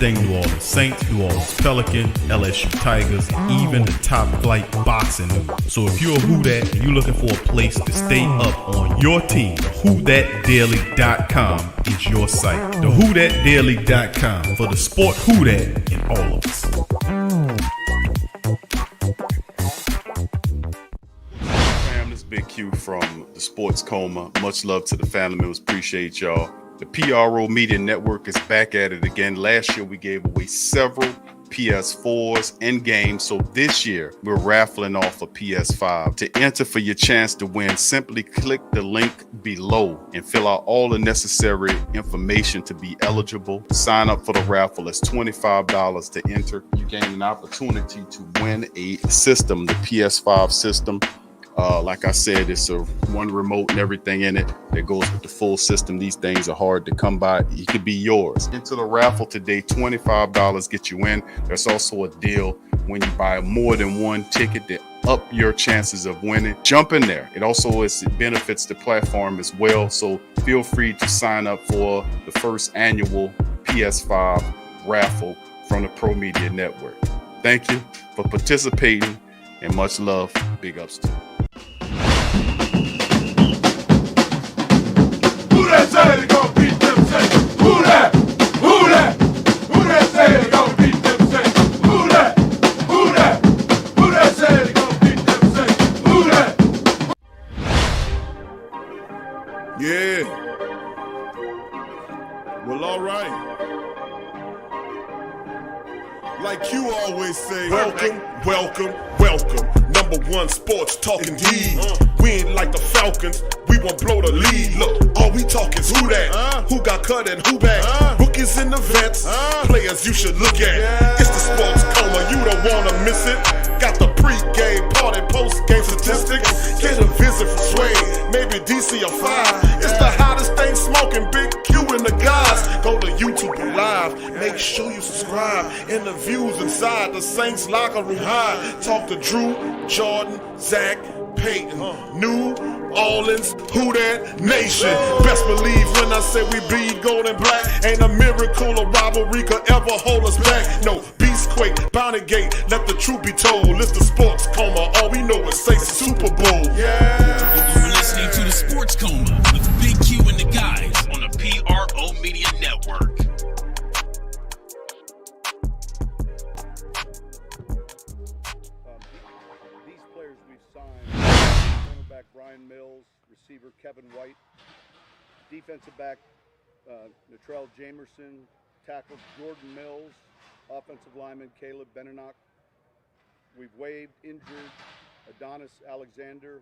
everything New Orleans Saints, New Orleans Pelicans, LSU Tigers, even the top flight boxing news. So if you're a Who Dat and you're looking for a place to stay up on your team, WhoDatDaily.com is your site. The WhoDatDaily.com for the sport Who Dat in all of us. Big Q from the Sports Coma. Much love to the family members. Appreciate y'all. The PRO Media Network is back at it again. Last year we gave away several PS4s and games. So this year we're raffling off a PS5. To enter for your chance to win, simply click the link below and fill out all the necessary information to be eligible. Sign up for the raffle. It's $25 to enter. You gain an opportunity to win a system, the PS5 system. Like I said, it's a one remote and everything in it that goes with the full system. These things are hard to come by. It could be yours. Into the raffle today, $25 get you in. There's also a deal when you buy more than one ticket to up your chances of winning. Jump in there. It also benefits the platform as well. So feel free to sign up for the first annual PS5 raffle from the Pro Media Network. Thank you for participating and much love. Big ups to you. Who that say they gon' beat them Saints? Who that? Who that? Who that say they gon' beat them Saints? Who that? Who that? Who that say they gon' beat them Saints? Who that? Yeah. Well, all right. Like you always say, welcome, welcome, welcome. Number one sports talking D. We ain't like the Falcons, we won't blow the lead. Look, all we talk is who that, who got cut and who back. Rookies in the vets, players you should look at. It's the Sports Coma, you don't wanna miss it. Got the pre-game, party, post-game statistics. Get a visit from Sway, maybe DC or 5. It's the hottest thing smoking, Big Q and the guys. Go to YouTube Live, make sure you subscribe. Interviews inside the Saints locker room high. Talk to Drew, Jordan, Zach, Peyton, New Orleans, Who Dat Nation. Best believe when I say we bleed gold and black. Ain't a miracle or rivalry could ever hold us back. No, Beastquake, Bounty Gate, let the truth be told. It's the Sports Coma, all we know is Saints Super Bowl. Yeah. You're listening to the Sports Coma with Big Q and the guys on the PRO Media Network. Brian Mills, receiver Kevin White, defensive back Natrell Jamerson, tackle Jordan Mills, offensive lineman Caleb Benenoch. We've waived injured Adonis Alexander,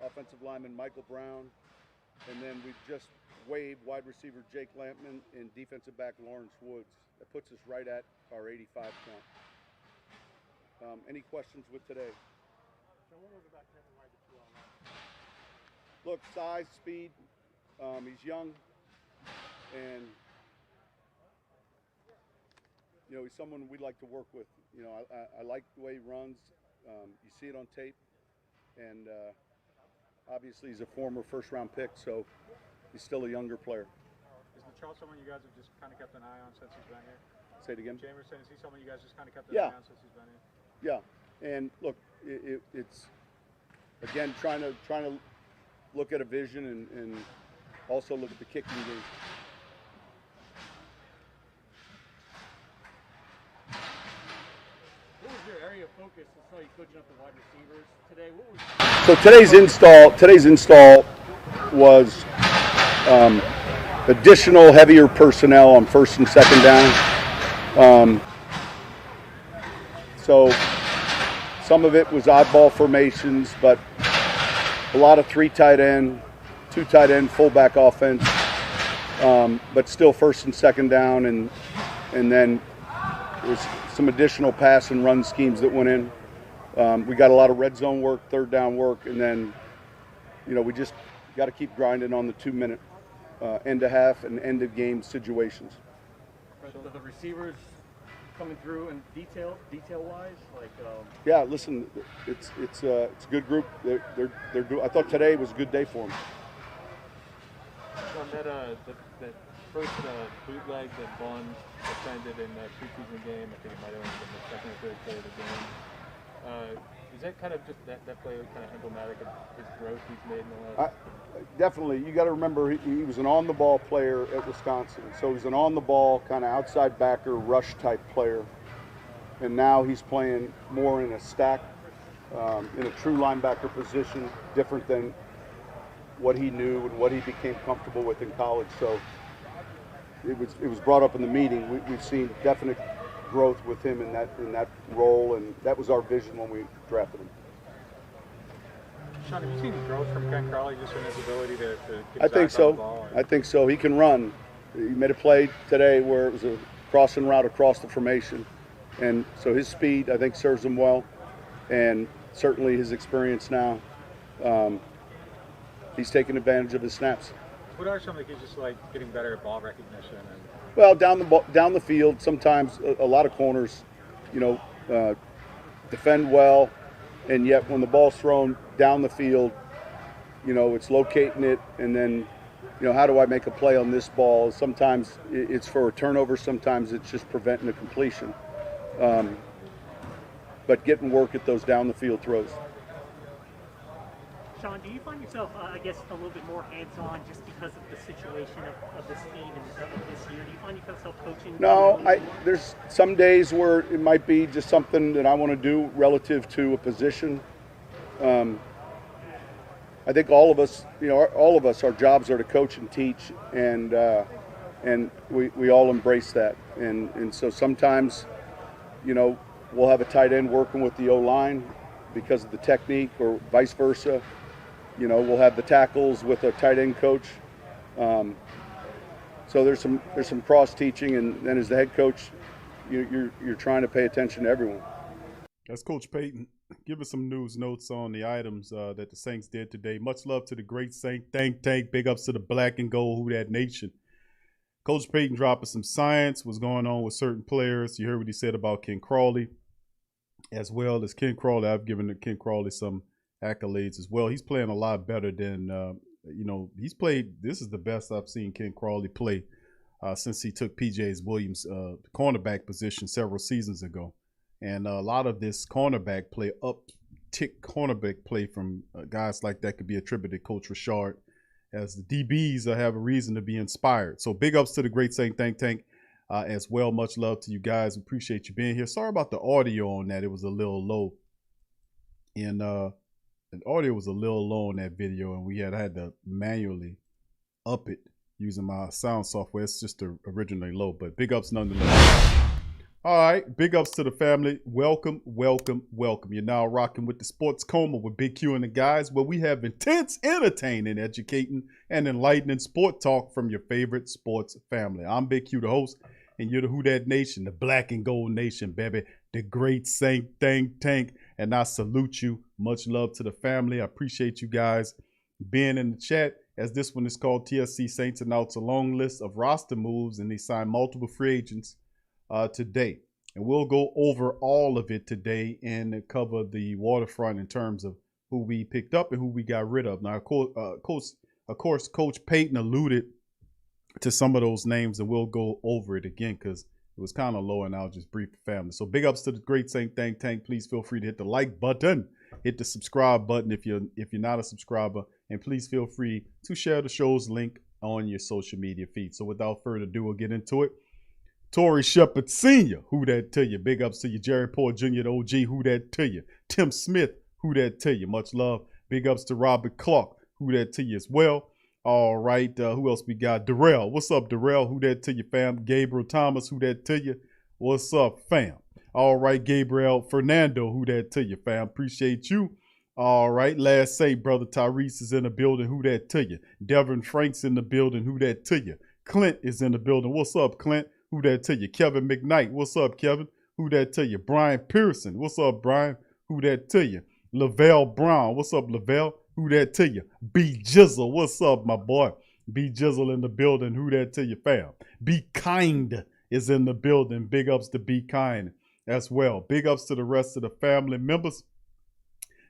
offensive lineman Michael Brown, and then we've just waived wide receiver Jake Lampman and defensive back Lawrence Woods. That puts us right at our 85 count. Any questions with today? Look, size, speed, he's young, and, you know, he's someone we'd like to work with. You know, I like the way he runs. You see it on tape, and obviously he's a former first-round pick, so he's still a younger player. Is Natrell someone you guys have just kind of kept an eye on since he's been here? Say it again? Jamerson, is he someone you guys just kind of kept an eye on since he's been here? Yeah, and look, it's, again, trying to look at a vision and also look at the kicking game. What was your area of focus? I saw you coaching up the wide receivers today. What was So today's install was additional heavier personnel on first and second down. So some of it was oddball formations, but a lot of 3 tight end, 2 tight end, fullback offense, but still first and second down, and then there's some additional pass and run schemes that went in. We got a lot of red zone work, third down work, and then, you know, we just got to keep grinding on the 2-minute end of half and end of game situations. So the receivers coming through and detail-wise, like. Yeah, listen, it's a good group. I thought today was a good day for them. On that first bootleg that Vaughn defended in the preseason game. I think it might have only been the second or third play of the game. Is that kind of just that play was kind of emblematic of his growth he's made in the last? Definitely. You got to remember he was an on-the-ball player at Wisconsin. So he's an on-the-ball kind of outside backer, rush type player. And now he's playing more in a stack, in a true linebacker position, different than what he knew and what he became comfortable with in college. So it was brought up in the meeting. We've seen definite growth with him in that role, and that was our vision when we drafted him. Sean, have you seen growth from Ken Crawley just in his ability to get I think back on the ball? so. I think so. He can run. He made a play today where it was a crossing route across the formation, and so his speed I think serves him well, and certainly his experience now. He's taking advantage of his snaps. What are some of the keys, just like getting better at ball recognition? Well, down the field, sometimes a lot of corners, defend well, and yet when the ball's thrown down the field, it's locating it, and then, how do I make a play on this ball? Sometimes it's for a turnover, sometimes it's just preventing a completion. But getting work at those down the field throws. Sean, do you find yourself, I guess, a little bit more hands-on just because of the situation of this team and of this year? Do you find yourself coaching? No, there's some days where it might be just something that I want to do relative to a position. I think all of us, our jobs are to coach and teach, and we all embrace that. And so sometimes, we'll have a tight end working with the O-line because of the technique, or vice versa. We'll have the tackles with a tight end coach. So there's some cross teaching, and then as the head coach, you're trying to pay attention to everyone. That's Coach Payton. Give us some news notes on the items that the Saints did today. Much love to the great Saint Think Tank. Big ups to the Black and Gold Who Dat Nation. Coach Payton dropping some science. What's going on with certain players? You heard what he said about Ken Crawley. As well as Ken Crawley, I've given Ken Crawley some accolades as well. He's playing a lot better than, he's played. This is the best I've seen Ken Crawley play since he took P.J. Williams' cornerback position several seasons ago. And a lot of this cornerback play, uptick cornerback play from guys like that could be attributed to Coach Richard, as the DBs have a reason to be inspired. So big ups to the great Saint Think Tank as well. Much love to you guys. Appreciate you being here. Sorry about the audio on that. It was a little low. And the audio was a little low in that video, and I had to manually up it using my sound software. It's just originally low, but big ups nonetheless. All right, big ups to the family. Welcome, welcome, welcome. You're now rocking with the Sports Coma with Big Q and the guys, where we have intense, entertaining, educating, and enlightening sport talk from your favorite sports family. I'm Big Q, the host, and you're the Who Dat Nation, the Black and Gold Nation, baby, the great Saint Think Tank, and I salute you. Much love to the family. I appreciate you guys being in the chat, as this one is called TSC Saints Announce a long list of roster moves, and they signed multiple free agents today. And we'll go over all of it today and cover the waterfront in terms of who we picked up and who we got rid of. Now, of course, Coach Payton alluded to some of those names, and we'll go over it again because it was kind of low, and I'll just brief the family. So big ups to the great Saint Think Tank. Please feel free to hit the like button, hit the subscribe button if you're not a subscriber, and please feel free to share the show's link on your social media feed. So without further ado, we'll get into it. Torrey Shepard Sr., who that to you? Big ups to you. Jerry Poor Jr., the OG, who that to you? Tim Smith, who that to you? Much love. Big ups to Robert Clark, who that to you as well. All right, who else we got? Darrell, what's up, Darrell? Who that to you, fam? Gabriel Thomas, who that to you? What's up, fam? All right, Gabriel Fernando, who that to you, fam? Appreciate you. All right, last say, brother Tyrese is in the building. Who that to you? Devin Frank's in the building. Who that to you? Clint is in the building. What's up, Clint? Who that to you? Kevin McKnight. What's up, Kevin? Who that to you? Brian Pearson. What's up, Brian? Who that to you? Lavelle Brown. What's up, Lavelle? Who that to you? B Jizzle. What's up, my boy? B Jizzle in the building. Who that to you, fam? Be Kind is in the building. Big ups to Be Kind as well. Big ups to the rest of the family members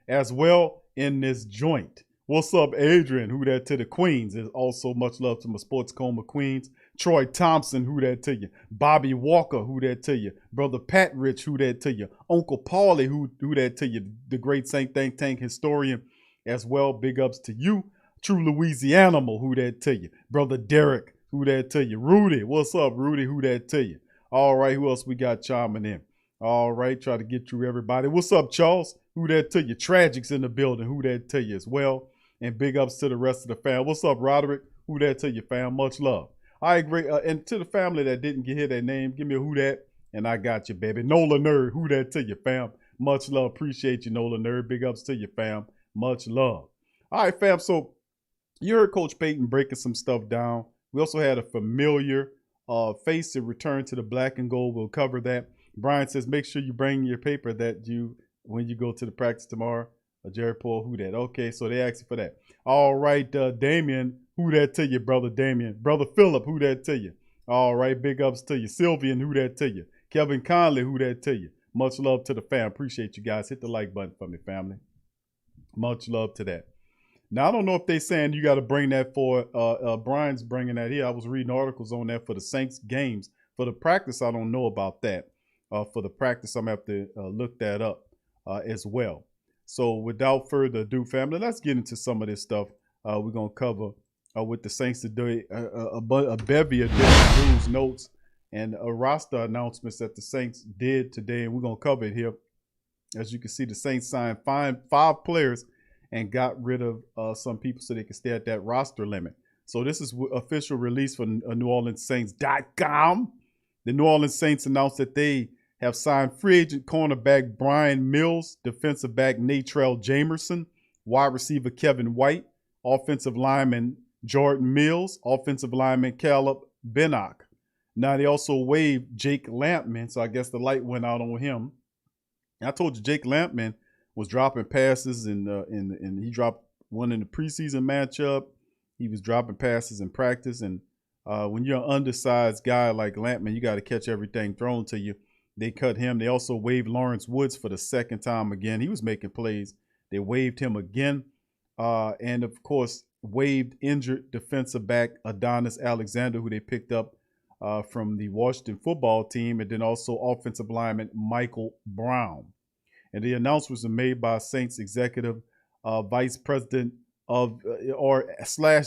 as well in this joint. What's up, Adrian? Who that to the Queens? Is also much love to my Sports Coma Queens. Troy Thompson, who that to you? Bobby Walker, who that to you? Brother Pat Rich, who that to you? Uncle Paulie, who that to you? The great Saint Think Tank historian as well. Big ups to you. True Louisianimal, who that to you? Brother Derek, who that to you? Rudy, what's up, Rudy? Who that to you? All right, who else we got chiming in? All right, try to get through everybody. What's up, Charles? Who that to you? Tragic's in the building. Who that to you as well? And big ups to the rest of the fam. What's up, Roderick? Who that to you, fam? Much love. I agree. And to the family that didn't hear that name, give me a who that, and I got you, baby. Nola Nerd, who that to you, fam? Much love. Appreciate you, Nola Nerd. Big ups to you, fam. Much love. All right, fam. So you heard Coach Payton breaking some stuff down. We also had a familiar face to return to the black and gold. We'll cover that. Brian says, make sure you bring your paper when you go to the practice tomorrow. Jared Paul, who that? Okay, so they asked you for that. All right, Damien, who that to you, brother Damien? Brother Phillip, who that to you? All right, big ups to you. Sylvian, who that to you? Kevin Conley, who that to you? Much love to the fam. Appreciate you guys. Hit the like button for me, family. Much love to that. Now, I don't know if they saying you got to bring that for, Brian's bringing that here. I was reading articles on that for the Saints games. For the practice, I don't know about that. For the practice, I'm going to have to look that up as well. So without further ado, family, let's get into some of this stuff we're going to cover with the Saints today. A bevy of different news, notes, and roster announcements that the Saints did today. And we're going to cover it here. As you can see, the Saints signed 5 players and got rid of some people so they can stay at that roster limit. So this is official release from NewOrleansSaints.com. The New Orleans Saints announced that they have signed free agent cornerback Brian Mills, defensive back Natrell Jamerson, wide receiver Kevin White, offensive lineman Jordan Mills, offensive lineman Caleb Bennock. Now they also waived Jake Lampman, so I guess the light went out on him. I told you Jake Lampman was dropping passes and he dropped one in the preseason matchup. He was dropping passes in practice, and when you're an undersized guy like Lampman, you got to catch everything thrown to you. They cut him. They also waived Lawrence Woods for the second time again. He was making plays. They waived him again. And, of course, waived injured defensive back Adonis Alexander, who they picked up from the Washington football team, and then also offensive lineman Michael Brown. And the announcements were made by Saints executive vice president /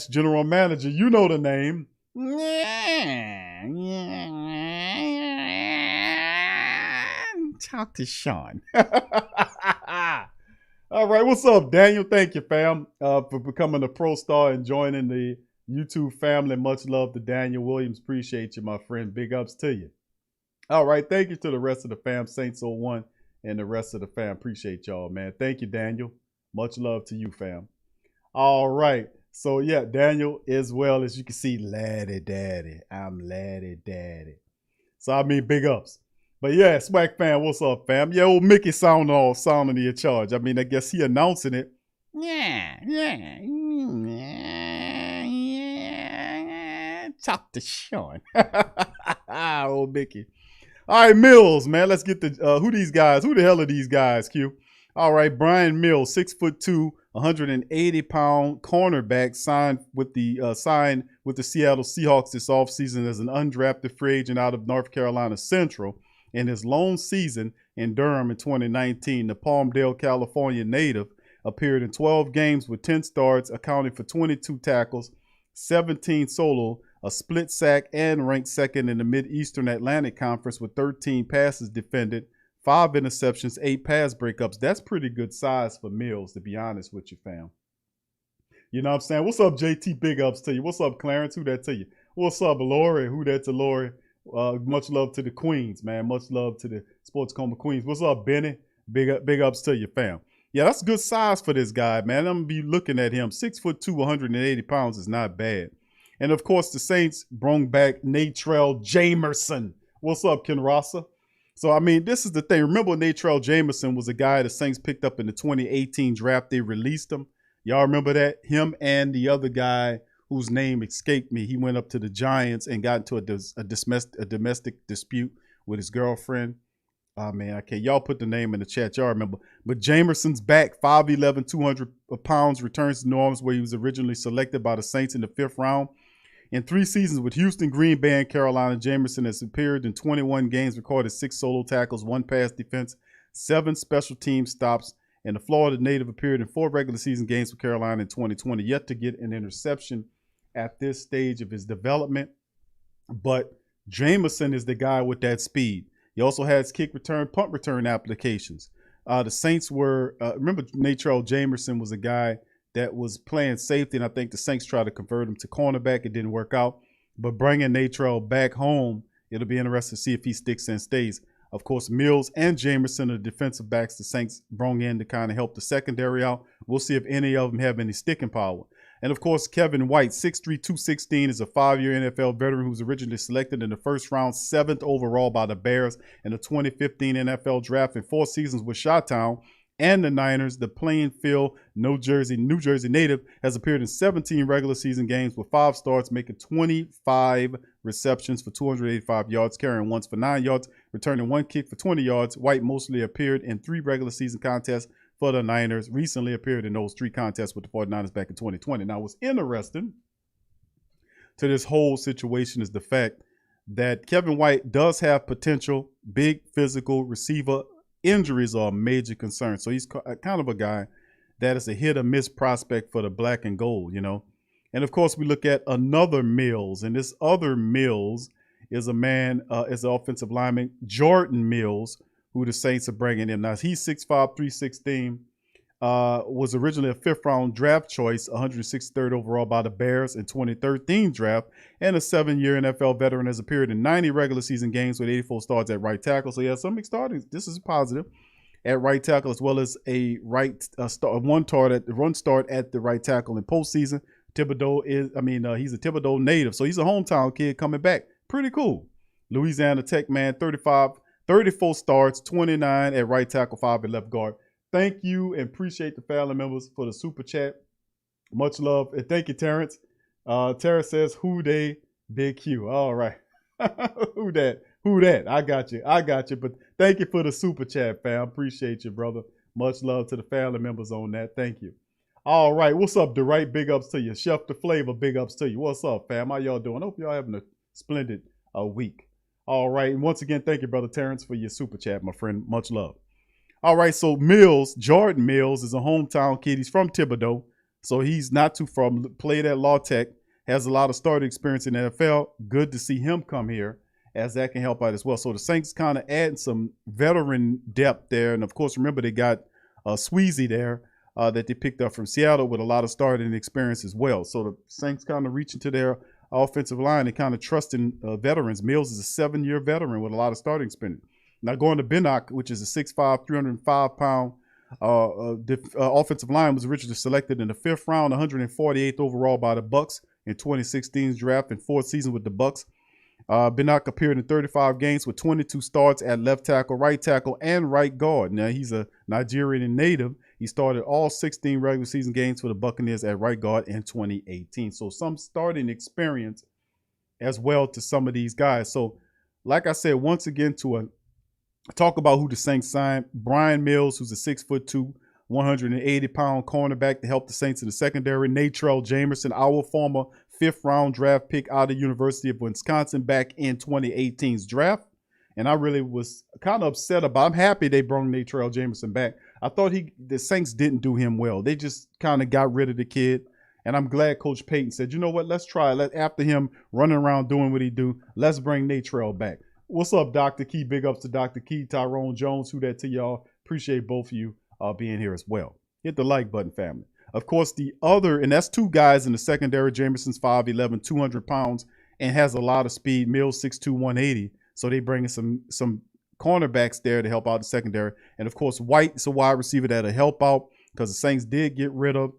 general manager. You know the name. Talk to Sean. All right, what's up, Daniel? Thank you, fam, for becoming a pro star and joining the YouTube family. Much love to Daniel Williams. Appreciate you, my friend. Big ups to you. All right, thank you to the rest of the fam, Saints 01, and the rest of the fam. Appreciate y'all, man. Thank you, Daniel. Much love to you, fam. All right. So, yeah, Daniel, as well, as you can see, laddie daddy. I'm laddie daddy. So, I mean, big ups. But, yeah, Swag fam, what's up, fam? Yeah, old Mickey sounding in charge. I mean, I guess he announcing it. Yeah. Talk to Sean. Old Mickey. All right, Mills, man. Let's get the who these guys? Who the hell are these guys, Q? All right, Brian Mills, 6'2", 180-pound cornerback, signed with the Seattle Seahawks this offseason as an undrafted free agent out of North Carolina Central. In his lone season in Durham in 2019, the Palmdale, California native appeared in 12 games with 10 starts, accounting for 22 tackles, 17 solo, a split sack, and ranked second in the Mid-Eastern Atlantic Conference with 13 passes defended, 5 interceptions, 8 pass breakups. That's pretty good size for Mills, to be honest with you, fam. You know what I'm saying? What's up, JT? Big ups to you. What's up, Clarence? Who that to you? What's up, Lori? Who that to Lori? Much love to the Queens, man. Much love to the Sports Coma Queens. What's up, Benny? Big ups to you, fam. Yeah, that's good size for this guy, man. I'm going to be looking at him. 6'2", 180 pounds is not bad. And, of course, the Saints brought back Natrell Jamerson. What's up, Ken Rasa? So, I mean, this is the thing. Remember, Natrell Jamerson was a guy the Saints picked up in the 2018 draft. They released him. Y'all remember that? Him and the other guy whose name escaped me. He went up to the Giants and got into a domestic dispute with his girlfriend. Oh, man, okay. Y'all put the name in the chat. Y'all remember. But Jamerson's back, 5'11", 200 pounds, returns to New Orleans, where he was originally selected by the Saints in the 5th round. In 3 seasons with Houston, Green Bay, and Carolina, Jamerson has appeared in 21 games, recorded 6 solo tackles, 1 pass defense, 7 special team stops, and the Florida native appeared in 4 regular season games for Carolina in 2020, yet to get an interception at this stage of his development. But Jamerson is the guy with that speed. He also has kick return, punt return applications. The Saints were, remember, Natrell Jamerson was a guy that was playing safety, and I think the Saints tried to convert him to cornerback. It didn't work out. But bringing Natrell back home, it'll be interesting to see if he sticks and stays. Of course, Mills and Jamerson are the defensive backs the Saints brought in to kind of help the secondary out. We'll see if any of them have any sticking power. And, of course, Kevin White, 6'3", 216, is a 5-year NFL veteran who was originally selected in the first round, 7th overall by the Bears in the 2015 NFL Draft, in 4 seasons with Chi-Town and the Niners. The Plainfield, New Jersey native has appeared in 17 regular season games with 5 starts, making 25 receptions for 285 yards, carrying once for 9 yards, returning 1 kick for 20 yards. White mostly appeared in 3 regular season contests for the Niners, recently appeared in those 3 contests with the 49ers back in 2020. Now, what's interesting to this whole situation is the fact that Kevin White does have potential. Big physical receiver injuries are a major concern. So he's kind of a guy that is a hit or miss prospect for the black and gold, you know. And, of course, we look at another Mills, and this other Mills is a man, is an offensive lineman, Jordan Mills, who the Saints are bringing in. Now, he's 6'5", 316, was originally a 5th-round draft choice, 163rd overall by the Bears in 2013 draft, and a 7-year NFL veteran, has appeared in 90 regular season games with 84 starts at right tackle. So he has some starting. This is positive at right tackle, as well as a one start at the right tackle in postseason. Thibodeau he's a Thibodeau native, so he's a hometown kid coming back. Pretty cool. Louisiana Tech man, 34 starts, 29 at right tackle, 5 at left guard. Thank you and appreciate the family members for the super chat. Much love. And thank you, Terrence. Terrence says, who they, Big Q. All right. Who that? Who that? I got you. But thank you for the super chat, fam. Appreciate you, brother. Much love to the family members on that. Thank you. All right. What's up, DeWright? Big ups to you. Chef the Flavor, big ups to you. What's up, fam? How y'all doing? I hope y'all having a splendid week. All right. And once again, thank you, Brother Terrence, for your super chat, my friend. Much love. All right. So Jordan Mills is a hometown kid. He's from Thibodeau. So he's not too far. Played at Law Tech. Has a lot of starting experience in the NFL. Good to see him come here, as that can help out as well. So the Saints kind of adding some veteran depth there. And, of course, remember they got Sweezy there that they picked up from Seattle with a lot of starting experience as well. So the Saints kind of reaching to their offensive line and kind of trusting veterans. Mills is a 7-year veteran with a lot of starting experience. Now going to Binnock, which is a 6'5", 305-pound offensive line, was originally selected in the 5th round, 148th overall by the Bucks in 2016's draft, and 4th season with the Bucks. Binnock appeared in 35 games with 22 starts at left tackle, right tackle, and right guard. Now he's a Nigerian native. He started all 16 regular season games for the Buccaneers at right guard in 2018. So some starting experience as well to some of these guys. So like I said, once again, to talk about who the Saints signed, Brian Mills, who's a 6'2", 180-pound cornerback to help the Saints in the secondary. Natrell Jamerson, our former 5th-round draft pick out of the University of Wisconsin back in 2018's draft. And I really was kind of upset about it. I'm happy they brought Natrell Jamerson back. I thought the Saints didn't do him well. They just kind of got rid of the kid. And I'm glad Coach Payton said, you know what, let's try it. After him running around doing what he do, let's bring Natrell back. What's up, Dr. Key? Big ups to Dr. Key, Tyrone Jones, who that to y'all. Appreciate both of you being here as well. Hit the like button, family. Of course, the other, and that's 2 guys in the secondary. Jamerson's 5'11", 200 pounds, and has a lot of speed. Mills 6'2", 180. So they bringing some cornerbacks there to help out the secondary. And, of course, White is a wide receiver that'll help out because the Saints did get rid of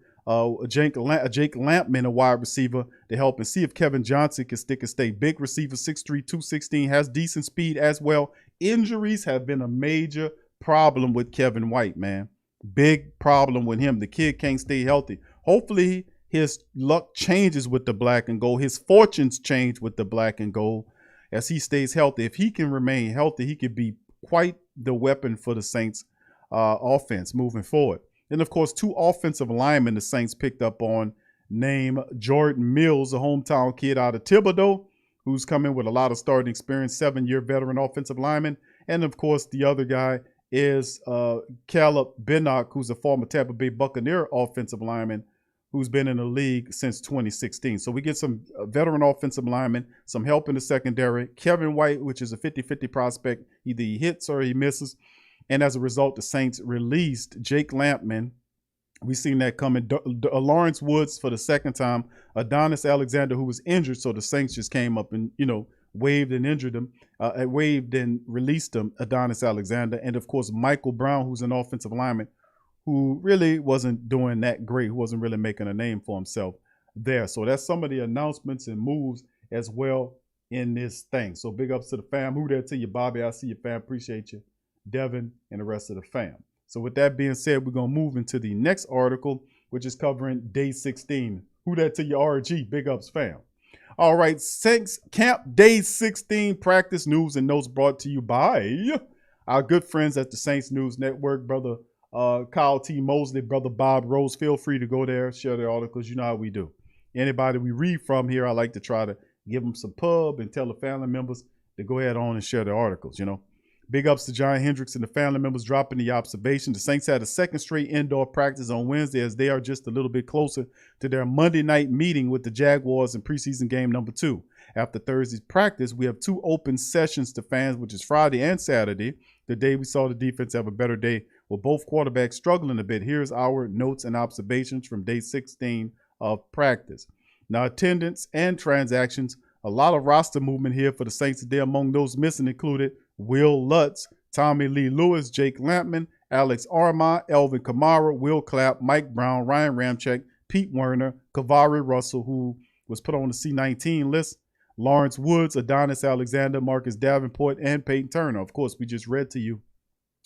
Jake Lampman, a wide receiver, to help and see if Kevin Johnson can stick and stay. Big receiver, 6'3", 216, has decent speed as well. Injuries have been a major problem with Kevin White, man. Big problem with him. The kid can't stay healthy. Hopefully his luck changes with the black and gold. His fortunes change with the black and gold as he stays healthy. If he can remain healthy, he could be quite the weapon for the Saints offense moving forward. And, of course, 2 offensive linemen the Saints picked up on named Jordan Mills, a hometown kid out of Thibodeau, who's coming with a lot of starting experience, 7-year veteran offensive lineman. And, of course, the other guy is Caleb Binnock, who's a former Tampa Bay Buccaneer offensive lineman who's been in the league since 2016. So we get some veteran offensive linemen, some help in the secondary. Kevin White, which is a 50-50 prospect, either he hits or he misses. And as a result, the Saints released Jake Lampman. We've seen that coming. Lawrence Woods for the second time. Adonis Alexander, who was injured, so the Saints just came up and, waived and injured him, waived and released him, Adonis Alexander. And, of course, Michael Brown, who's an offensive lineman, who really wasn't doing that great, who wasn't really making a name for himself there. So that's some of the announcements and moves as well in this thing. So big ups to the fam. Who that to you, Bobby? I see you, fam. Appreciate you. Devin and the rest of the fam. So with that being said, we're going to move into the next article, which is covering day 16. Who that to you, RG? Big ups, fam. All right, Saints Camp Day 16 practice news and notes brought to you by our good friends at the Saints News Network, brother Kyle T. Mosley, brother Bob Rose. Feel free to go there, share the articles. You know how we do. Anybody we read from here, I like to try to give them some pub and tell the family members to go ahead on and share the articles, Big ups to John Hendricks and the family members dropping the observation. The Saints had a second straight indoor practice on Wednesday as they are just a little bit closer to their Monday night meeting with the Jaguars in preseason game number 2. After Thursday's practice, we have 2 open sessions to fans, which is Friday and Saturday, the day we saw the defense have a better day with both quarterbacks struggling a bit. Here's our notes and observations from day 16 of practice. Now, attendance and transactions, a lot of roster movement here for the Saints today. Among those missing included Will Lutz, Tommy Lee Lewis, Jake Lampman, Alex Armand, Elvin Kamara, Will Clapp, Mike Brown, Ryan Ramczyk, Pete Werner, Kavari Russell, who was put on the C-19 list, Lawrence Woods, Adonis Alexander, Marcus Davenport, and Peyton Turner. Of course, we just read to you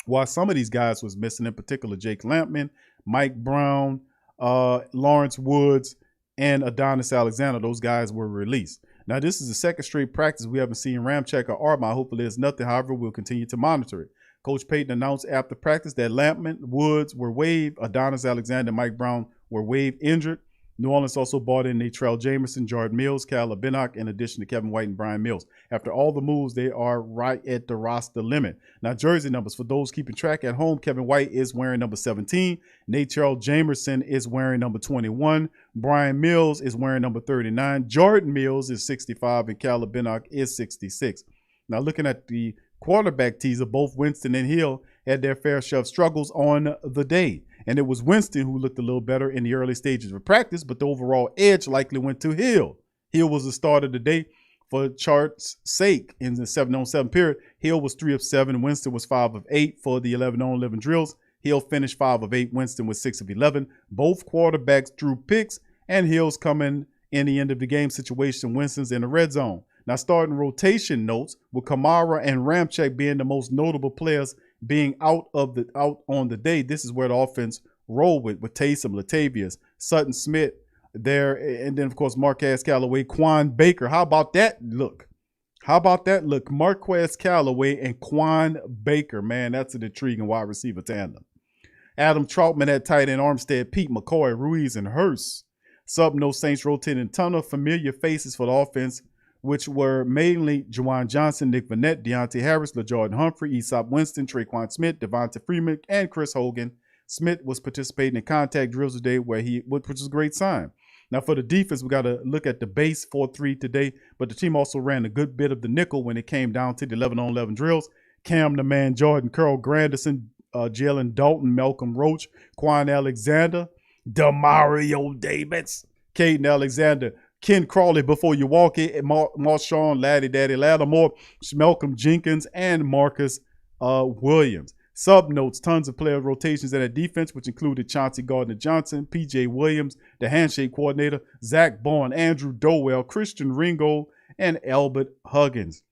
why some of these guys was missing, in particular Jake Lampman, Mike Brown, Lawrence Woods, and Adonis Alexander. Those guys were released. Now, this is the second straight practice we haven't seen Ramczyk or Armand. Hopefully, there's nothing. However, we'll continue to monitor it. Coach Payton announced after practice that Lampman, Woods were waived. Adonis Alexander and Mike Brown were waived injured. New Orleans also brought in Natrell Jamerson, Jordan Mills, Caleb Binnock, in addition to Kevin White and Brian Mills. After all the moves, they are right at the roster limit. Now, jersey numbers. For those keeping track at home, Kevin White is wearing number 17. Natrell Jamerson is wearing number 21. Brian Mills is wearing number 39. Jordan Mills is 65, and Caleb Binnock is 66. Now, looking at the quarterback teaser, both Winston and Hill had their fair share of struggles on the day. And it was Winston who looked a little better in the early stages of practice, but the overall edge likely went to Hill. Hill was the start of the day for chart's sake in the 7-on-7 period. Hill was 3 of 7. Winston was 5 of 8 for the 11-on-11 drills. Hill finished 5 of 8. Winston was 6 of 11. Both quarterbacks drew picks, and Hill's coming in the end of the game situation. Winston's in the red zone. Now, starting rotation notes, with Kamara and Ramczyk being the most notable players being out on the day, this is where the offense rolled with Taysom, Latavius, Sutton Smith there, and then, of course, Marquez Callaway, Quan Baker. How about that look? Marquez Callaway and Quan Baker. Man, that's an intriguing wide receiver tandem. Adam Troutman at tight end, Armstead, Pete McCoy, Ruiz, and Hurst. No Saints rotating ton of familiar faces for the offense, which were mainly Juwan Johnson, Nick Vannett, Deontay Harris, LaJordan Humphrey, Aesop Winston, Traquan Smith, Devonta Freeman, and Chris Hogan. Smith was participating in contact drills today, which is a great sign. Now, for the defense, we got to look at the base 4-3 today, but the team also ran a good bit of the nickel when it came down to the 11-on-11 drills. Cam the Man, Jordan, Carl Granderson, Jalen Dalton, Malcolm Roach, Quan Alexander, Demario Davis, Caden Alexander, Ken Crawley before you walk it, Marshawn, Laddie Daddy Lattimore, Malcolm Jenkins, and Marcus Williams. Sub notes, tons of player rotations in that defense, which included Chauncey Gardner-Johnson, P.J. Williams, the handshake coordinator, Zach Bourne, Andrew Dowell, Christian Ringo, and Albert Huggins.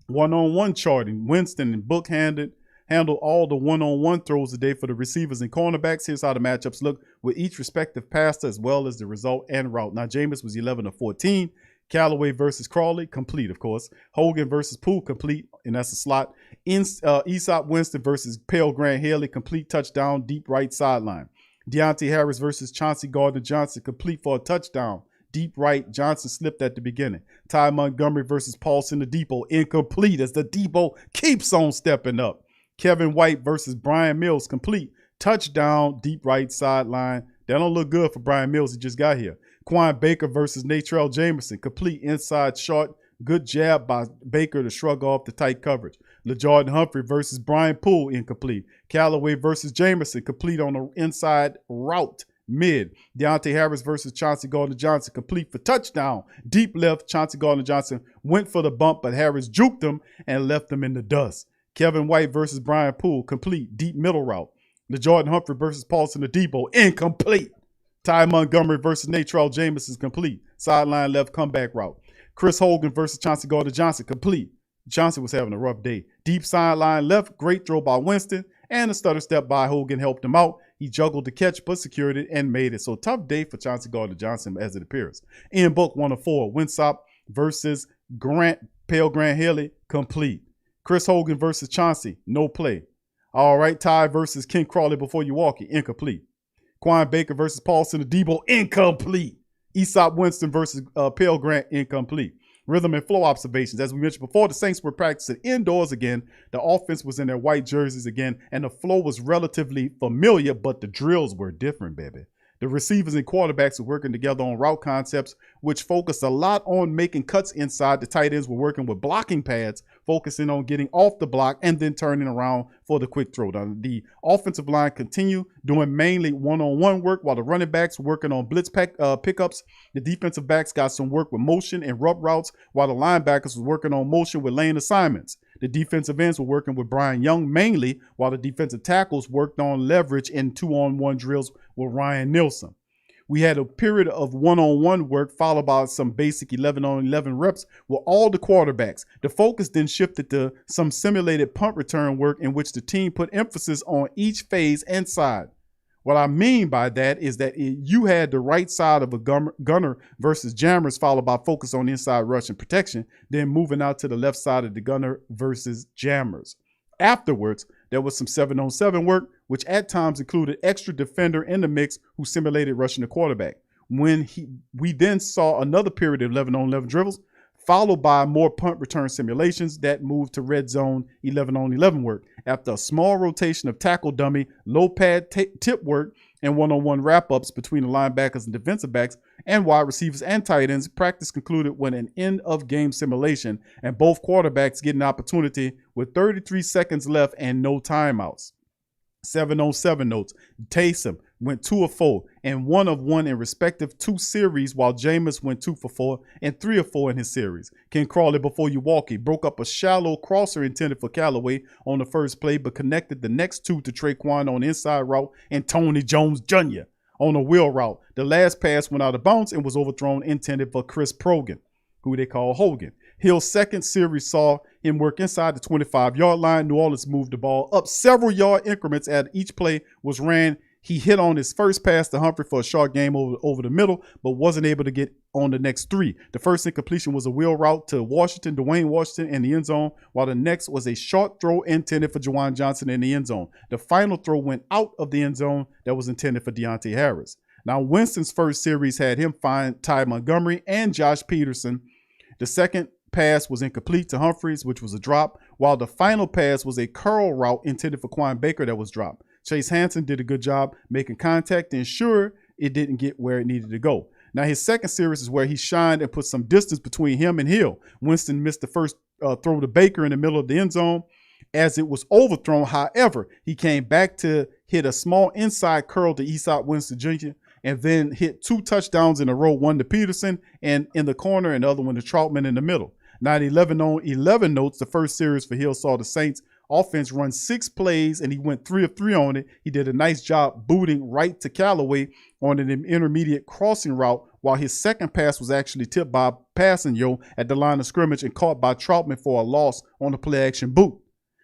One-on-one charting, Winston and Book handled all the one-on-one throws today for the receivers and cornerbacks. Here's how the matchups look with each respective passer, as well as the result and route. Now, Jameis was 11 of 14. Callaway versus Crawley, complete, of course. Hogan versus Poole, complete, and that's a slot. Aesop Winston versus Pale Grant Haley, complete touchdown, deep right sideline. Deontay Harris versus Chauncey Gardner-Johnson, complete for a touchdown. Deep right, Johnson slipped at the beginning. Ty Montgomery versus Paulson Depot, incomplete as the Depot keeps on stepping up. Kevin White versus Brian Mills, complete. Touchdown, deep right sideline. That don't look good for Brian Mills. He just got here. Quan Baker versus Natrell Jamerson, complete inside short. Good jab by Baker to shrug off the tight coverage. LeJardan Humphrey versus Brian Poole, incomplete. Callaway versus Jamerson, complete on the inside route. Mid. Deontay Harris versus Chauncey Gardner-Johnson, complete for touchdown. Deep left, Chauncey Gardner-Johnson went for the bump, but Harris juked him and left him in the dust. Kevin White versus Brian Poole, complete. Deep middle route. LeJardan Humphrey versus Paulson Depot, incomplete. Ty Montgomery versus Natrell Jamerson, complete. Sideline left comeback route. Chris Hogan versus Chauncey Gardner-Johnson, complete. Johnson was having a rough day. Deep sideline left, great throw by Winston, and a stutter step by Hogan helped him out. He juggled the catch, but secured it and made it. So tough day for Chauncey Gardner-Johnson as it appears. In book 1 of 4, Winsop versus Pale Grant Haley, complete. Chris Hogan versus Chauncey, no play. All right, Ty versus Ken Crawley before you walk it, incomplete. Quan Baker versus Paulson Depot, incomplete. Aesop Winston versus Pale Grant, incomplete. Rhythm and flow observations. As we mentioned before, the Saints were practicing indoors again. The offense was in their white jerseys again, and the flow was relatively familiar, but the drills were different, baby. The receivers and quarterbacks were working together on route concepts, which focused a lot on making cuts inside. The tight ends were working with blocking pads, focusing on getting off the block and then turning around for the quick throw. The offensive line continued doing mainly one-on-one work while the running backs were working on blitz pickups. The defensive backs got some work with motion and rub routes while the linebackers were working on motion with lane assignments. The defensive ends were working with Brian Young mainly, while the defensive tackles worked on leverage and 2-on-1 drills with Ryan Nielsen. We had a period of one-on-one work followed by some basic 11-on-11 reps with all the quarterbacks. The focus then shifted to some simulated punt return work in which the team put emphasis on each phase and side. What I mean by that is that you had the right side of a gunner versus jammers followed by focus on inside rush and protection, then moving out to the left side of the gunner versus jammers. Afterwards, there was some 7-on-7 work, which at times included extra defender in the mix who simulated rushing the quarterback. We then saw another period of 11-on-11 dribbles, followed by more punt return simulations that moved to red zone 11-on-11 work. After a small rotation of tackle dummy, low pad tip work, and one-on-one wrap-ups between the linebackers and defensive backs and wide receivers and tight ends, practice concluded with an end-of-game simulation and both quarterbacks getting an opportunity with 33 seconds left and no timeouts. 7-on-7 notes. Taysom went 2 of 4 and 1 of 1 in respective 2 series, while Jameis went 2 for 4 and 3 of 4 in his series. Ken Crawley before you walk it broke up a shallow crosser intended for Callaway on the first play, but connected the next 2 to Traquan on the inside route and Tony Jones Jr. on a wheel route. The last pass went out of bounds and was overthrown, intended for Chris Progan, who they call Hogan. Hill's second series saw him work inside the 25-yard line. New Orleans moved the ball up several yard increments as each play was ran. He hit on his first pass to Humphrey for a short game over the middle, but wasn't able to get on the next 3. The first incompletion was a wheel route to Dwayne Washington in the end zone, while the next was a short throw intended for Juwan Johnson in the end zone. The final throw went out of the end zone that was intended for Deontay Harris. Now, Winston's first series had him find Ty Montgomery and Josh Peterson. The second pass was incomplete to Humphreys, which was a drop, while the final pass was a curl route intended for Quan Baker that was dropped. Chase Hansen did a good job making contact to ensure it didn't get where it needed to go. Now, his second series is where he shined and put some distance between him and Hill. Winston missed the first throw to Baker in the middle of the end zone as it was overthrown. However, he came back to hit a small inside curl to Aesop Winston Jr. and then hit 2 touchdowns in a row, one to Peterson and in the corner and the other one to Troutman in the middle. Now, at 11-on-11 notes, the first series for Hill saw the Saints offense run 6 plays, and he went 3 of 3 on it. He did a nice job booting right to Callaway on an intermediate crossing route, while his second pass was actually tipped by Passanio at the line of scrimmage and caught by Troutman for a loss on the play-action boot.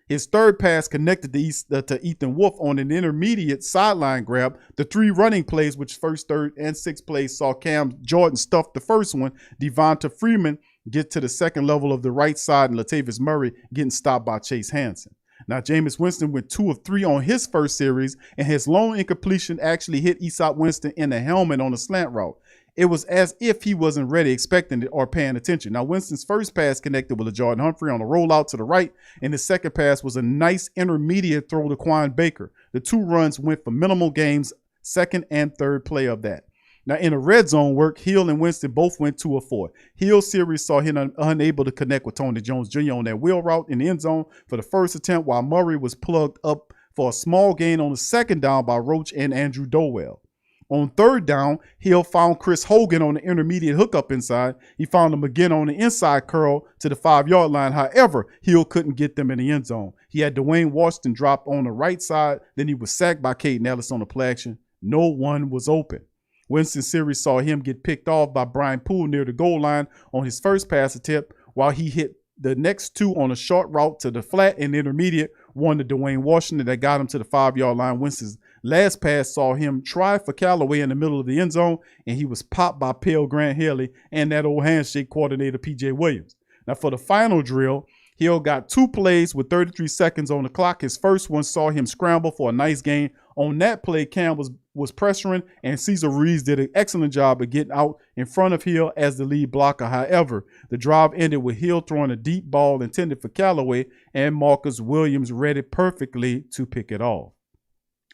His third pass connected to Ethan Wolf on an intermediate sideline grab. The 3 running plays, which first, third, and sixth plays, saw Cam Jordan stuff the first one, Devonta Freeman get to the second level of the right side, and Latavius Murray getting stopped by Chase Hansen. Now, Jameis Winston went 2 of 3 on his first series, and his lone incompletion actually hit Easop Winston in the helmet on a slant route. It was as if he wasn't ready, expecting it, or paying attention. Now, Winston's first pass connected with Jordan Humphrey on a rollout to the right, and his second pass was a nice intermediate throw to Quan Baker. The 2 runs went for minimal gains, second and third play of that. Now, in the red zone work, Hill and Winston both went 2 of 4. Hill's series saw him unable to connect with Tony Jones Jr. on that wheel route in the end zone for the first attempt, while Murray was plugged up for a small gain on the second down by Roach and Andrew Dowell. On third down, Hill found Chris Hogan on the intermediate hookup inside. He found him again on the inside curl to the 5-yard line. However, Hill couldn't get them in the end zone. He had Dwayne Washington drop on the right side. Then he was sacked by Caden Ellis on the play action. No one was open. Winston's series saw him get picked off by Brian Poole near the goal line on his first pass attempt, while he hit the next 2 on a short route to the flat and intermediate, one to Dwayne Washington that got him to the 5-yard line. Winston's last pass saw him try for Callaway in the middle of the end zone, and he was popped by Pale Grant Haley and that old handshake coordinator, P.J. Williams. Now, for the final drill, Hill got 2 plays with 33 seconds on the clock. His first one saw him scramble for a nice gain. On that play, Cam was pressuring, and Cesar Ruiz did an excellent job of getting out in front of Hill as the lead blocker. However, the drive ended with Hill throwing a deep ball intended for Callaway, and Marcus Williams read it perfectly to pick it off.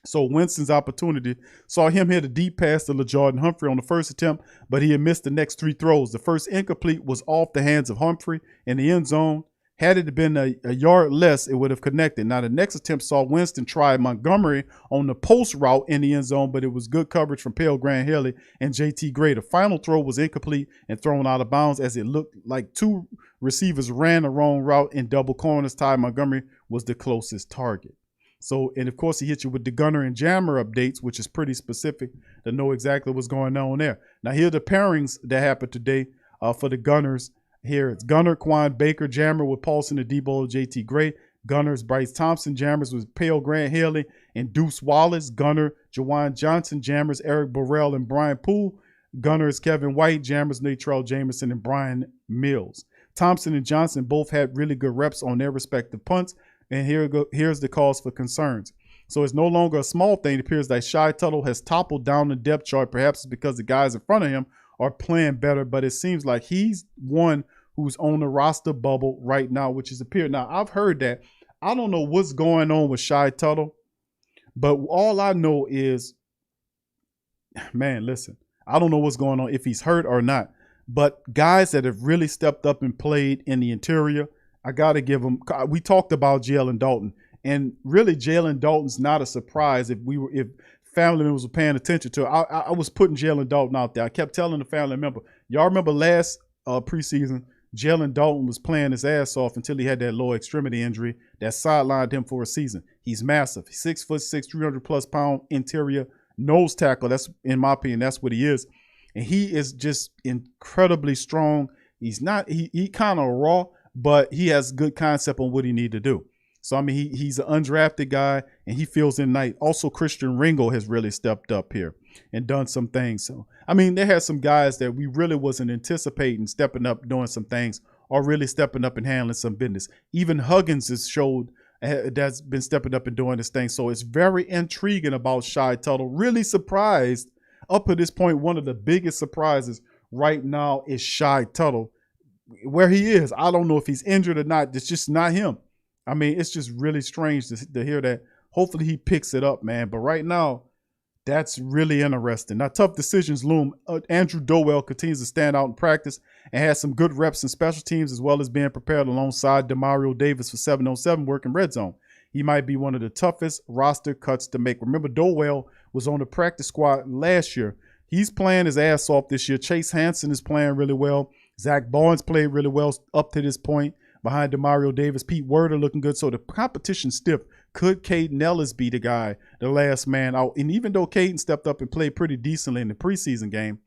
So Winston's opportunity saw him hit a deep pass to LaJordan Humphrey on the first attempt, but he had missed the next 3 throws. The first incomplete was off the hands of Humphrey in the end zone. Had it been a yard less, it would have connected. Now, the next attempt saw Winston try Montgomery on the post route in the end zone, but it was good coverage from Pale Grant Haley and J.T. Gray. The final throw was incomplete and thrown out of bounds as it looked like 2 receivers ran the wrong route in double corners. Ty Montgomery was the closest target. So, and of course, he hit you with the Gunner and Jammer updates, which is pretty specific to know exactly what's going on there. Now, here are the pairings that happened today for the Gunners. Here it's Gunner, Quan Baker, Jammer with Paulson, Adebo, JT Gray. Gunners, Bryce Thompson. Jammers with Pale Grant Haley and Deuce Wallace. Gunner, Jawan Johnson. Jammers, Eric Burrell and Brian Poole. Gunners, Kevin White. Jammers, Natrell Jameson and Brian Mills. Thompson and Johnson both had really good reps on their respective punts. And here's the cause for concerns. So it's no longer a small thing. It appears that Shy Tuttle has toppled down the depth chart. Perhaps it's because the guys in front of him are playing better, but it seems like he's one who's on the roster bubble right now, which is appeared. Now, I've heard that. I don't know what's going on with Shy Tuttle, but all I know is, man, listen, I don't know what's going on, if he's hurt or not, but guys that have really stepped up and played in the interior, I got to give them. We talked about Jalen Dalton, and really Jalen Dalton's not a surprise if family members were paying attention to it. I was putting Jalen Dalton out there. I kept telling the family member, y'all remember last preseason, Jalen Dalton was playing his ass off until he had that lower extremity injury that sidelined him for a season. He's massive. He's 6'6", 300+ pound interior nose tackle. That's, in my opinion, that's what he is. And he is just incredibly strong. He's not, he kind of raw, but he has good concept on what he need to do. So, I mean, he's an undrafted guy, and he feels in night. Also, Christian Ringo has really stepped up here and done some things. So, I mean, there has some guys that we really wasn't anticipating stepping up, doing some things, or really stepping up and handling some business. Even Huggins has showed that's been stepping up and doing this thing. So it's very intriguing about Shy Tuttle. Really surprised up to this point. One of the biggest surprises right now is Shy Tuttle. Where he is, I don't know if he's injured or not. It's just not him. I mean, it's just really strange to hear that. Hopefully he picks it up, man. But right now, that's really interesting. Now, tough decisions loom. Andrew Dowell continues to stand out in practice and has some good reps in special teams, as well as being prepared alongside Demario Davis for 7-on-7 work in red zone. He might be one of the toughest roster cuts to make. Remember, Dowell was on the practice squad last year. He's playing his ass off this year. Chase Hansen is playing really well. Zach Barnes played really well up to this point behind Demario Davis. Pete Werder looking good. So the competition's stiff. Could Caden Ellis be the guy, the last man out? And even though Caden stepped up and played pretty decently in the preseason game,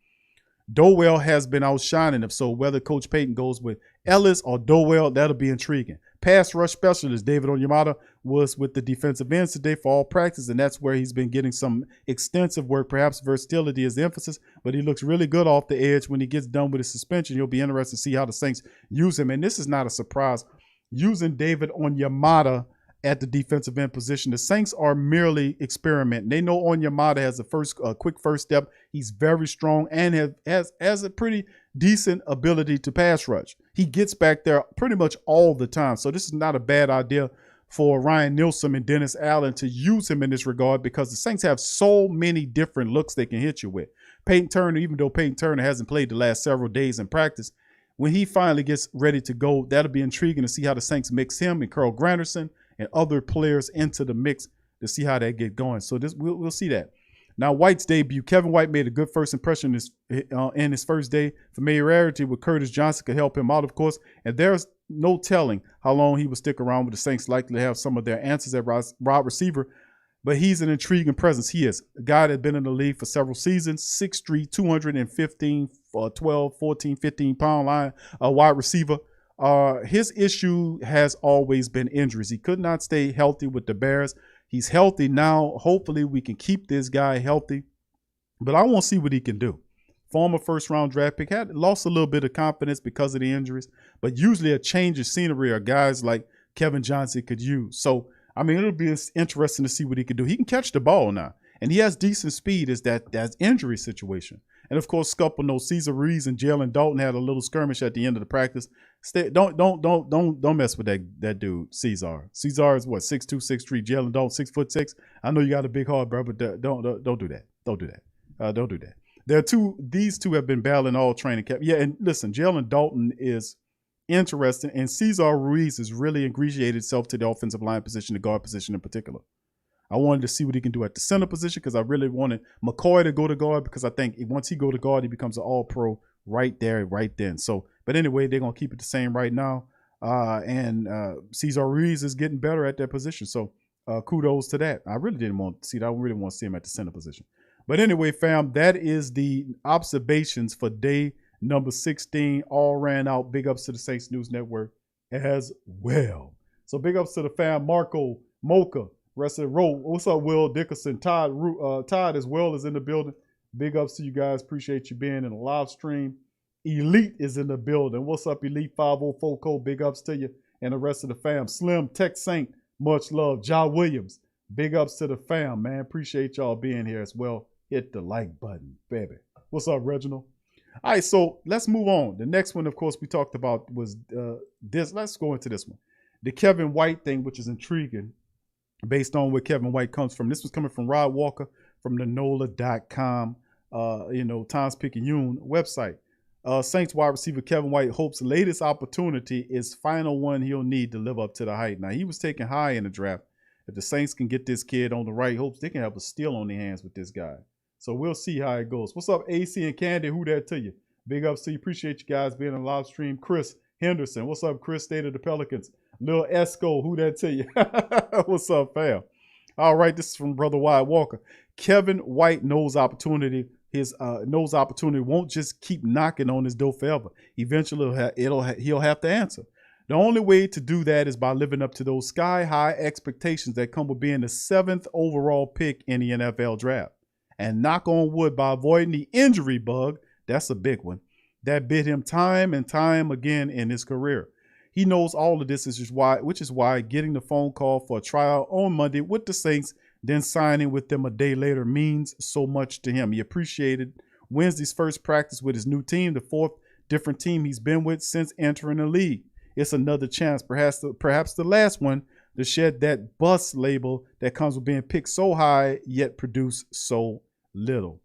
Dowell has been outshining him. So whether Coach Payton goes with Ellis or Dowell, that'll be intriguing. Pass rush specialist David Onyemata was with the defensive ends today for all practice, and that's where he's been getting some extensive work. Perhaps versatility is the emphasis, but he looks really good off the edge when he gets done with his suspension. You'll be interested to see how the Saints use him. And this is not a surprise. Using David Onyemata at the defensive end position. The Saints are merely experimenting. They know Onyemata has a quick first step. He's very strong and has a pretty decent ability to pass rush. He gets back there pretty much all the time. So this is not a bad idea for Ryan Nielsen and Dennis Allen to use him in this regard, because the Saints have so many different looks they can hit you with. Peyton Turner, even though Peyton Turner hasn't played the last several days in practice, when he finally gets ready to go, that'll be intriguing to see how the Saints mix him and Carl Granderson and other players into the mix to see how they get going. So we'll see that. Now, White's debut. Kevin White made a good first impression in his first day. Familiarity with Curtis Johnson could help him out, of course. And there's no telling how long he will stick around with the Saints. Likely to have some of their answers at wide receiver. But he's an intriguing presence. He is a guy that's been in the league for several seasons. 6'3", 215, 12, 14, 15-pound line wide receiver. His issue has always been injuries. He could not stay healthy with the Bears. He's healthy now. Hopefully we can keep this guy healthy. But I want to see what he can do. Former first-round draft pick, had lost a little bit of confidence because of the injuries. But usually a change of scenery are guys like Kevin Johnson could use. So, I mean, it'll be interesting to see what he can do. He can catch the ball now. And he has decent speed as that injury situation. And, of course, Scupple knows Cesar Ruiz and Jalen Dalton had a little skirmish at the end of the practice. Don't mess with that dude, Cesar. Cesar is what, 6'2", 6'3", Jalen Dalton, 6'6". I know you got a big heart, bro, but don't do that. Don't do that. Don't do that. These two have been battling all training camp. Yeah, and listen, Jalen Dalton is interesting, and Cesar Ruiz has really ingratiated itself to the offensive line position, the guard position in particular. I wanted to see what he can do at the center position because I really wanted McCoy to go to guard, because I think once he go to guard, he becomes an all-pro right there, right then. So, but anyway, they're going to keep it the same right now. And Cesar Ruiz is getting better at that position. So kudos to that. I really didn't want to see that. I really want to see him at the center position. But anyway, fam, that is the observations for day number 16. All ran out. Big ups to the Saints News Network as well. So big ups to the fam, Marco, Mocha, rest of the row. What's up, Will Dickerson? Todd as well is in the building. Big ups to you guys. Appreciate you being in the live stream. Elite is in the building. What's up, Elite 504 Code? Big ups to you and the rest of the fam. Slim, Tech Saint, much love. Ja Williams, big ups to the fam, man. Appreciate y'all being here as well. Hit the like button, baby. What's up, Reginald? All right, so let's move on. The next one, of course, we talked about was this. Let's go into this one. The Kevin White thing, which is intriguing based on where Kevin White comes from. This was coming from Rod Walker from the NOLA.com, Times-Picayune website. Saints wide receiver Kevin White hopes the latest opportunity is final one he'll need to live up to the hype. Now, he was taken high in the draft. If the Saints can get this kid on the right hopes, they can have a steal on their hands with this guy. So we'll see how it goes. What's up, AC and Candy? Who that to you? Big ups to you. Appreciate you guys being on the live stream. Chris Henderson. What's up, Chris? State of the Pelicans. Lil Esco. Who that to you? What's up, fam? All right, this is from Brother Wyatt Walker. Kevin White knows opportunity. His knows opportunity won't just keep knocking on his door forever. Eventually, he'll have to answer. The only way to do that is by living up to those sky-high expectations that come with being the 7th overall pick in the NFL draft. And knock on wood, by avoiding the injury bug, that's a big one, that bit him time and time again in his career. He knows all of this, which is why getting the phone call for a tryout on Monday with the Saints, then signing with them a day later, means so much to him. He appreciated Wednesday's first practice with his new team, the 4th different team he's been with since entering the league. It's another chance, perhaps the last one, to shed that bust label that comes with being picked so high yet produce so little.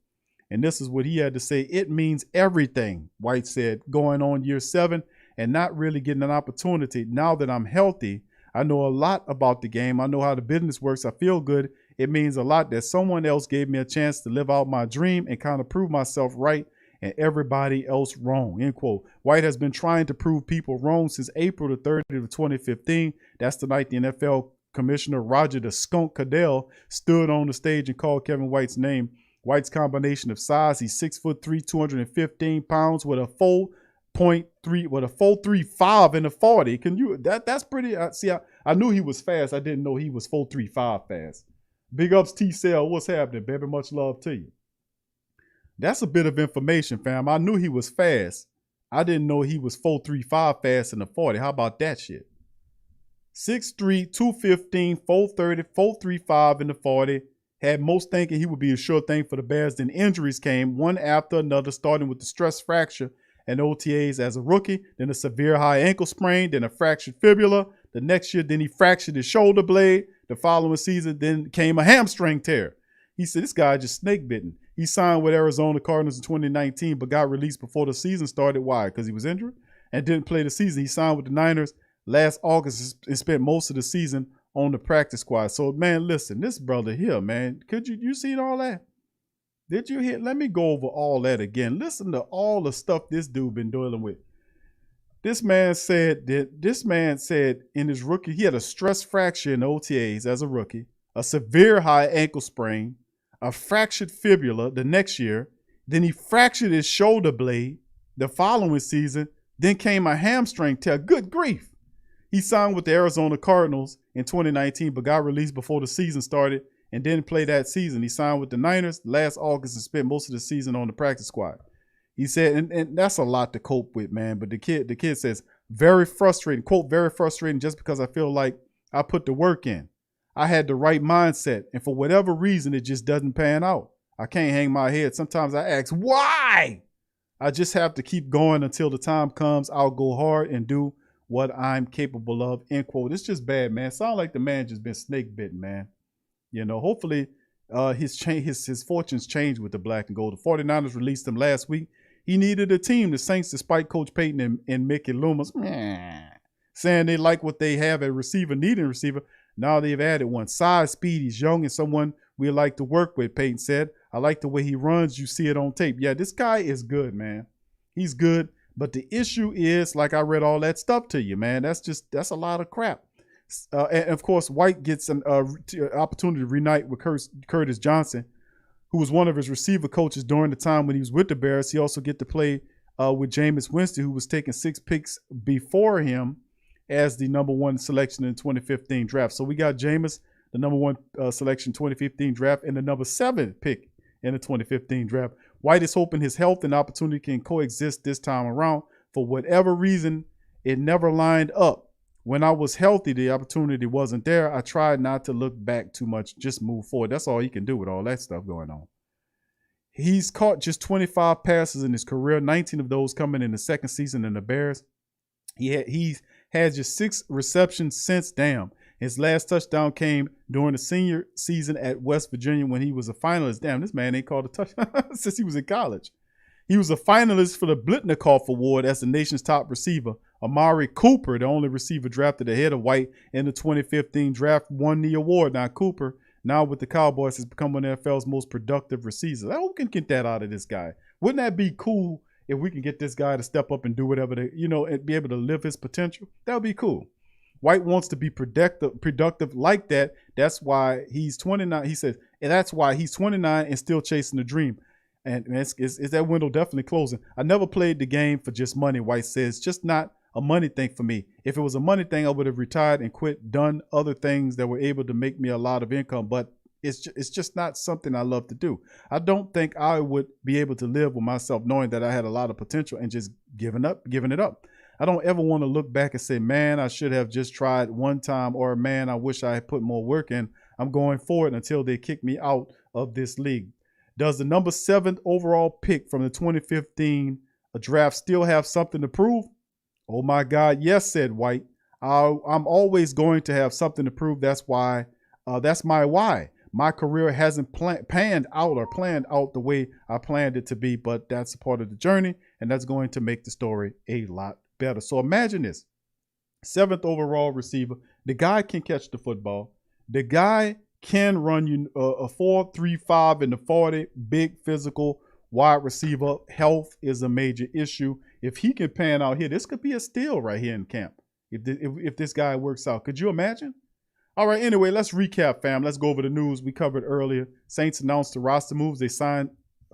And this is what he had to say. It means everything, White said, going on year 7 and not really getting an opportunity. Now that I'm healthy, I know a lot about the game. I know how the business works. I feel good. It means a lot that someone else gave me a chance to live out my dream and kind of prove myself right and everybody else wrong, end quote. White has been trying to prove people wrong since April the 30th of 2015. That's the night the NFL Commissioner Roger the Skunk Cadell stood on the stage and called Kevin White's name. White's combination of size, he's 6'3", 215 pounds with a 4.35 in the 40. Can you, that's pretty, I knew he was fast. I didn't know he was 4.35 fast. Big ups T-Cell, what's happening, baby? Much love to you. That's a bit of information, fam. I knew he was fast. I didn't know he was 4.35 fast in the 40. How about that shit? 6'3", 215, 430, 435 in the 40. Had most thinking he would be a sure thing for the Bears. Then injuries came, one after another, starting with the stress fracture and OTAs as a rookie, then a severe high ankle sprain, then a fractured fibula. The next year, then he fractured his shoulder blade. The following season, then came a hamstring tear. He said, this guy just snake bitten. He signed with Arizona Cardinals in 2019, but got released before the season started. Why? Because he was injured and didn't play the season. He signed with the Niners last August and spent most of the season on the practice squad. So, man, listen, this brother here, man, could you seen all that? Did you hear? Let me go over all that again. Listen to all the stuff this dude been dealing with. This man said in his rookie, he had a stress fracture in OTAs as a rookie, a severe high ankle sprain, a fractured fibula the next year. Then he fractured his shoulder blade the following season. Then came a hamstring tear. Good grief. He signed with the Arizona Cardinals in 2019, but got released before the season started and didn't play that season. He signed with the Niners last August and spent most of the season on the practice squad. He said, and that's a lot to cope with, man. But the kid says, very frustrating, quote, very frustrating just because I feel like I put the work in. I had the right mindset, and for whatever reason, it just doesn't pan out. I can't hang my head. Sometimes I ask, why? I just have to keep going until the time comes. I'll go hard and do what I'm capable of, end quote. It's just bad, man. Sound like the man just been snake bitten, man. You know, hopefully his fortunes change with the black and gold. The 49ers released him last week. He needed a team. The Saints, despite Coach Payton and Mickey Loomis saying they like what they have at receiver, needing a receiver, now they've added one. Size, speed, he's young and someone we like to work with, Payton said. I like the way he runs. You see it on tape. Yeah, this guy is good, man. He's good. But the issue is, like I read all that stuff to you, man, that's a lot of crap. And of course, White gets an opportunity to reunite with Curtis Johnson, who was one of his receiver coaches during the time when he was with the Bears. He also get to play with Jameis Winston, who was taking 6 picks before him as the number 1 selection in the 2015 draft. So we got Jameis, the number 1 selection 2015 draft, and the number 7 pick in the 2015 draft. White is hoping his health and opportunity can coexist this time around. For whatever reason, it never lined up. When I was healthy, the opportunity wasn't there. I tried not to look back too much, just move forward. That's all he can do with all that stuff going on. He's caught just 25 passes in his career, 19 of those coming in the second season in the Bears. He has just 6 receptions since. Damn. His last touchdown came during the senior season at West Virginia when he was a finalist. Damn, this man ain't called a touchdown since he was in college. He was a finalist for the Blitnikoff Award as the nation's top receiver. Amari Cooper, the only receiver drafted ahead of White in the 2015 draft, won the award. Now, Cooper, now with the Cowboys, has become one of the NFL's most productive receivers. I hope we can get that out of this guy. Wouldn't that be cool if we can get this guy to step up and do whatever, and be able to live his potential? That would be cool. White wants to be productive like that. That's why he's 29. He says, and that's why he's 29 and still chasing the dream. And is that window definitely closing? I never played the game for just money, White says. Just not a money thing for me. If it was a money thing, I would have retired and quit, done other things that were able to make me a lot of income. But it's just not something I love to do. I don't think I would be able to live with myself knowing that I had a lot of potential and just giving it up. I don't ever want to look back and say, man, I should have just tried one time, or man, I wish I had put more work in. I'm going forward until they kick me out of this league. Does the number 7th overall pick from the 2015 draft still have something to prove? Oh my God, yes, said White. I'm always going to have something to prove. That's why. That's my why. My career hasn't planned out the way I planned it to be, but that's a part of the journey, and that's going to make the story a lot better. So imagine this: 7th overall receiver. The guy can catch the football. The guy can run you a 4.35 in the 40. Big physical wide receiver. Health is a major issue. If he can pan out here, this could be a steal right here in camp. If this guy works out, could you imagine? All right, anyway, let's recap, fam. Let's go over the news we covered earlier. Saints announced the roster moves. They signed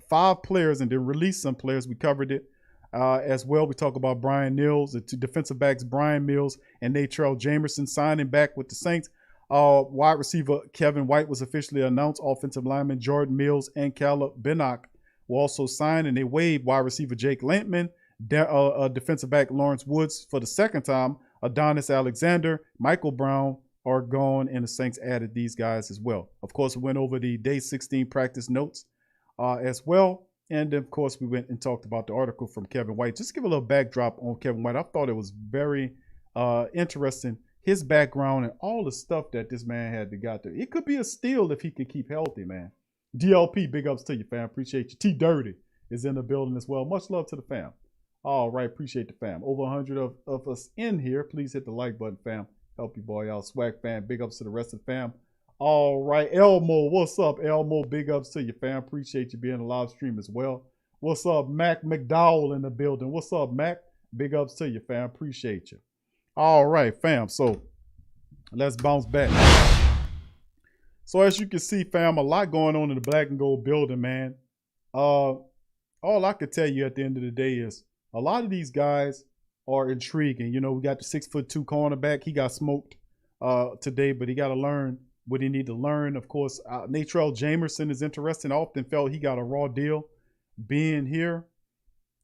5 players and then released some players. We covered it as well. We talk about Brian Mills, the 2 defensive backs, Brian Mills and Natrell Jamerson, signing back with the Saints. Wide receiver Kevin White was officially announced. Offensive lineman Jordan Mills and Caleb Binnock will also sign, and they waived wide receiver Jake Lampman, defensive back Lawrence Woods for the second time, Adonis Alexander, Michael Brown are gone, and the Saints added these guys as well. Of course, we went over the day 16 practice notes as well. And of course, we went and talked about the article from Kevin White. Just give a little backdrop on Kevin White. I thought it was very interesting, his background and all the stuff that this man had to got to. It could be a steal if he could keep healthy, man. DLP, big ups to you, fam. Appreciate you. T Dirty is in the building as well. Much love to the fam. All right, appreciate the fam. Over 100 of us in here. Please hit the like button, fam. Help your boy out. Swag fam, big ups to the rest of the fam. All right, Elmo, what's up, Elmo? Big ups to you, fam. Appreciate you being in the live stream as well. What's up, Mac McDowell in the building? What's up, Mac? Big ups to you, fam. Appreciate you. All right, fam. So let's bounce back. So as you can see, fam, a lot going on in the black and gold building, man. All I could tell you at the end of the day is a lot of these guys are intriguing. You know, we got the 6'2" cornerback. He got smoked today, but he got to learn what he need to learn. Of course, Natrell Jamerson is interesting. I often felt he got a raw deal being here.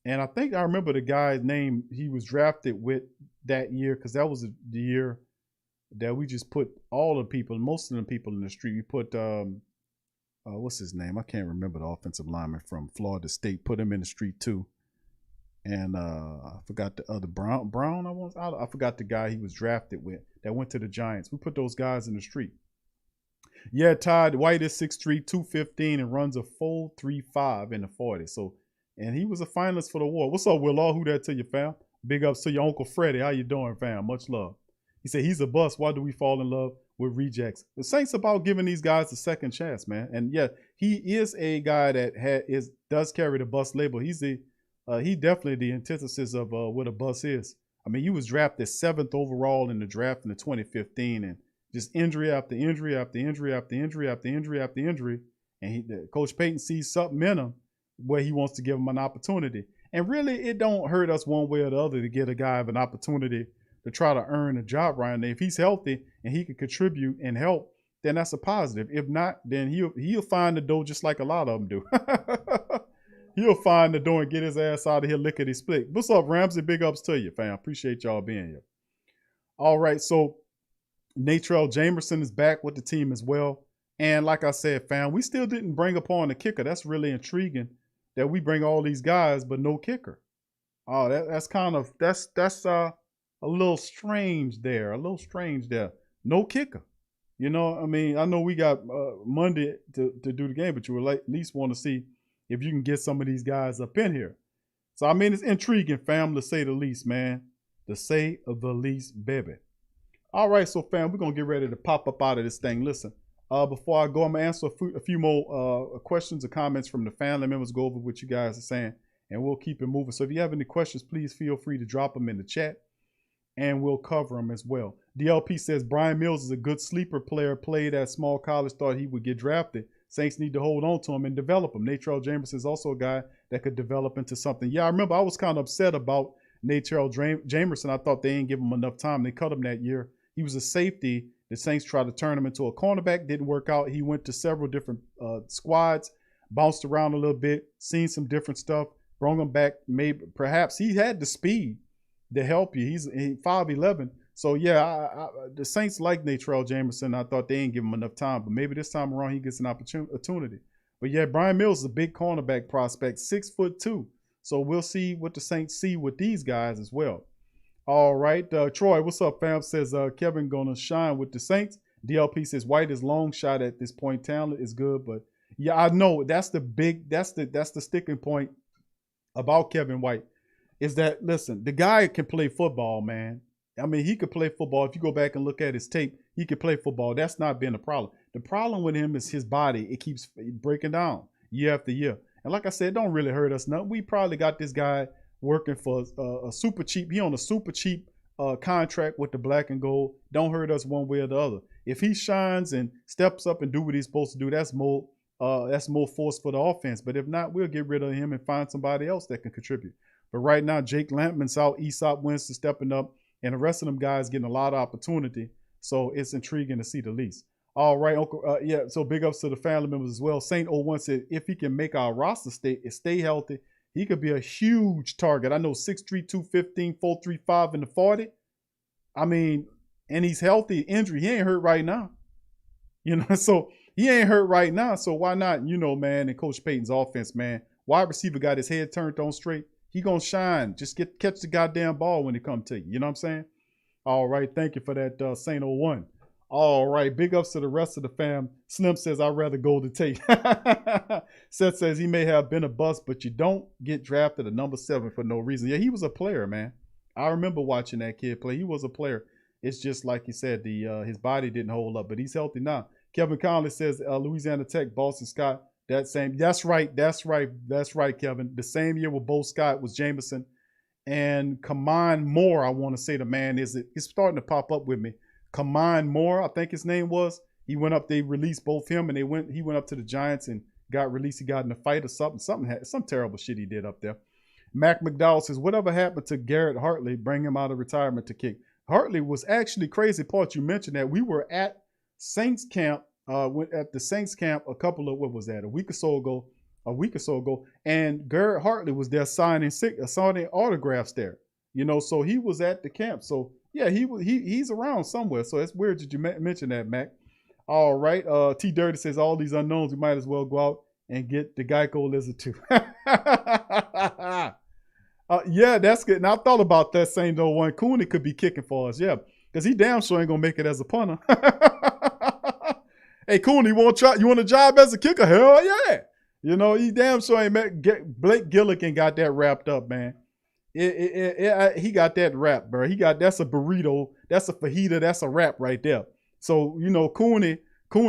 And I think I remember the guy's name he was drafted with that year, because that was the year that we just put all the people, most of the people in the street. We put, what's his name? I can't remember the offensive lineman from Florida State. Put him in the street too. And I forgot the other Brown. I forgot the guy he was drafted with that went to the Giants. We put those guys in the street. Yeah, Todd White is 6'3", 215, and runs a 4.35 in the 40. So, and he was a finalist for the award. What's up, Will? Who that to you, fam? Big ups to your Uncle Freddie. How you doing, fam? Much love. He said he's a bust. Why do we fall in love with rejects? The Saints about giving these guys a second chance, man. And yeah, he is a guy that does carry the bust label. He's he definitely the antithesis of what a bust is. I mean, he was drafted 7th overall in the draft in the 2015, and just injury after injury after injury after injury after injury after injury. And Coach Payton sees something in him where he wants to give him an opportunity. And really, it don't hurt us one way or the other to get a guy of an opportunity to try to earn a job right now. If he's healthy and he can contribute and help, then that's a positive. If not, then he'll find the door just like a lot of them do. He'll find the door and get his ass out of here lickety split. What's up, Ramsey? Big ups to you, fam. Appreciate y'all being here. All right, so Natrell Jamerson is back with the team as well. And like I said, fam, we still didn't bring upon the kicker. That's really intriguing that we bring all these guys, but no kicker. Oh, that's kind of, that's a little strange there. A little strange there. No kicker. You know, I mean, I know we got Monday to do the game, but you would at least want to see if you can get some of these guys up in here. So, I mean, it's intriguing, fam, to say the least, man. To say the least, baby. All right, so, fam, we're going to get ready to pop up out of this thing. Listen, before I go, I'm going to answer a few more questions or comments from the family members, go over what you guys are saying, and we'll keep it moving. So if you have any questions, please feel free to drop them in the chat, and we'll cover them as well. DLP says, Brian Mills is a good sleeper player, played at small college, thought he would get drafted. Saints need to hold on to him and develop him. Natrell Jamerson is also a guy that could develop into something. Yeah, I remember I was kind of upset about Natrell Jamerson. I thought they didn't give him enough time. They cut him that year. He was a safety. The Saints tried to turn him into a cornerback. Didn't work out. He went to several different squads, bounced around a little bit, seen some different stuff, brought him back. Maybe perhaps he had the speed to help you. He's 5'11". So, yeah, the Saints like Natrell Jamerson. I thought they didn't give him enough time, but maybe this time around he gets an opportunity. But, yeah, Brian Mills is a big cornerback prospect, 6'2". So we'll see what the Saints see with these guys as well. All right. Troy, what's up, fam? Says Kevin going to shine with the Saints. DLP says White is long shot at this point. Talent is good, but, yeah, I know that's the sticking point about Kevin White is that, listen, the guy can play football, man. I mean, he could play football. If you go back and look at his tape, he could play football. That's not been a problem. The problem with him is his body. It keeps breaking down year after year. And like I said, it don't really hurt us nothing. We probably got this guy working for a super cheap. He on a super cheap contract with the black and gold. Don't hurt us one way or the other. If he shines and steps up and do what he's supposed to do, that's more force for the offense. But if not, we'll get rid of him and find somebody else that can contribute. But right now, Jake Lampman's out. Aesop Winston stepping up. And the rest of them guys getting a lot of opportunity. So it's intriguing to see the least. All right, Uncle. Yeah, so big ups to the family members as well. Saint 01 said, if he can make our roster stay healthy, he could be a huge target. I know 6'3", 215, 4.35 in the 40. I mean, and he's healthy, injury. He ain't hurt right now. So he ain't hurt right now. So why not, man, in Coach Payton's offense, man, wide receiver got his head turned on straight. He going to shine. Just catch the goddamn ball when it come to you. You know what I'm saying? All right. Thank you for that, Saint 01. All right. Big ups to the rest of the fam. Slim says, I'd rather Golden Tate. Seth says he may have been a bust, but you don't get drafted at number 7 for no reason. Yeah, he was a player, man. I remember watching that kid play. He was a player. It's just like you said, his body didn't hold up, but he's healthy now. Kevin Conley says Louisiana Tech, Boston Scott. That's right, Kevin. The same year with Bo Scott was Jameson and Kaman Moore. I want to say the man it's starting to pop up with me. Kaman Moore, I think his name was. He went up. They released both him and he went up to the Giants and got released. He got in a fight or something. Some terrible shit he did up there. Mac McDowell says, whatever happened to Garrett Hartley? Bring him out of retirement to kick. Hartley was actually crazy part. You mentioned that we were at Saints camp. At the Saints camp a week or so ago, and Garrett Hartley was there signing autographs there. So he was at the camp. So yeah, he's around somewhere. So it's weird that you mention that, Mac. All right. T Dirty says all these unknowns, we might as well go out and get the Geico lizard too. Yeah, that's good. And I thought about that same though. One Cooney could be kicking for us, yeah, because he damn sure ain't gonna make it as a punter. Hey, Cooney, you want a job as a kicker? Hell yeah. He damn sure ain't Blake Gilligan got that wrapped up, man. He got that wrap, bro. That's a burrito, that's a fajita, that's a wrap right there. So, Cooney,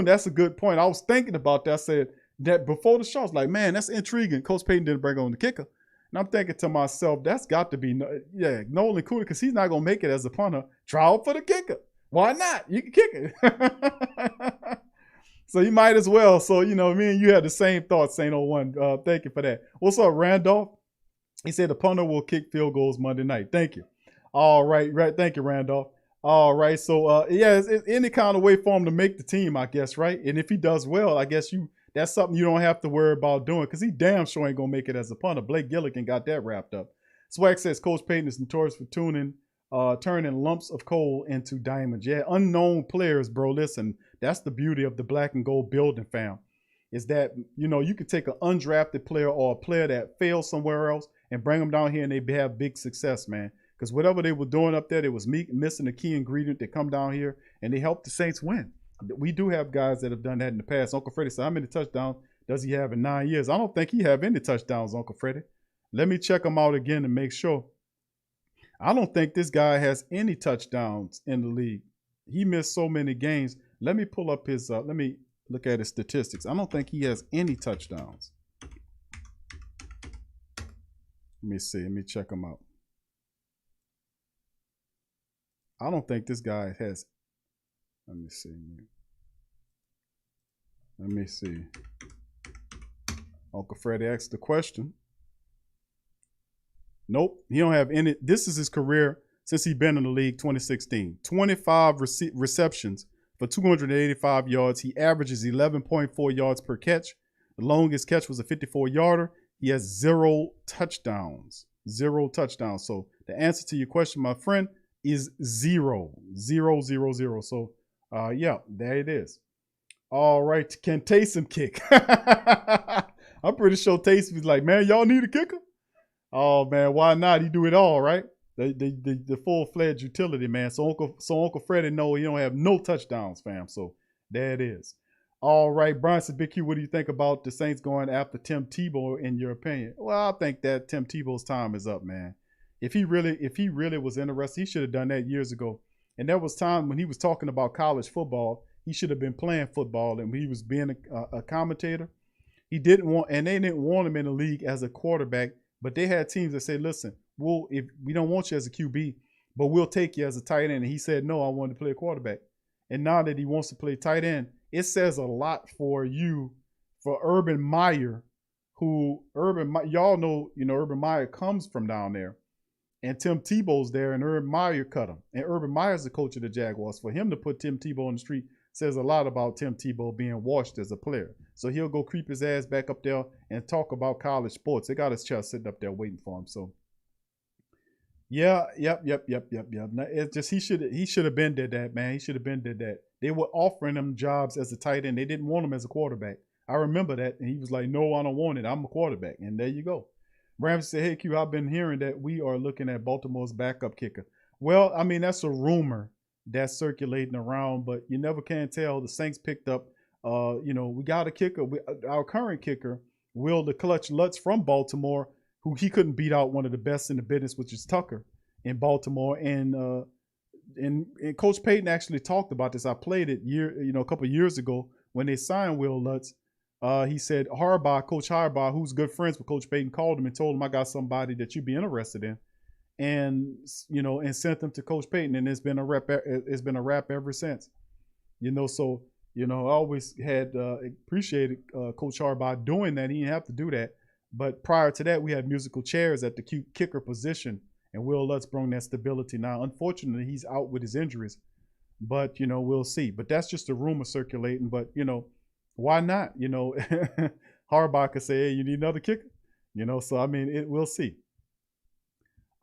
that's a good point. I was thinking about that. I said that before the show. I was like, man, that's intriguing. Coach Payton didn't bring on the kicker. And I'm thinking to myself, that's got to be, Nolan Cooney, because he's not going to make it as a punter. Try out for the kicker. Why not? You can kick it. So you might as well. So, me and you had the same thoughts, Saint 01. Thank you for that. What's up, Randolph? He said the punter will kick field goals Monday night. Thank you. All right. Thank you, Randolph. All right. So, it's any kind of way for him to make the team, I guess, right? And if he does well, I guess that's something you don't have to worry about doing because he damn sure ain't going to make it as a punter. Blake Gilligan got that wrapped up. Swag says Coach Payton is notorious for turning lumps of coal into diamonds. Yeah, unknown players, bro. Listen, that's the beauty of the black and gold building, fam. Is that, you can take an undrafted player or a player that failed somewhere else and bring them down here and they have big success, man. Because whatever they were doing up there, they was missing a key ingredient. They come down here and they help the Saints win. We do have guys that have done that in the past. Uncle Freddie said, how many touchdowns does he have in 9 years? I don't think he have any touchdowns, Uncle Freddie. Let me check him out again and make sure. I don't think this guy has any touchdowns in the league. He missed so many games. Let me pull up his, let me look at his statistics. I don't think he has any touchdowns. Let me see. Let me check him out. I don't think this guy has, let me see. Let me see. Uncle Freddie asked the question. Nope, he don't have any. This is his career since he's been in the league, 2016. 25 receptions for 285 yards. He averages 11.4 yards per catch. The longest catch was a 54-yarder. He has 0 touchdowns. 0 touchdowns. So the answer to your question, my friend, is 0. 0, 0, 0. So, yeah, there it is. All right, can Taysom kick? I'm pretty sure Taysom's like, man, y'all need a kicker? Oh, man, why not? He do it all, right? The full-fledged utility, man. So Uncle Freddie know he don't have no touchdowns, fam. So there it is. All right, Brian said, Big Q, what do you think about the Saints going after Tim Tebow, in your opinion? Well, I think that Tim Tebow's time is up, man. If he really was interested, he should have done that years ago. And there was time when he was talking about college football, he should have been playing football, and when he was being a commentator, they didn't want him in the league as a quarterback. But they had teams that said, listen, if we don't want you as a QB, but we'll take you as a tight end. And he said, no, I want to play a quarterback. And now that he wants to play tight end, it says a lot for Urban Meyer, y'all know, Urban Meyer comes from down there. And Tim Tebow's there, and Urban Meyer cut him. And Urban Meyer's the coach of the Jaguars. For him to put Tim Tebow on the street says a lot about Tim Tebow being washed as a player. So he'll go creep his ass back up there and talk about college sports. They got his chest sitting up there waiting for him. So, Yeah, yep. No, it's just he should have been did that, man. He should have been did that. They were offering him jobs as a tight end. They didn't want him as a quarterback. I remember that, and he was like, "No, I don't want it. I'm a quarterback." And there you go. Ramsey said, "Hey Q, I've been hearing that we are looking at Baltimore's backup kicker." Well, I mean that's a rumor that's circulating around, but you never can tell. The Saints picked up, we got a kicker. Our current kicker, Will the Clutch Lutz from Baltimore, who he couldn't beat out one of the best in the business, which is Tucker in Baltimore. And Coach Payton actually talked about this. I played it a couple of years ago when they signed Will Lutz. He said Coach Harbaugh, who's good friends with Coach Payton, called him and told him, "I got somebody that you'd be interested in," and sent them to Coach Payton, and it's been a rap ever since. So I always had appreciated Coach Harbaugh doing that. He didn't have to do that. But prior to that, we had musical chairs at the kicker position, and Will Lutz brought that stability. Now, unfortunately, he's out with his injuries, but we'll see. But that's just a rumor circulating. But why not? Harbaugh could say, "Hey, you need another kicker," So I mean, we'll see.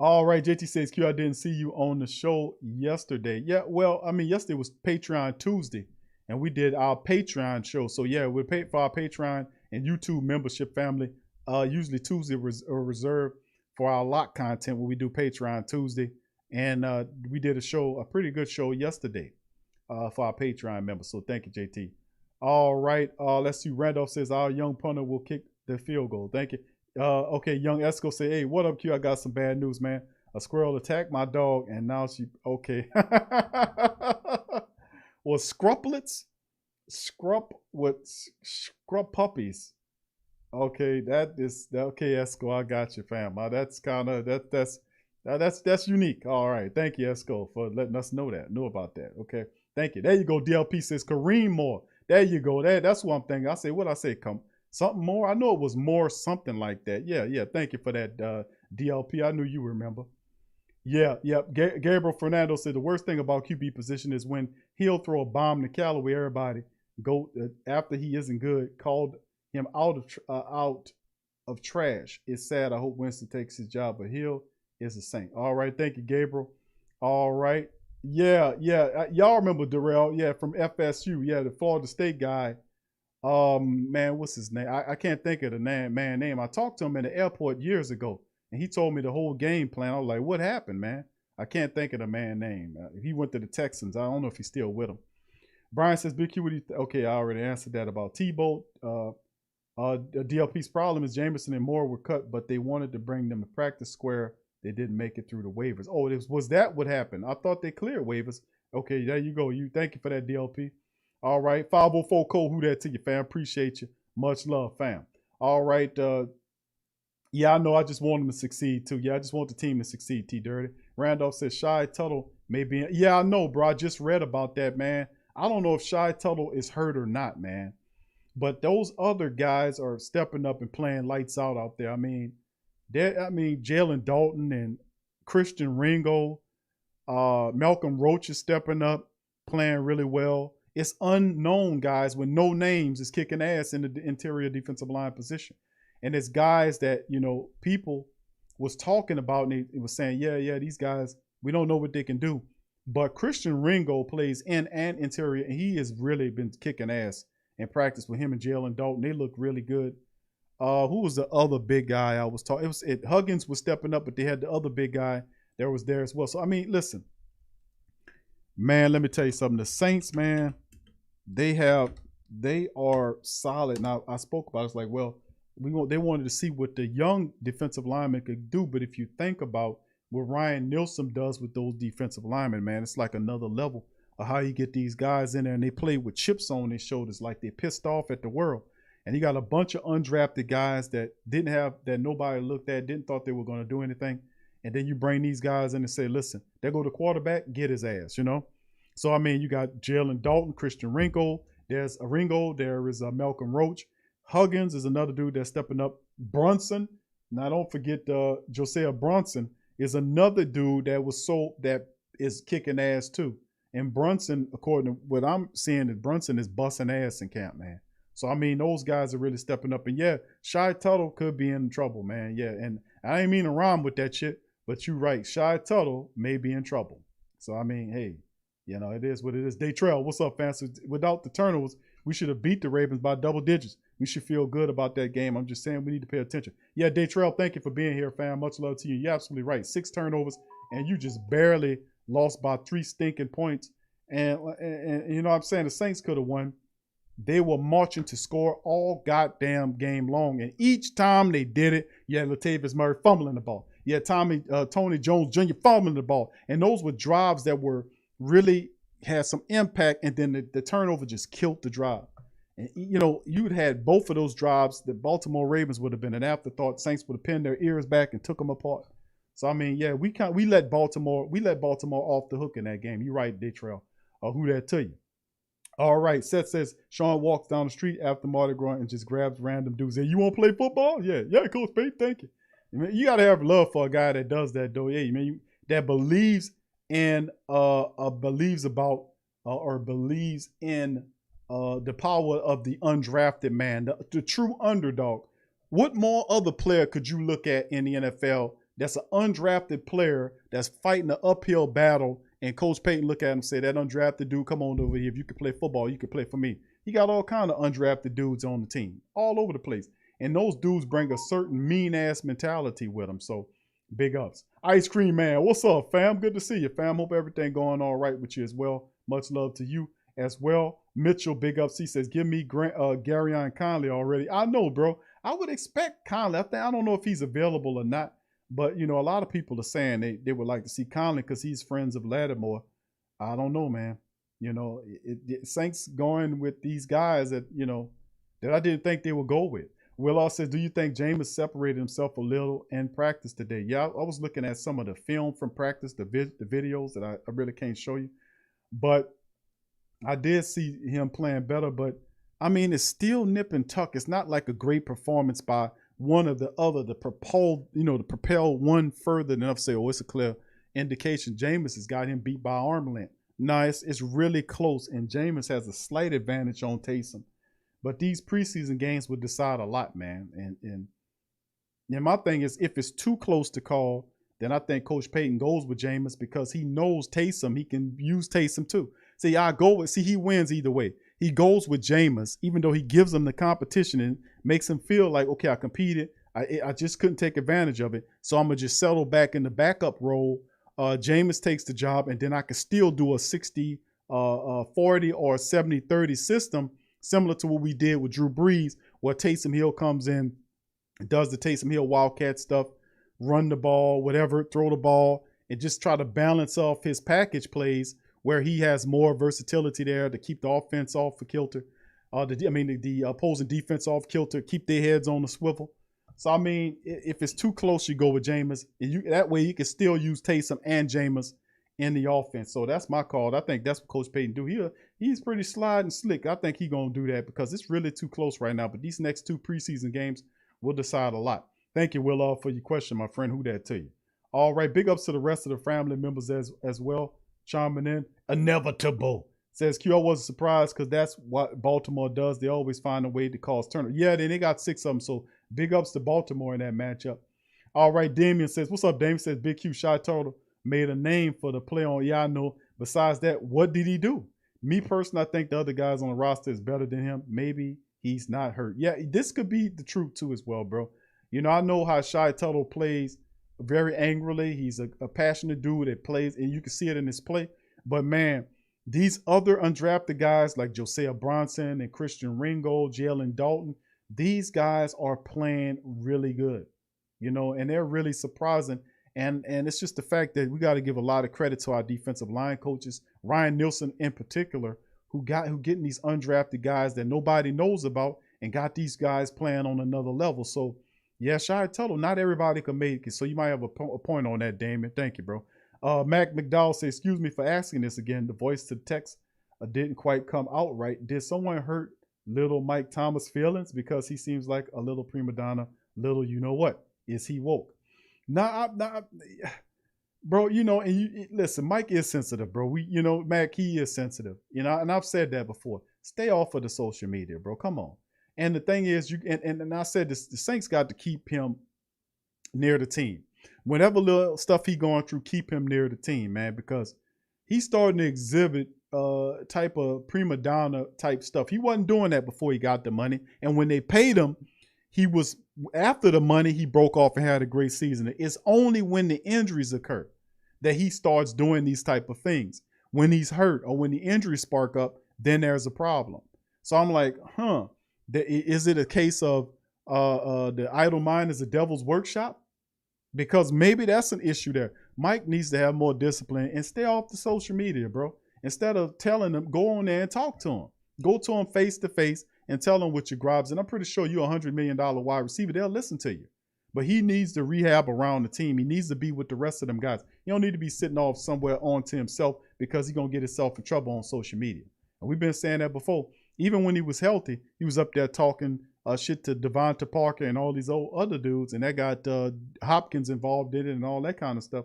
All right, JT says, "Q, I didn't see you on the show yesterday." Yeah, well, I mean, yesterday was Patreon Tuesday, and we did our Patreon show. So yeah, we're paid for our Patreon and YouTube membership family. Usually Tuesday are reserved for our lock content when we do Patreon Tuesday. And we did a pretty good show yesterday for our Patreon members. So thank you, JT. All right. Let's see. Randolph says our young punter will kick the field goal. Thank you. Okay. Young Esco say, "Hey, what up, Q? I got some bad news, man. A squirrel attacked my dog and now okay." Well, scruplets? Scrub puppies. Okay, okay, Esco. I got you, fam. That's kind of that's unique. All right, thank you, Esco, for letting us know about that. Okay, thank you. There you go. DLP says Kareem Moore. There you go. That's what I'm thinking. I say, what I say? Come something more. I know it was more something like that. Yeah. Thank you for that, DLP. I knew you remember. Yeah. Gabriel Fernando said the worst thing about QB position is when he'll throw a bomb to Callaway. Everybody go after he isn't good. Called him out of trash. It's sad. I hope Winston takes his job, but Hill is a Saint. All right, thank you, Gabriel. All right, yeah. Y'all remember Darrell? Yeah, from FSU. Yeah, the Florida State guy. Man, what's his name? I can't think of the man name. I talked to him in the airport years ago, and he told me the whole game plan. I was like, "What happened, man?" I can't think of the man name. He went to the Texans. I don't know if he's still with them. Brian says, "Big Q, what do you okay, I already answered that about Tebow. DLP's problem is Jameson and Moore were cut, but they wanted to bring them to practice square. They didn't make it through the waivers." Oh, was that what happened? I thought they cleared waivers. Okay, there you go. Thank you for that, DLP. All right, 504 Cole, who that to you, fam? Appreciate you. Much love, fam. All right. Yeah, I know. I just want them to succeed too. Yeah, I just want the team to succeed. T Dirty. Randolph says Shy Tuttle may be. Yeah, I know, bro. I just read about that, man. I don't know if Shy Tuttle is hurt or not, man. But those other guys are stepping up and playing lights out there. I mean, Jalen Dalton and Christian Ringo, Malcolm Roach is stepping up, playing really well. It's unknown guys with no names is kicking ass in the interior defensive line position. And it's guys that, people was talking about, and it was saying, yeah, these guys, we don't know what they can do. But Christian Ringo plays in and interior, and he has really been kicking ass in practice with him and Jalen Dalton. They look really good. Who was the other big guy I was talking? Huggins was stepping up, but they had the other big guy that was there as well. So, I mean, listen, man, let me tell you something. The Saints, man, they are solid. Now, I spoke about it. It's like, well, they wanted to see what the young defensive lineman could do. But if you think about what Ryan Nielsen does with those defensive linemen, man, it's like another level of how you get these guys in there and they play with chips on their shoulders like they're pissed off at the world. And you got a bunch of undrafted guys that nobody looked at, didn't thought they were going to do anything. And then you bring these guys in and say, listen, there go the quarterback, get his ass, So, I mean, you got Jalen Dalton, Christian Ringo. There's a Ringo. There is a Malcolm Roach. Huggins is another dude that's stepping up. Brunson. Now, don't forget Josiah Brunson is another dude that is kicking ass too. And Brunson, according to what I'm seeing, is Brunson is busting ass in camp, man. So, I mean, those guys are really stepping up. And, yeah, Shy Tuttle could be in trouble, man. Yeah, and I ain't mean to rhyme with that shit, But you're right. Shy Tuttle may be in trouble. So, I mean, hey, it is what it is. Daytrell, what's up, fans? Without the turnovers, we should have beat the Ravens by double digits. We should feel good about that game. I'm just saying we need to pay attention. Yeah, Daytrell, thank you for being here, fam. Much love to you. You're absolutely right. 6 turnovers, and you just barely lost by 3 stinking points. And you know what I'm saying? The Saints could have won. They were marching to score all goddamn game long. And each time they did it, you had Latavius Murray fumbling the ball. You had Tony Jones Jr. fumbling the ball. And those were drives that were really had some impact. And then the turnover just killed the drive. And, you'd had both of those drives. The Baltimore Ravens would have been an afterthought. Saints would have pinned their ears back and took them apart. So, I mean, yeah, we let Baltimore off the hook in that game. You're right, Daytrell. Who that to you? All right, Seth says Sean walks down the street after Mardi Gras and just grabs random dudes. Say, you want to play football? Yeah, Coach Pate, thank you. You got to have love for a guy that does that, though. Yeah, that believes in believes in the power of the undrafted man, the true underdog. What more other player could you look at in the NFL that's an undrafted player that's fighting an uphill battle? And Coach Payton look at him and say, that undrafted dude, come on over here. If you can play football, you can play for me. He got all kind of undrafted dudes on the team, all over the place. And those dudes bring a certain mean-ass mentality with them. So, big ups. Ice Cream Man, what's up, fam? Good to see you, fam. Hope everything going all right with you as well. Much love to you as well. Mitchell, big ups. He says, give me Garyon Conley already. I know, bro. I would expect Conley. I don't know if he's available or not. But, a lot of people are saying they would like to see Conley because he's friends of Lattimore. I don't know, man. Saints going with these guys that, that I didn't think they would go with. Will says, do you think Jameis separated himself a little in practice today? Yeah, I was looking at some of the film from practice, the videos that I really can't show you. But I did see him playing better. But, I mean, it's still nip and tuck. It's not like a great performance by one or the other, to propel one further enough to say, oh, it's a clear indication. Jameis has got him beat by arm length. No, it's really close, and Jameis has a slight advantage on Taysom. But these preseason games would decide a lot, man. And my thing is, if it's too close to call, then I think Coach Payton goes with Jameis because he knows Taysom. He can use Taysom too. See, he wins either way. He goes with Jameis, even though he gives him the competition and makes him feel like, okay, I competed. I just couldn't take advantage of it. So I'm going to just settle back in the backup role. Jameis takes the job, and then I can still do a 60-40 or 70-30 system, similar to what we did with Drew Brees, where Taysom Hill comes in, does the Taysom Hill Wildcat stuff, run the ball, whatever, throw the ball, and just try to balance off his package plays where he has more versatility there to keep the offense off the kilter. The opposing defense off kilter, keep their heads on the swivel. So, I mean, if it's too close, you go with Jameis. That way you can still use Taysom and Jameis in the offense. So that's my call. I think that's what Coach Payton do. He's pretty slide and slick. I think he's going to do that because it's really too close right now. But these next 2 preseason games will decide a lot. Thank you, Will, for your question, my friend. Who that to you? All right, big ups to the rest of the family members as well. Chiming in. Inevitable. Says Q, I wasn't surprised because that's what Baltimore does. They always find a way to cause turnover. Yeah, then they got 6 of them. So big ups to Baltimore in that matchup. All right, Damian says, what's up, Damian? Says Big Q, Shy Turtle made a name for the play on. Yeah, I know. Besides that, what did he do? Me personally, I think the other guys on the roster is better than him. Maybe he's not hurt. Yeah, this could be the truth too as well, bro. I know how Shy Tuttle plays very angrily. He's a passionate dude that plays, and you can see it in his play. But, man, these other undrafted guys like Josiah Bronson and Christian Ringo, Jalen Dalton, these guys are playing really good, and they're really surprising. And it's just the fact that we got to give a lot of credit to our defensive line coaches, Ryan Nielsen in particular, who getting these undrafted guys that nobody knows about and got these guys playing on another level. So, yeah, Shy Tuttle, not everybody can make it. So you might have a point on that, Damon. Thank you, bro. Mac McDowell says, excuse me for asking this again. The voice to the text didn't quite come out right. Did someone hurt little Mike Thomas' feelings because he seems like a little prima donna? Little, you know what? Is he woke? Nah, bro, and listen, Mike is sensitive, bro. Mac, he is sensitive, and I've said that before. Stay off of the social media, bro. Come on. And the thing is, and I said this, the Saints got to keep him near the team. Whatever little stuff he going through, keep him near the team, man, because he's starting to exhibit type of prima donna type stuff. He wasn't doing that before he got the money. And when they paid him, he was, after the money, he broke off and had a great season. It's only when the injuries occur that he starts doing these type of things. When he's hurt or when the injuries spark up, then there's a problem. So I'm like, is it a case of the idle mind is the devil's workshop? Because maybe that's an issue there. Mike needs to have more discipline and stay off the social media, bro. Instead of telling them, go on there and talk to him. Go to him face to face and tell him what your grabs. And I'm pretty sure you're $100 million wide receiver. They'll listen to you. But he needs to rehab around the team. He needs to be with the rest of them guys. He don't need to be sitting off somewhere on to himself because he's going to get himself in trouble on social media. And we've been saying that before. Even when he was healthy, he was up there talking shit to Devonta Parker and all these old other dudes. And that got Hopkins involved in it and all that kind of stuff.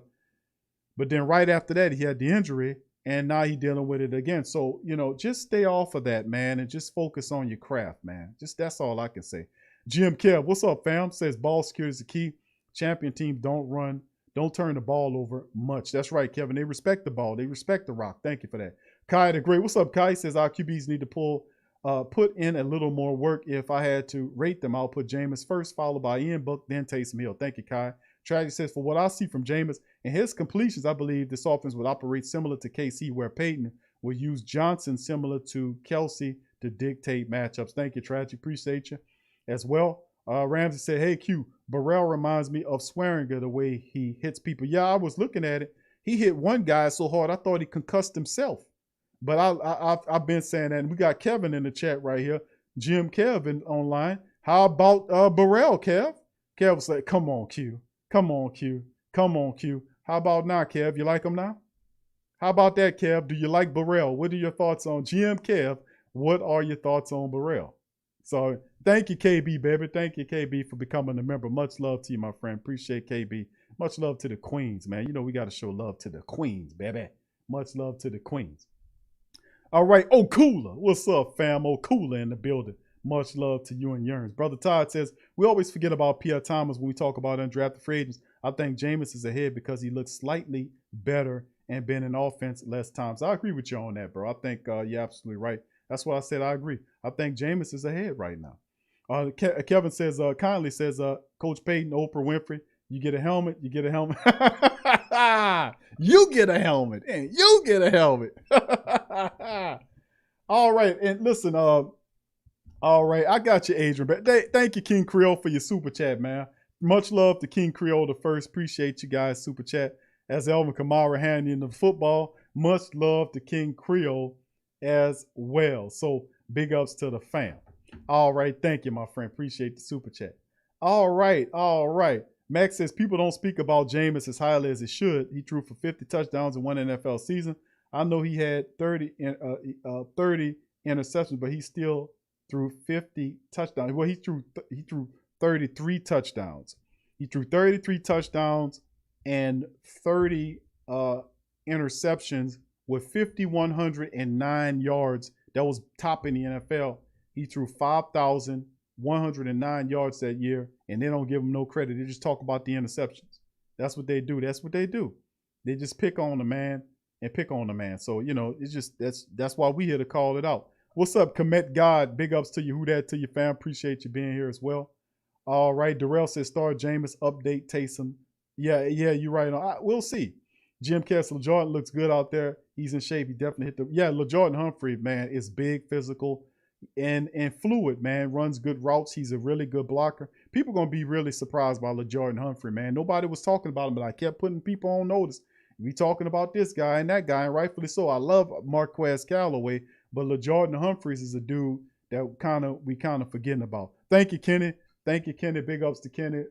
But then right after that, he had the injury. And now he's dealing with it again. So, just stay off of that, man, and just focus on your craft, man. Just that's all I can say. Jim Kev, what's up, fam? Says ball security is the key. Champion teams don't turn the ball over much. That's right, Kevin. They respect the ball. They respect the rock. Thank you for that. Kai the Great, what's up, Kai? He says our QBs need to put in a little more work. If I had to rate them, I'll put Jameis first, followed by Ian Book, then Taysom Hill. Thank you, Kai. Tragic says, for what I see from Jameis and his completions, I believe this offense would operate similar to KC, where Peyton will use Johnson similar to Kelsey to dictate matchups. Thank you, Tragic. Appreciate you as well. Ramsey said, hey, Q, Burrell reminds me of Swearinger, the way he hits people. Yeah, I was looking at it. He hit one guy so hard, I thought he concussed himself. But I've been saying that. And we got Kevin in the chat right here. Jim Kevin online. How about Burrell, Kev? Kev was like, come on, Q. Come on, Q. Come on, Q. How about now, Kev? You like him now? How about that, Kev? Do you like Burrell? What are your thoughts on GM Kev? What are your thoughts on Burrell? So thank you, KB, baby. Thank you, KB, for becoming a member. Much love to you, my friend. Appreciate KB. Much love to the queens, man. We got to show love to the queens, baby. Much love to the queens. All right. Oh, Cooler. What's up, fam? Oh, Cooler in the building. Much love to you and Yearns. Brother Todd says, we always forget about Pierre Thomas when we talk about undrafted free agents. I think Jameis is ahead because he looks slightly better and been in offense less times. I agree with you on that, bro. I think you're absolutely right. That's what I said. I agree. I think Jameis is ahead right now. Kevin says, kindly says, Coach Payton, Oprah Winfrey, you get a helmet, you get a helmet. You get a helmet, and you get a helmet. All right. And listen, all right, I got you, Adrian. But thank you, King Creole, for your super chat, man. Much love to King Creole the first. Appreciate you guys, super chat. As Elvin Kamara handing the football, much love to King Creole as well. So big ups to the fam. All right, thank you, my friend. Appreciate the super chat. All right. Max says people don't speak about Jameis as highly as it should. He threw for 50 touchdowns in one NFL season. I know he had 30 interceptions, but he still threw 50 touchdowns. Well, he threw 33 touchdowns. He threw 33 touchdowns and 30 interceptions with 5,109 yards. That was top in the NFL. He threw 5,109 yards that year, and they don't give him no credit. They just talk about the interceptions. That's what they do. They just pick on the man and pick on the man. So, it's just that's why we here to call it out. What's up, Commit God? Big ups to you. Who that to you, fam? Appreciate you being here as well. All right. Darrell says, start Jameis, update Taysom. Yeah, you're right. We'll see. Jim Kessler, Jordan looks good out there. He's in shape. He definitely hit the. Yeah, LaJordan Humphrey, man, is big, physical, and fluid, man. Runs good routes. He's a really good blocker. People going to be really surprised by LaJordan Humphrey, man. Nobody was talking about him, but I kept putting people on notice. We talking about this guy and that guy, and rightfully so. I love Marquez Callaway. But LaJordan Humphreys is a dude that we kind of forgetting about. Thank you, Kenny. Big ups to Kenny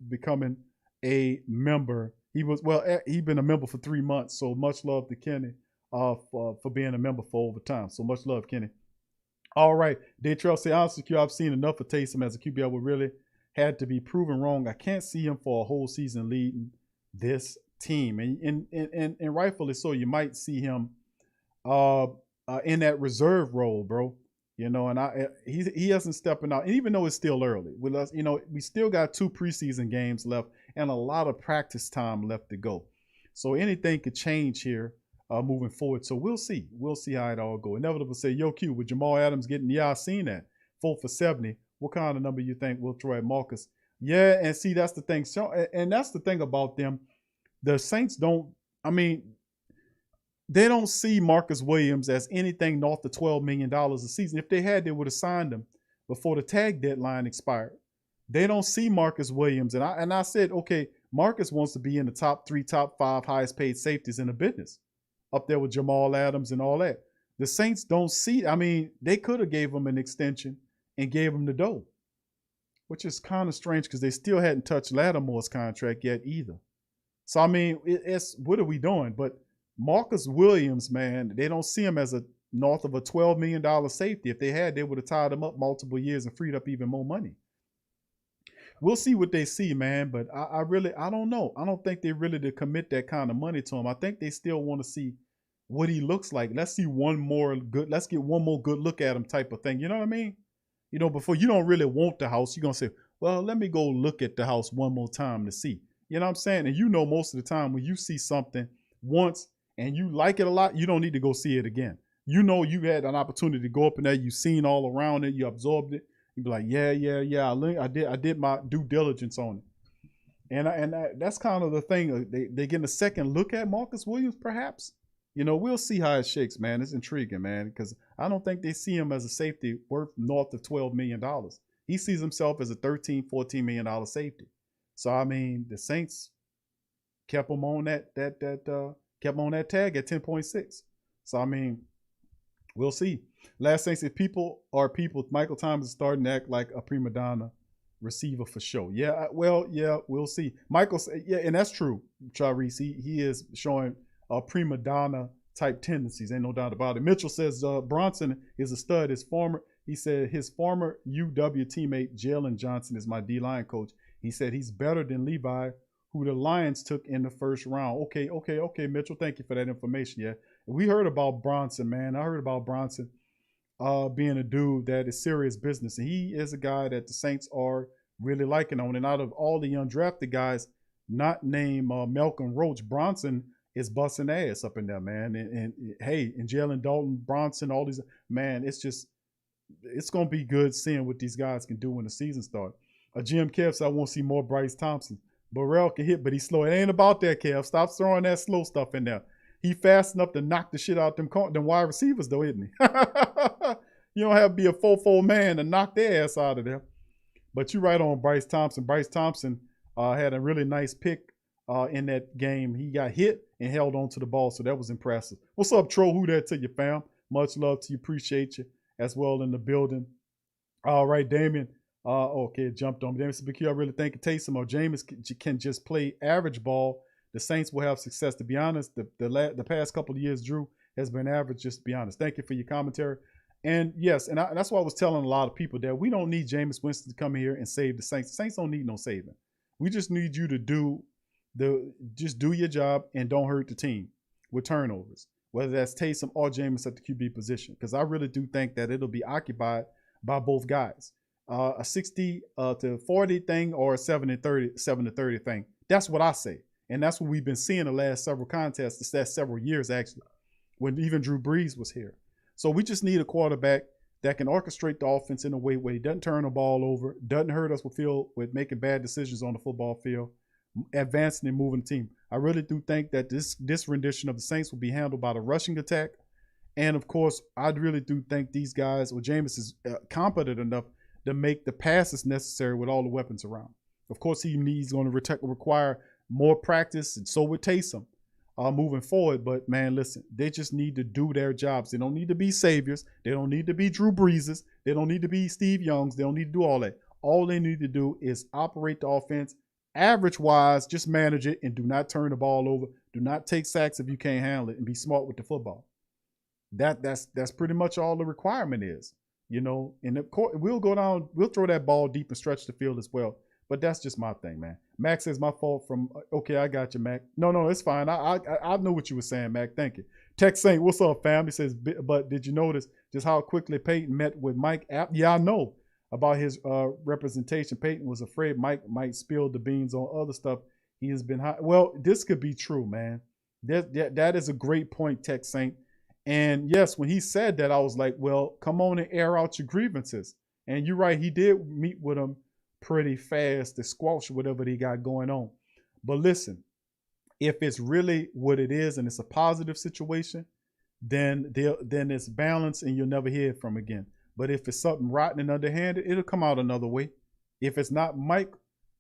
becoming a member. He's been a member for 3 months. So much love to Kenny for being a member for over time. So much love, Kenny. All right. Daytrail say, honestly, I've seen enough of Taysom as a QB. I would really had to be proven wrong. I can't see him for a whole season leading this team. And rightfully so. You might see him in that reserve role, bro. And he hasn't stepping out. And even though it's still early, with us, we still got 2 preseason games left, and a lot of practice time left to go. So anything could change here moving forward. So we'll see. We'll see how it all go. Inevitable say, yo, Q, with Jamal Adams getting, yeah, I seen that. 4 for 70. What kind of number you think we'll throw at Marcus? Yeah, and see, that's the thing. So, and that's the thing about them. The Saints don't, I mean, they don't see Marcus Williams as anything north of $12 million a season. If they had, they would have signed him before the tag deadline expired. They don't see Marcus Williams. And I said, okay, Marcus wants to be in the top 3, top 5 highest paid safeties in the business, up there with Jamal Adams and all that. The Saints don't see, I mean, they could have gave him an extension and gave him the dough, which is kind of strange because they still hadn't touched Lattimore's contract yet either. So, I mean, it's what are we doing? But Marcus Williams, man, they don't see him as a north of a $12 million safety. If they had, they would have tied him up multiple years and freed up even more money. We'll see what they see, man. But I don't know. I don't think they really to commit that kind of money to him. I think they still want to see what he looks like. Let's see one more good. Let's get one more good look at him type of thing. You know what I mean? You know, before you don't really want the house, you're going to say, well, let me go look at the house one more time to see. You know what I'm saying? And you know, most of the time when you see something once and you like it a lot, you don't need to go see it again. You know, you had an opportunity to go up in there, you've seen all around it, you absorbed it. You'd be like, yeah, I did my due diligence on it. And that's kind of the thing. They getting a second look at Marcus Williams, perhaps. You know, we'll see how it shakes, man. It's intriguing, man, because I don't think they see him as a safety worth north of $12 million. He sees himself as a $13, $14 million safety. So, I mean, the Saints kept him on that tag at 10.6. So, I mean, we'll see. Last Saints, if people are people, Michael Thomas is starting to act like a prima donna receiver for sure. Yeah, well, yeah, we'll see. Michael, yeah, and that's true, Tyrese. He is showing prima donna type tendencies. Ain't no doubt about it. Mitchell says Bronson is a stud. He said his former UW teammate Jalen Johnson is my D-line coach. He said he's better than Levi, who the Lions took in the first round. Okay, Mitchell, thank you for that information. Yeah, we heard about Bronson, man. I heard about Bronson being a dude that is serious business, and he is a guy that the Saints are really liking on. And out of all the undrafted guys, not named Malcolm Roach, Bronson is busting ass up in there, man. And hey, and Jalen Dalton, Bronson, all these, man, it's going to be good seeing what these guys can do when the season starts. Jim Kev said, I want to see more Bryce Thompson. Burrell can hit, but he's slow. It ain't about that, Kev. Stop throwing that slow stuff in there. He fast enough to knock the shit out them wide receivers, though, isn't he? You don't have to be a 4-4 man to knock their ass out of there. But you're right on Bryce Thompson. Bryce Thompson had a really nice pick in that game. He got hit and held on to the ball, so that was impressive. What's up, Tro? Who that to you, fam? Much love to you. Appreciate you as well in the building. All right, Damien. Okay, it jumped on me. Damien said, BQ, I really think Taysom or Jameis can just play average ball. The Saints will have success. To be honest, the past couple of years, Drew has been average, just to be honest. Thank you for your commentary. And yes, and that's why I was telling a lot of people that we don't need Jameis Winston to come here and save the Saints. The Saints don't need no saving. We just need you to do your job and don't hurt the team with turnovers, whether that's Taysom or Jameis at the QB position, because I really do think that it'll be occupied by both guys. A 60 to 40 thing or a 7 to 30 thing. That's what I say. And that's what we've been seeing the last several contests, the last several years, actually, when even Drew Brees was here. So we just need a quarterback that can orchestrate the offense in a way where he doesn't turn the ball over, doesn't hurt us with making bad decisions on the football field, advancing and moving the team. I really do think that this rendition of the Saints will be handled by the rushing attack. And, of course, I really do think these guys, or Jameis is competent enough to make the passes necessary with all the weapons around. Of course, he's going to require more practice, and so would Taysom moving forward. But, man, listen, they just need to do their jobs. They don't need to be saviors. They don't need to be Drew Breeses. They don't need to be Steve Youngs. They don't need to do all that. All they need to do is operate the offense average-wise, just manage it, and do not turn the ball over. Do not take sacks if you can't handle it, and be smart with the football. That's pretty much all the requirement is. You know, and of course, we'll throw that ball deep and stretch the field as well. But that's just my thing, man. Mac says my fault from, okay, I got you, Mac. No, it's fine. I know what you were saying, Mac. Thank you. Tex Saint, what's up, fam? He says, but did you notice just how quickly Peyton met with Mike? Yeah, I know. about his representation. Peyton was afraid Mike might spill the beans on other stuff. He has been high. Well, this could be true, man. That is a great point, Tech Saint. And yes, when he said that, I was like, well, come on and air out your grievances. And you're right, he did meet with him pretty fast to squash whatever they got going on. But listen, if it's really what it is and it's a positive situation, then it's balanced and you'll never hear it from again. But if it's something rotten and underhanded, it'll come out another way. If it's not Mike,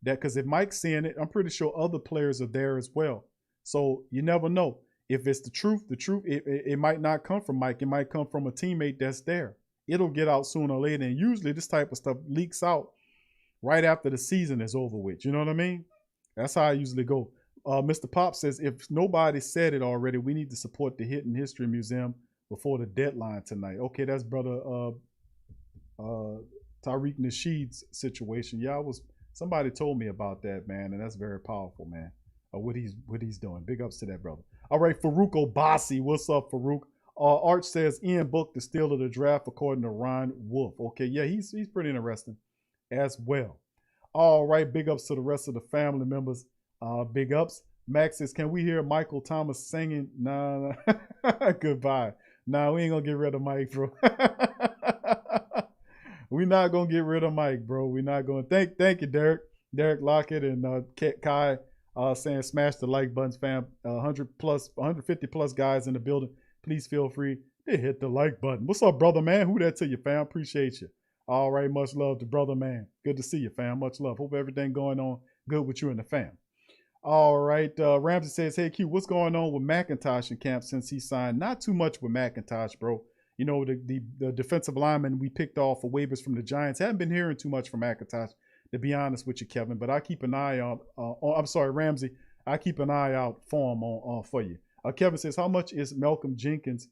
because if Mike's seeing it, I'm pretty sure other players are there as well. So you never know. If it's the truth, it might not come from Mike. It might come from a teammate that's there. It'll get out sooner or later. And usually this type of stuff leaks out right after the season is over with. You know what I mean? That's how I usually go. Mr. Pop says, if nobody said it already, we need to support the Hidden History Museum before the deadline tonight. Okay, that's brother Tariq Nasheed's situation. Yeah, somebody told me about that, man, and that's very powerful, man. What he's doing. Big ups to that brother. All right, Farouk Obasi. What's up, Farouk? Arch says Ian Book, the steal of the draft, according to Ron Wolf. Okay, yeah, he's pretty interesting as well. All right, big ups to the rest of the family members. Big ups. Max says, can we hear Michael Thomas singing? Nah. Goodbye. Nah, we ain't gonna get rid of Mike, bro. We're not gonna get rid of Mike, bro. We're not going. Thank you, Derek. Derek Lockett and Kai saying smash the like buttons, fam. 150 plus guys in the building. Please feel free to hit the like button. What's up, brother man? Who that to you, fam? Appreciate you. All right, much love to brother man. Good to see you, fam. Much love. Hope everything going on good with you and the fam. All right, Ramsey says, hey, Q, what's going on with McIntosh in camp since he signed? Not too much with McIntosh, bro. You know, the defensive lineman we picked off for waivers from the Giants. Haven't been hearing too much from McIntosh, to be honest with you, Kevin. But I keep an eye on I'm sorry, Ramsey. I keep an eye out for him for you. Kevin says, how much is Malcolm Jenkins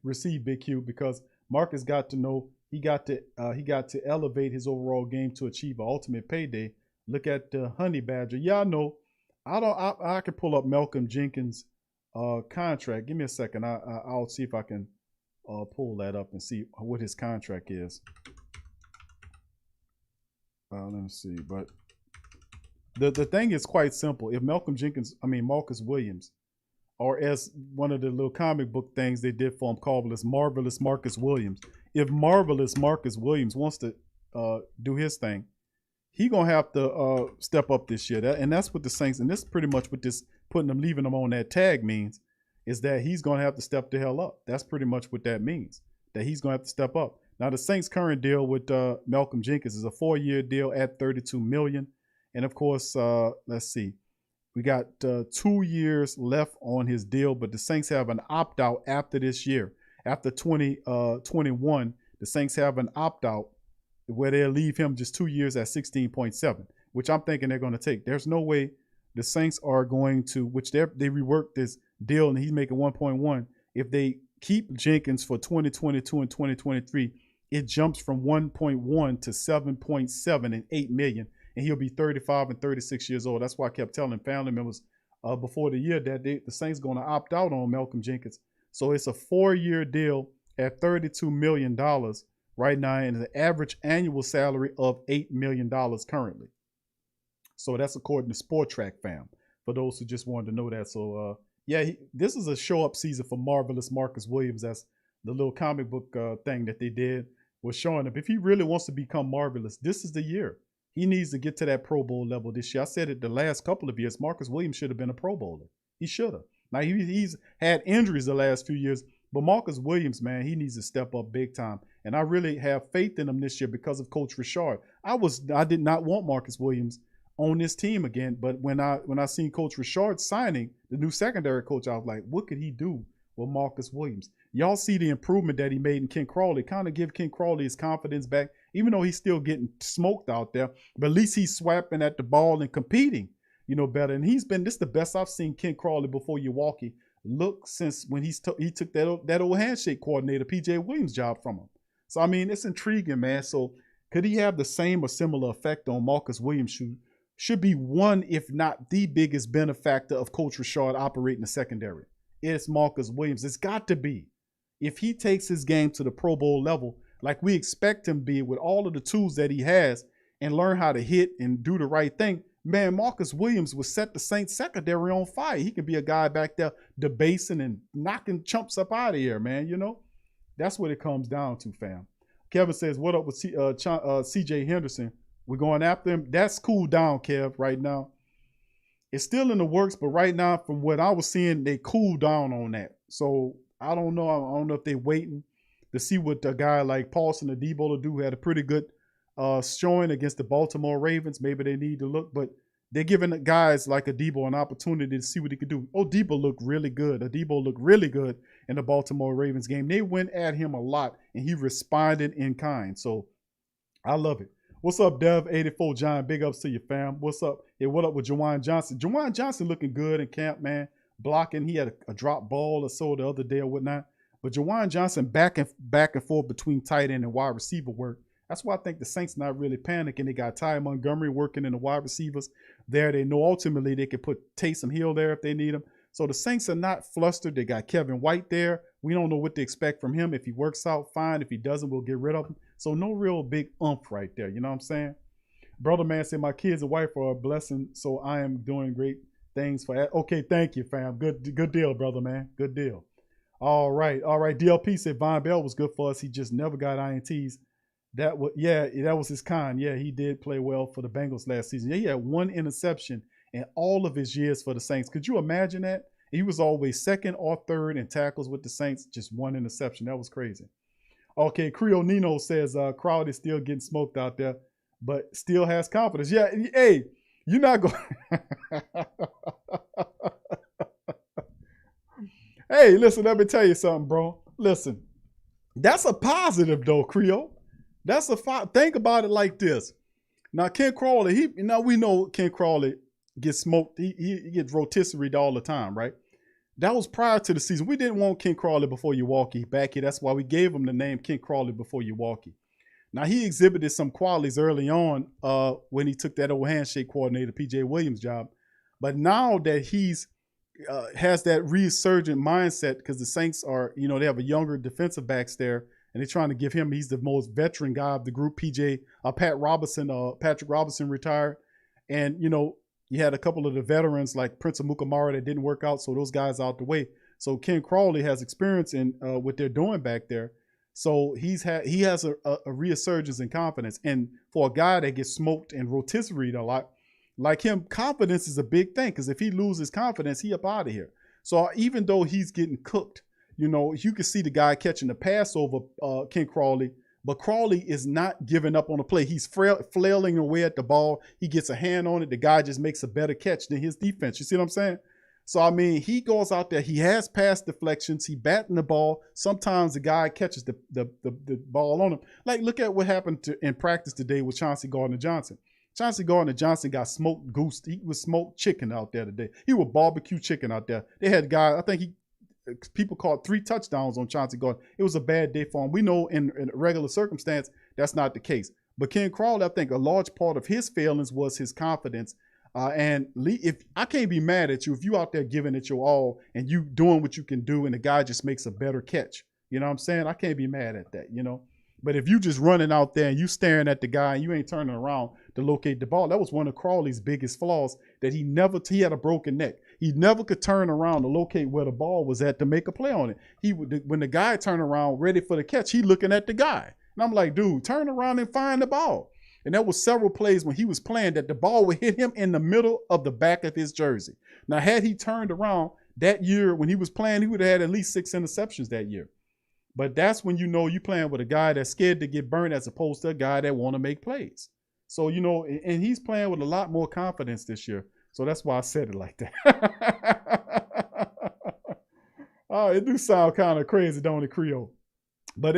receive, Big Q? Because Marcus got to know he got to elevate his overall game to achieve an ultimate payday. Look at the Honey Badger. Yeah, I know. I can pull up Malcolm Jenkins' contract. Give me a second. I'll see if I can pull that up and see what his contract is. Let me see. But the thing is quite simple. If Marcus Williams, or as one of the little comic book things they did for him called Marvelous Marcus Williams. If Marvelous Marcus Williams wants to do his thing, he gonna have to step up this year. And that's what the Saints, and this is pretty much what this leaving him on that tag means, is that he's gonna have to step the hell up. That's pretty much what that means. That he's gonna have to step up. Now the Saints' current deal with Malcolm Jenkins is a 4-year deal at $32 million. And of course, let's see, we got 2 years left on his deal, but the Saints have an opt-out after this year. After 2021, the Saints have an opt-out where they'll leave him just 2 years at 16.7, which I'm thinking they're going to take. There's no way the Saints are going to, which they reworked this deal and he's making 1.1. If they keep Jenkins for 2022 and 2023, it jumps from 1.1 to 7.7 and $8 million. And he'll be 35 and 36 years old. That's why I kept telling family members before the year that the Saints going to opt out on Malcolm Jenkins. So it's a 4-year deal at $32 million right now, and an average annual salary of $8 million currently. So that's according to Sport Track fam, for those who just wanted to know that. So yeah, this is a show-up season for Marvelous Marcus Williams. That's the little comic book thing that they did was showing up. If he really wants to become marvelous, this is the year. He needs to get to that Pro Bowl level this year. I said it the last couple of years. Marcus Williams should have been a Pro Bowler. He should have. Now, he's had injuries the last few years, but Marcus Williams, man, he needs to step up big time. And I really have faith in him this year because of Coach Richard. I did not want Marcus Williams on this team again, but when I seen Coach Richard signing the new secondary coach, I was like, what could he do with Marcus Williams? Y'all see the improvement that he made in Ken Crawley. Kind of give Ken Crawley his confidence back, even though he's still getting smoked out there. But at least he's swapping at the ball and competing, better. And this is the best I've seen Ken Crawley before Milwaukee look since when he took that old handshake coordinator, P.J. Williams job from him. So, I mean, it's intriguing, man. So could he have the same or similar effect on Marcus Williams? Should be one, if not the biggest benefactor of Coach Richard operating the secondary. It's Marcus Williams. It's got to be. If he takes his game to the Pro Bowl level, like we expect him to be with all of the tools that he has and learn how to hit and do the right thing, man, Marcus Williams would set the Saints secondary on fire. He could be a guy back there debasing and knocking chumps up out of here, man. You know, that's what it comes down to, fam. Kevin says, what up with CJ Henderson? We're going after him. That's cooled down, Kev, right now. It's still in the works, but right now, from what I was seeing, they cooled down on that. So I don't know. I don't know if they're waiting to see what a guy like Paulson Adebo will do. Had a pretty good showing against the Baltimore Ravens. Maybe they need to look, but they're giving guys like Adebo an opportunity to see what he could do. Adebo looked really good. Adebo looked really good in the Baltimore Ravens game. They went at him a lot, and he responded in kind. So I love it. What's up, Dev84 John? Big ups to you, fam. What's up? Hey, what up with Juwan Johnson? Juwan Johnson looking good in camp, man. Blocking. He had a drop ball or so the other day or whatnot. But Juwan Johnson back and forth between tight end and wide receiver work. That's why I think the Saints not really panicking. They got Ty Montgomery working in the wide receivers there. They know ultimately they could put Taysom Hill there if they need him. So the Saints are not flustered. They got Kevin White there. We don't know what to expect from him. If he works out, fine. If he doesn't, we'll get rid of him. So no real big umph right there. You know what I'm saying? Brother man said, my kids and wife are a blessing, so I am doing great things for that. Okay, thank you, fam. Good deal, brother man. Good deal. All right. DLP said Von Bell was good for us. He just never got INTs. That was his kind. Yeah, he did play well for the Bengals last season. Yeah, he had one interception in all of his years for the Saints. Could you imagine that? He was always second or third in tackles with the Saints, just one interception. That was crazy. Okay, Creole Nino says Crowd is still getting smoked out there, but still has confidence. Yeah, hey, you're not going. Hey, listen, let me tell you something, bro. Listen, that's a positive though, Creole. That's a think about it like this. Now, Ken Crawley, we know Ken Crawley gets smoked. He gets rotisseried all the time, right? That was prior to the season. We didn't want Ken Crawley before Milwaukee back here. That's why we gave him the name Ken Crawley before Milwaukee. Now, he exhibited some qualities early on when he took that old handshake coordinator, P.J. Williams job. But now that he's has that resurgent mindset, because the Saints are, they have a younger defensive backs there, and they're trying to give him, he's the most veteran guy of the group. Patrick Robinson retired. And, you had a couple of the veterans like Prince Amukamara that didn't work out, so those guys out the way. So Ken Crawley has experience in what they're doing back there. So he has a resurgence in confidence. And for a guy that gets smoked and rotisseried a lot, like him, confidence is a big thing, because if he loses confidence, he up out of here. So even though he's getting cooked, you can see the guy catching the pass over Ken Crawley, but Crawley is not giving up on the play. He's flailing away at the ball. He gets a hand on it. The guy just makes a better catch than his defense. You see what I'm saying? So, I mean, he goes out there. He has pass deflections. He batting the ball. Sometimes the guy catches the ball on him. Like, look at what happened in practice today with Chauncey Gardner-Johnson. Chauncey Gardner-Johnson got smoked goose. He was smoked chicken out there today. He was barbecue chicken out there. They had guys, I think people called 3 touchdowns on Chauncey Gardner. It was a bad day for him. We know in a regular circumstance, that's not the case. But Ken Crawley, I think a large part of his failings was his confidence. And if I can't be mad at you if you out there giving it your all and you doing what you can do and the guy just makes a better catch. You know what I'm saying? I can't be mad at that, But if you just running out there and you staring at the guy and you ain't turning around to locate the ball, that was one of Crawley's biggest flaws, that he had a broken neck. He never could turn around to locate where the ball was at to make a play on it. When the guy turned around ready for the catch, he looking at the guy. And I'm like, dude, turn around and find the ball. And there was several plays when he was playing that the ball would hit him in the middle of the back of his jersey. Now, had he turned around that year when he was playing, he would have had at least 6 interceptions that year. But that's when you're playing with a guy that's scared to get burned as opposed to a guy that want to make plays. So, and he's playing with a lot more confidence this year. So that's why I said it like that. Oh, it do sound kind of crazy, don't it, Creole? But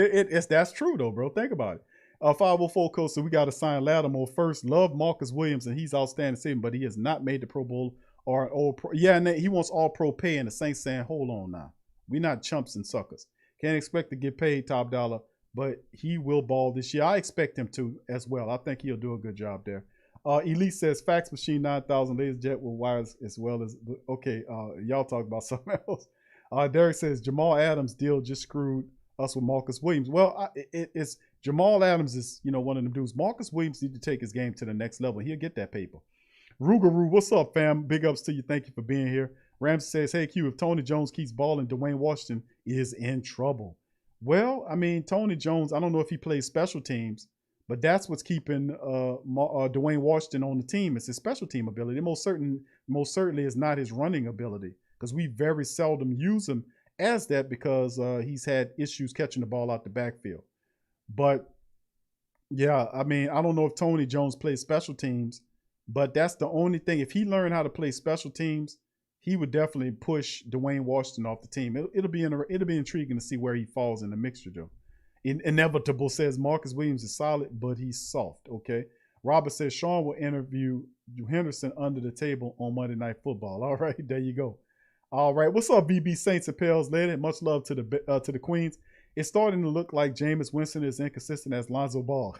that's true, though, bro. Think about it. 504 coach, so we got to sign Lattimore first. Love Marcus Williams, and he's outstanding saving, but he has not made the Pro Bowl or All-Pro. Yeah, and he wants All-Pro pay, and the Saints saying, hold on now. We're not chumps and suckers. Can't expect to get paid top dollar, but he will ball this year. I expect him to as well. I think he'll do a good job there. Elite says, Fax Machine 9000, laser jet with wires as well as, okay, y'all talk about something else. Derek says, Jamal Adams deal just screwed us with Marcus Williams. Well, it's Jamal Adams is, one of them dudes. Marcus Williams need to take his game to the next level. He'll get that paper. Rugaroo, what's up, fam? Big ups to you. Thank you for being here. Ramsey says, hey, Q, if Tony Jones keeps balling, Dwayne Washington is in trouble. Well, I mean, Tony Jones, I don't know if he plays special teams, but that's what's keeping Dwayne Washington on the team. It's his special team ability. Most certainly is not his running ability, because we very seldom use him as that because he's had issues catching the ball out the backfield. But, yeah, I mean, I don't know if Tony Jones plays special teams, but that's the only thing. If he learned how to play special teams, he would definitely push Dwayne Washington off the team. It'll be intriguing to see where he falls in the mixture, Joe. Inevitable says Marcus Williams is solid, but he's soft. Okay. Robert says Sean will interview Henderson under the table on Monday Night Football. All right, there you go. All right, what's up, BB Saints and Pels lady? Much love to the Queens. It's starting to look like Jameis Winston is inconsistent as Lonzo Ball.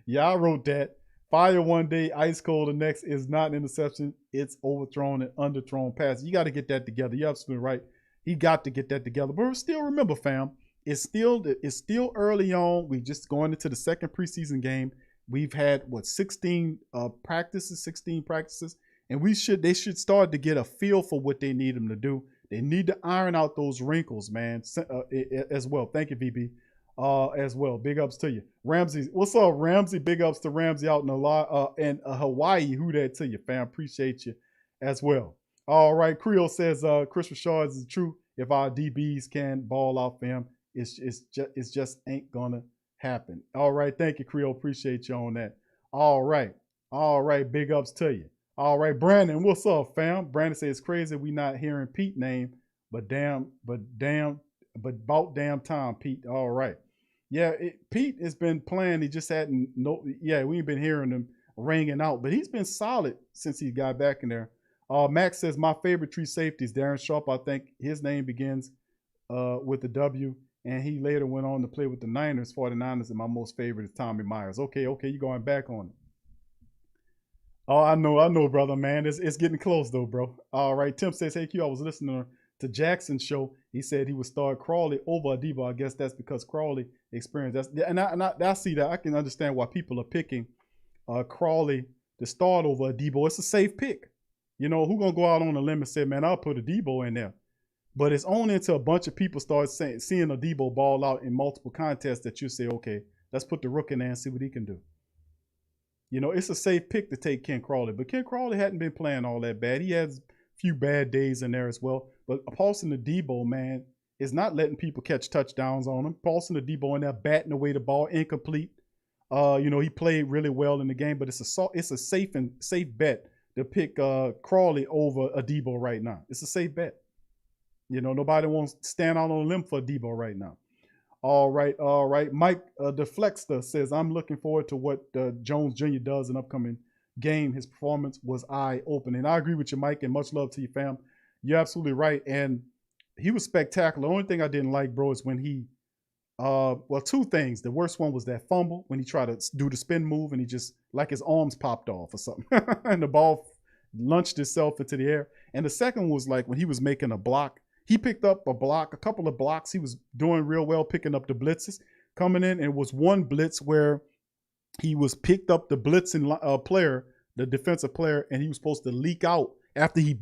Yeah, I wrote that. Fire one day, ice cold the next is not an interception. It's overthrown and underthrown pass. You got to get that together. You're absolutely right. He got to get that together. But still, remember, fam, it's still early on. We're just going into the second preseason game. We've had 16 practices, and they should start to get a feel for what they need them to do. They need to iron out those wrinkles, man, as well. Thank you, VB. As well. Big ups to you. Ramsey, what's up, Ramsey? Big ups to Ramsey out in Hawaii. Who that to you, fam? Appreciate you as well. All right. Creel says Chris Richard is true. If our DBs can ball out for him, it's just ain't gonna happen. All right. Thank you, Creel. Appreciate you on that. All right. All right. Big ups to you. All right, Brandon, what's up, fam? Brandon says it's crazy we not hearing Pete name, but about damn time, Pete. All right. Yeah, Pete has been playing. He just hadn't. We ain't been hearing him ringing out, but he's been solid since he got back in there. Max says my favorite three safeties, Darren Sharp. I think his name begins with the W, and he later went on to play with the 49ers, and my most favorite is Tommy Myers. Okay, you going back on it. Oh, I know, brother, man. It's getting close though, bro. All right, Tim says, hey Q, I was listening to Jackson's show. He said he would start Crawley over Adebo. I guess that's because Crawley experienced that. And I see that. I can understand why people are picking Crawley to start over Adebo. It's a safe pick. Who's going to go out on a limb and say, man, I'll put Adebo in there. But it's only until a bunch of people start seeing Adebo ball out in multiple contests that you say, okay, let's put the rook in there and see what he can do. It's a safe pick to take Ken Crawley. But Ken Crawley hadn't been playing all that bad. He has a few bad days in there as well. But Paulson Adebo, man, is not letting people catch touchdowns on him. Paulson Adebo in there batting away the ball, incomplete. He played really well in the game, but it's a safe bet to pick Crawley over Adebo right now. It's a safe bet. Nobody wants to stand out on a limb for Adebo right now. All right. Mike Deflexter says, I'm looking forward to what Jones Jr. does in upcoming game. His performance was eye-opening. I agree with you, Mike, and much love to you, fam. You're absolutely right. And he was spectacular. The only thing I didn't like, bro, is when he two things. The worst one was that fumble when he tried to do the spin move and he just, like his arms popped off or something. And the ball launched itself into the air. And the second was like when he was making a block. He picked up a couple of blocks. He was doing real well picking up the blitzes coming in. And it was one blitz where he was picked up the blitzing player, the defensive player, and he was supposed to leak out after he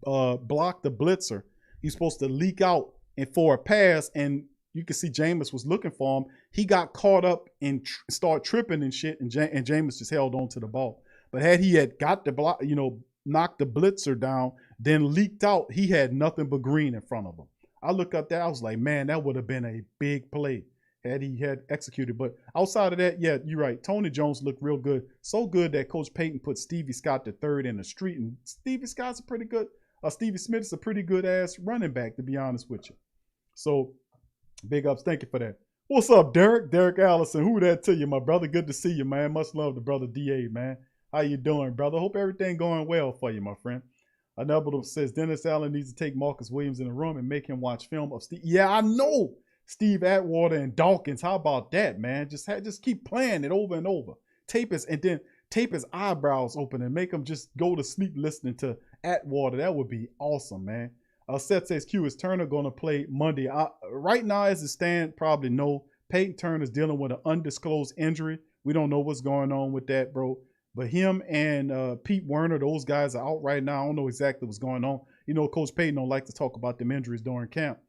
blocked the blitzer. He's supposed to leak out and for a pass, and you can see Jameis was looking for him. He got caught up and start tripping and shit, and Jameis just held on to the ball. But had he got the block, knocked the blitzer down, then leaked out, he had nothing but green in front of him. I looked up there, I was like, man, that would have been a big play had he had executed. But outside of that, yeah, you're right. Tony Jones looked real good. So good that Coach Payton put Stevie Scott the third in the street. And Stevie Smith is a pretty good ass running back, to be honest with you. So big ups. Thank you for that. What's up, Derek? Derek Allison. Who that to you, my brother? Good to see you, man. Much love to brother DA, man. How you doing, brother? Hope everything going well for you, my friend. Another one says Dennis Allen needs to take Marcus Williams in the room and make him watch film of Steve. Yeah, I know. Steve Atwater and Dawkins. How about that, man? Just keep playing it over and over. Tape his eyebrows open and make him just go to sleep listening to Atwater. That would be awesome, man. Seth says, Q, is Turner going to play Monday? Right now, as it stands, probably no. Peyton Turner's dealing with an undisclosed injury. We don't know what's going on with that, bro. But him and Pete Werner, those guys are out right now. I don't know exactly what's going on. You know, Coach Peyton don't like to talk about them injuries during camp.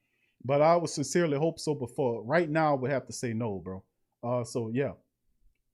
But I would sincerely hope so. But for right now, I would have to say no, bro. So, yeah.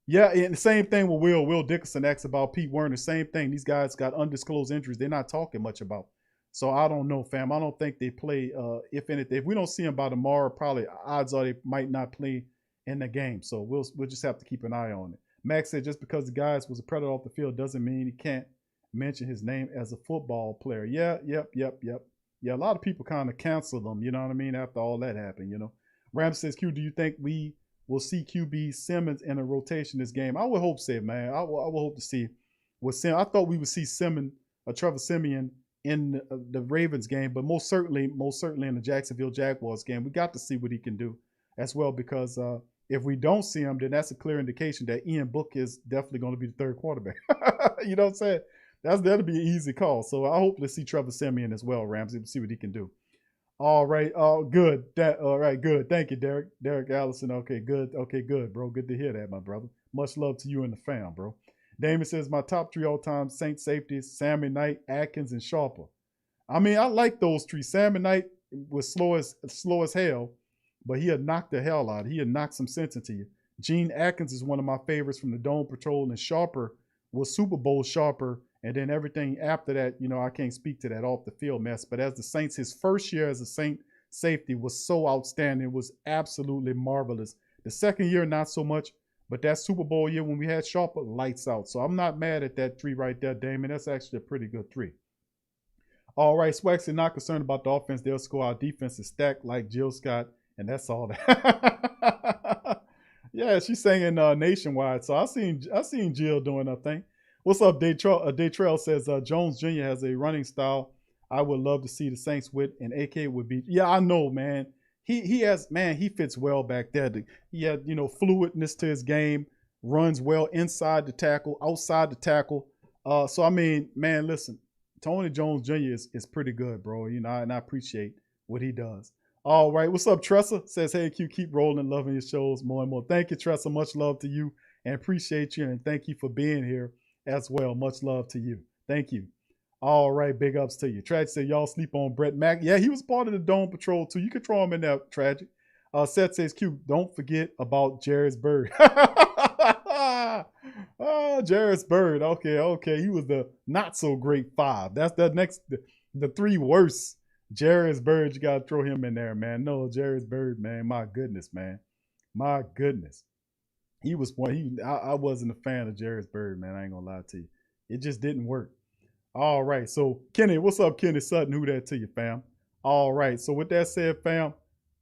Yeah, and the same thing with Will. Will Dickerson asked about Pete Werner. Same thing. These guys got undisclosed injuries they're not talking much about. So I don't know, fam. I don't think they play, if anything. If we don't see them by tomorrow, probably odds are they might not play in the game. So we'll just have to keep an eye on it. Max said just because the guys was a predator off the field doesn't mean he can't mention his name as a football player. Yeah, yep. Yeah, a lot of people kind of cancel them, you know what I mean, after all that happened, you know. Ram says, Q, do you think we will see QB Simmons in a rotation this game? I would hope so, man. I would hope to see with Simmons. I thought we would see Trevor Siemian in the Ravens game, but most certainly in the Jacksonville Jaguars game. We got to see what he can do as well, because if we don't see him, then that's a clear indication that Ian Book is definitely going to be the third quarterback. You know what I'm saying? That'll be an easy call. So I hope to see Trevor Siemian as well, Ramsey, to see what he can do. All right. Good. All right. Good. Thank you, Derek. Derek Allison. Okay. Good. Okay. Good, bro. Good to hear that, my brother. Much love to you and the fam, bro. Damon says my top 3 all-time Saints safeties: Sammy Knight, Atkins, and Sharper. I mean, I like those 3. Sammy Knight was slow as hell, but he had knocked the hell out. He had knocked some sense into you. Gene Atkins is one of my favorites from the Dome Patrol, and Sharper was Super Bowl Sharper. And then everything after that, you know, I can't speak to that off the field mess. But as the Saints, his first year as a Saint safety was so outstanding. It was absolutely marvelous. The second year, not so much. But that Super Bowl year when we had Sharper, lights out. So I'm not mad at that 3 right there, Damon. That's actually a pretty good 3. All right, Swaxy, not concerned about the offense. They'll score. Our defense is stacked like Jill Scott, and that's all that. Yeah, she's singing nationwide. So I seen Jill doing her thing. What's up, Daytrail says Jones Jr. has a running style I would love to see the Saints with, and AK would be. Yeah, I know, man. He has, man, he fits well back there. He had, you know, fluidness to his game, runs well inside the tackle, outside the tackle. So I mean, man, listen, Tony Jones Jr. is pretty good, bro. You know, and I appreciate what he does. All right, what's up, Tressa? Says, hey, Q, keep rolling, loving your shows more and more. Thank you, Tressa. Much love to you, and appreciate you, and thank you for being here as well. Much love to you. Thank you. All right, big ups to you. Tragic said, y'all sleep on Brett Mack. Yeah, he was part of the Dome Patrol, too. You can throw him in there, Tragic. Seth says, Q, don't forget about Jarvis Bird. Jarvis Bird. Okay. He was the not-so-great 5. That's the next, the 3 worst. Jarvis Bird, you got to throw him in there, man. No, Jarvis Bird, man. My goodness, man. My goodness. He was one. I wasn't a fan of Jarvis Bird, man. I ain't going to lie to you. It just didn't work. All right. So, Kenny, what's up, Kenny Sutton? Who that to you, fam? All right. So, with that said, fam,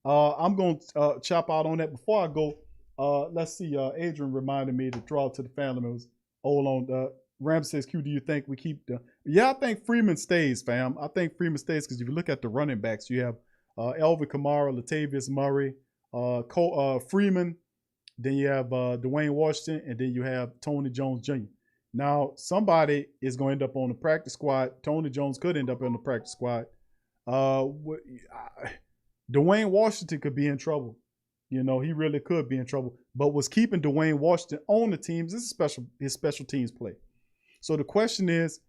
I'm going to chop out on that. Before I go, let's see. Adrian reminded me to draw to the family members. Hold on. Ram says, Q, do you think we keep the... Yeah, I think Freeman stays, fam. I think Freeman stays because if you look at the running backs, you have Elvin Kamara, Latavius Murray, Freeman, then you have Dwayne Washington, and then you have Tony Jones Jr. Now, somebody is going to end up on the practice squad. Tony Jones could end up on the practice squad. Dwayne Washington could be in trouble. You know, he really could be in trouble. But what's keeping Dwayne Washington on the teams is his special teams play. So the question is,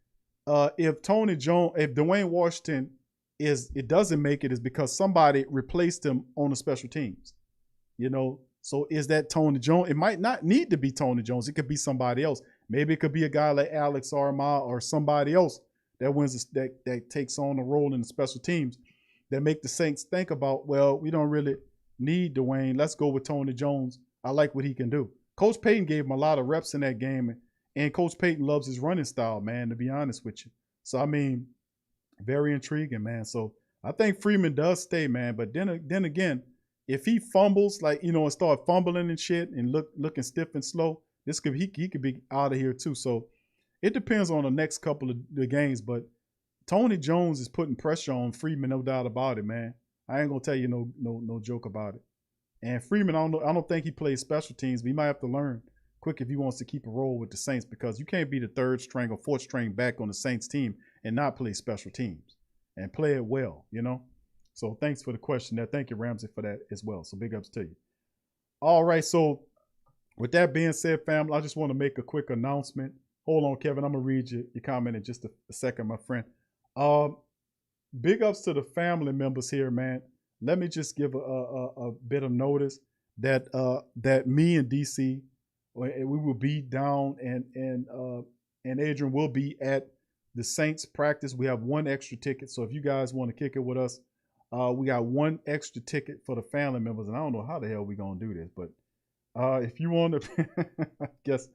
if Dwayne Washington doesn't make it, is because somebody replaced him on the special teams. You know, so is that Tony Jones? It might not need to be Tony Jones. It could be somebody else. Maybe it could be a guy like Alex Armah or somebody else that takes on a role in the special teams that make the Saints think about, well, we don't really need Dwayne. Let's go with Tony Jones. I like what he can do. Coach Payton gave him a lot of reps in that game, and Coach Payton loves his running style, man, to be honest with you. So, I mean, very intriguing, man. So, I think Freeman does stay, man. But then again, if he fumbles, like, you know, and start fumbling and shit and looking stiff and slow, he could be out of here too. So it depends on the next couple of the games. But Tony Jones is putting pressure on Freeman, no doubt about it, man. I ain't gonna tell you no joke about it. And Freeman, I don't think he plays special teams, but he might have to learn quick if he wants to keep a role with the Saints, because you can't be the 3rd string or 4th string back on the Saints team and not play special teams and play it well, you know. So thanks for the question there. Thank you, Ramsey, for that as well. So big ups to you. All right. So with that being said, family, I just want to make a quick announcement. Hold on, Kevin. I'm gonna read your comment in just a second, my friend. Big ups to the family members here, man. Let me just give a bit of notice that that me and DC, we will be down, and Adrian will be at the Saints practice. We have one extra ticket, so if you guys want to kick it with us, we got one extra ticket for the family members, and I don't know how the hell we're gonna do this, but if you want to, I guess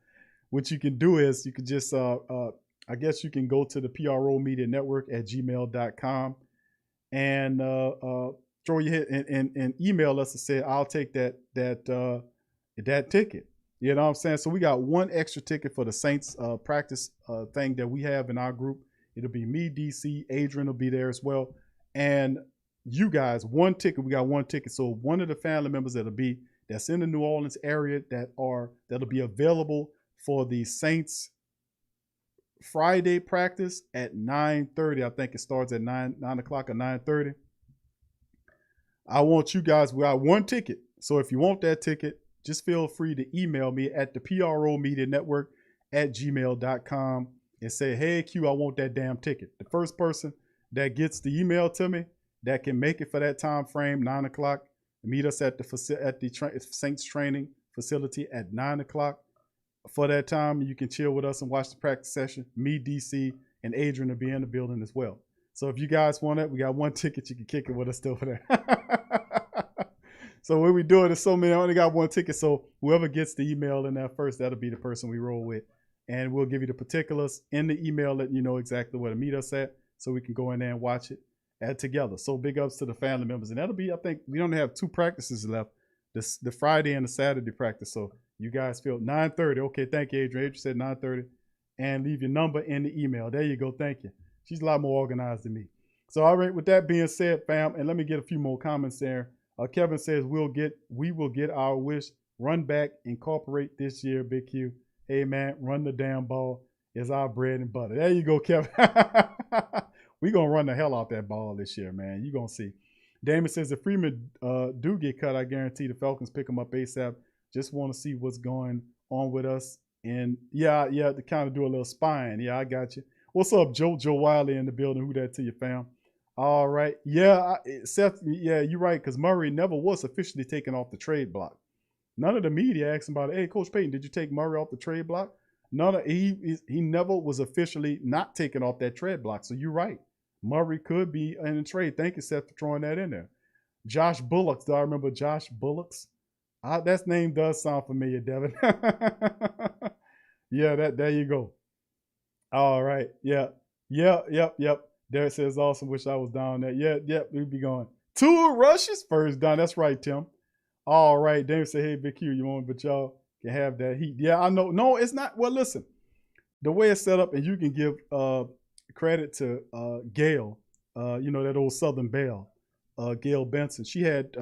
what you can do is you can just I guess you can go to the PRO Media Network at gmail.com and throw your hit and email us and say, I'll take that ticket. You know what I'm saying? So we got one extra ticket for the Saints practice thing that we have in our group. It'll be me, DC, Adrian will be there as well. And you guys, one ticket, we got one ticket. So one of the family members that's in the New Orleans area that'll be available for the Saints Friday practice at 9:30. I think it starts at 9 o'clock or 9:30. I want you guys, we got one ticket. So if you want that ticket, just feel free to email me at the PRO Media Network at gmail.com and say, hey, Q, I want that damn ticket. The first person that gets the email to me that can make it for that time frame, 9 o'clock, meet us at the Saints training facility at 9 o'clock. For that time, you can chill with us and watch the practice session. Me, DC, and Adrian will be in the building as well. So if you guys want it, we got one ticket. You can kick it with us still for that. So what we doing is so many. I only got one ticket. So whoever gets the email in there first, that'll be the person we roll with. And we'll give you the particulars in the email, letting you know exactly where to meet us at, so we can go in there and watch it together. So big ups to the family members. And that'll be, I think, we only have two practices left, the Friday and the Saturday practice. So you guys feel 9:30. Okay, thank you, Adrian. Adrian said 9:30. And leave your number in the email. There you go. Thank you. She's a lot more organized than me. So all right, with that being said, fam, and let me get a few more comments there. Kevin says we will get our wish. Run back, incorporate this year, Big Q. Hey man, run the damn ball is our bread and butter. There you go, Kevin. We're gonna run the hell out that ball this year, man. You're gonna see. Damon says if Freeman do get cut, I guarantee the Falcons pick him up ASAP. Just want to see what's going on with us. And yeah, to kind of do a little spying. Yeah, I got you. What's up, Joe? Joe Wiley in the building. Who that to you, fam? All right. Yeah, Seth, yeah, you're right, because Murray never was officially taken off the trade block. None of the media asked him about it. Hey, Coach Payton, did you take Murray off the trade block? He never was officially not taken off that trade block. So you're right. Murray could be in the trade. Thank you, Seth, for throwing that in there. Josh Bullocks. Do I remember Josh Bullocks? That name does sound familiar, Devin. Yeah, there you go. All right. Yeah. Yep. Derek says, awesome. Wish I was down there. Yeah, we'd be going. 2 rushes. First down. That's right, Tim. All right. David said, hey, Big Q, you want, but y'all can have that heat. Yeah, I know. No, it's not. Well, listen, the way it's set up, and you can give credit to Gail, that old Southern Belle, Gail Benson. She had,